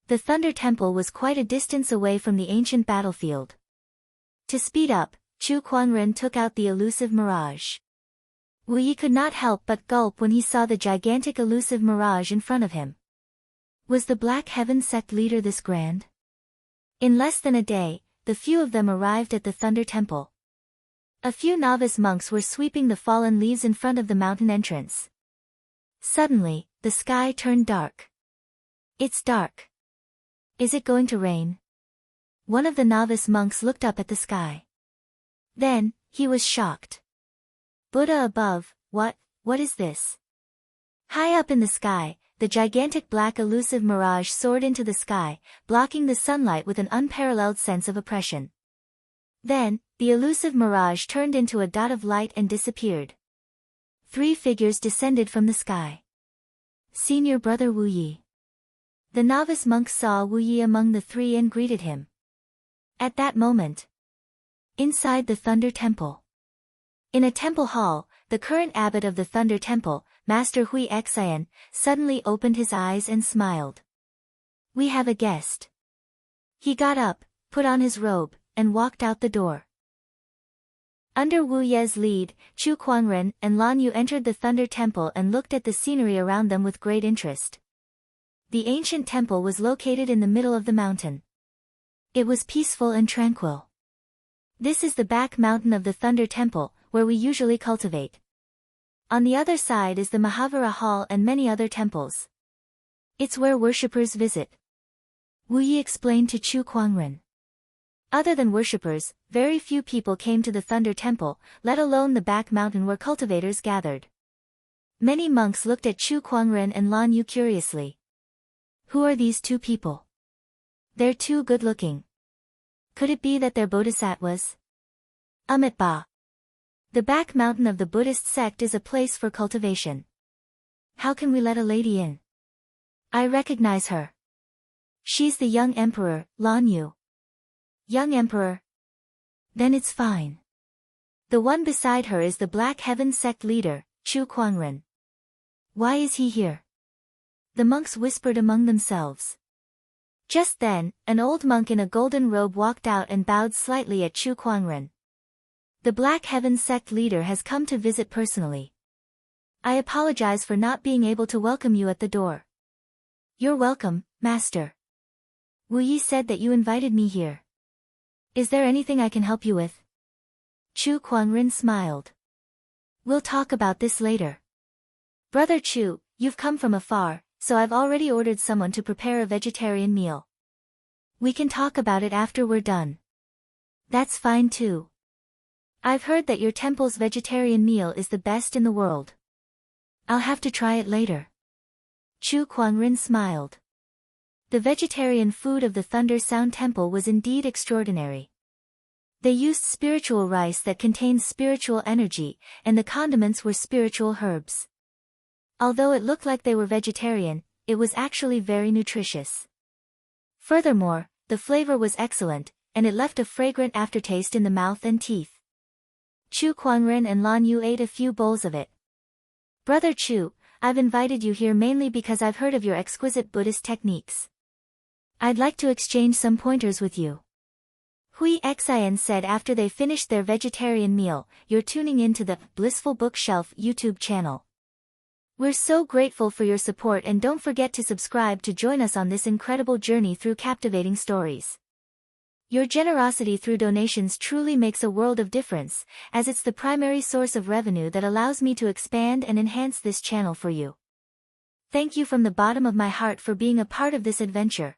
The Thunder Temple was quite a distance away from the ancient battlefield. To speed up, Chu Kuangren took out the elusive mirage. Wu Yi could not help but gulp when he saw the gigantic elusive mirage in front of him. Was the Black Heaven sect leader this grand? In less than a day, the few of them arrived at the Thunder Temple. A few novice monks were sweeping the fallen leaves in front of the mountain entrance. Suddenly, the sky turned dark. It's dark. Is it going to rain? One of the novice monks looked up at the sky. Then, he was shocked. Buddha above, what is this? High up in the sky, the gigantic black elusive mirage soared into the sky, blocking the sunlight with an unparalleled sense of oppression. Then, the elusive mirage turned into a dot of light and disappeared. 3 figures descended from the sky. Senior brother Wu Yi. The novice monk saw Wu Yi among the 3 and greeted him. At that moment, inside the Thunder Temple. In a temple hall, the current abbot of the Thunder Temple, Master Hui Xian, suddenly opened his eyes and smiled. We have a guest. He got up, put on his robe, and walked out the door. Under Wu Ye's lead, Chu Kuangren and Lan Yu entered the Thunder Temple and looked at the scenery around them with great interest. The ancient temple was located in the middle of the mountain. It was peaceful and tranquil. This is the back mountain of the Thunder Temple, where we usually cultivate. On the other side is the Mahavira Hall and many other temples. It's where worshippers visit. Wu Yi explained to Chu Kuangren. Other than worshippers, very few people came to the Thunder Temple, let alone the back mountain where cultivators gathered. Many monks looked at Chu Kuangren and Lan Yu curiously. Who are these 2 people? They're too good-looking. Could it be that they're bodhisattvas? Amitba. The back mountain of the Buddhist sect is a place for cultivation. How can we let a lady in? I recognize her. She's the young emperor, Lan Yu. Young emperor? Then it's fine. The one beside her is the Black Heaven sect leader, Chu Kuangren. Why is he here? The monks whispered among themselves. Just then, an old monk in a golden robe walked out and bowed slightly at Chu Kuangren. The Black Heaven sect leader has come to visit personally. I apologize for not being able to welcome you at the door. You're welcome, Master. Wu Yi said that you invited me here. Is there anything I can help you with? Chu Kuan-rin smiled. We'll talk about this later. Brother Chu, you've come from afar, so I've already ordered someone to prepare a vegetarian meal. We can talk about it after we're done. That's fine too. I've heard that your temple's vegetarian meal is the best in the world. I'll have to try it later. Chu Kuan-rin smiled. The vegetarian food of the Thunder Sound Temple was indeed extraordinary. They used spiritual rice that contained spiritual energy, and the condiments were spiritual herbs. Although it looked like they were vegetarian, it was actually very nutritious. Furthermore, the flavor was excellent, and it left a fragrant aftertaste in the mouth and teeth. Chu Kuan-rin and Lan Yu ate a few bowls of it. Brother Chu, I've invited you here mainly because I've heard of your exquisite Buddhist techniques. I'd like to exchange some pointers with you. Hui Xian said after they finished their vegetarian meal. You're tuning in to the Blissful Bookshelf YouTube channel. We're so grateful for your support, and don't forget to subscribe to join us on this incredible journey through captivating stories. Your generosity through donations truly makes a world of difference, as it's the primary source of revenue that allows me to expand and enhance this channel for you. Thank you from the bottom of my heart for being a part of this adventure.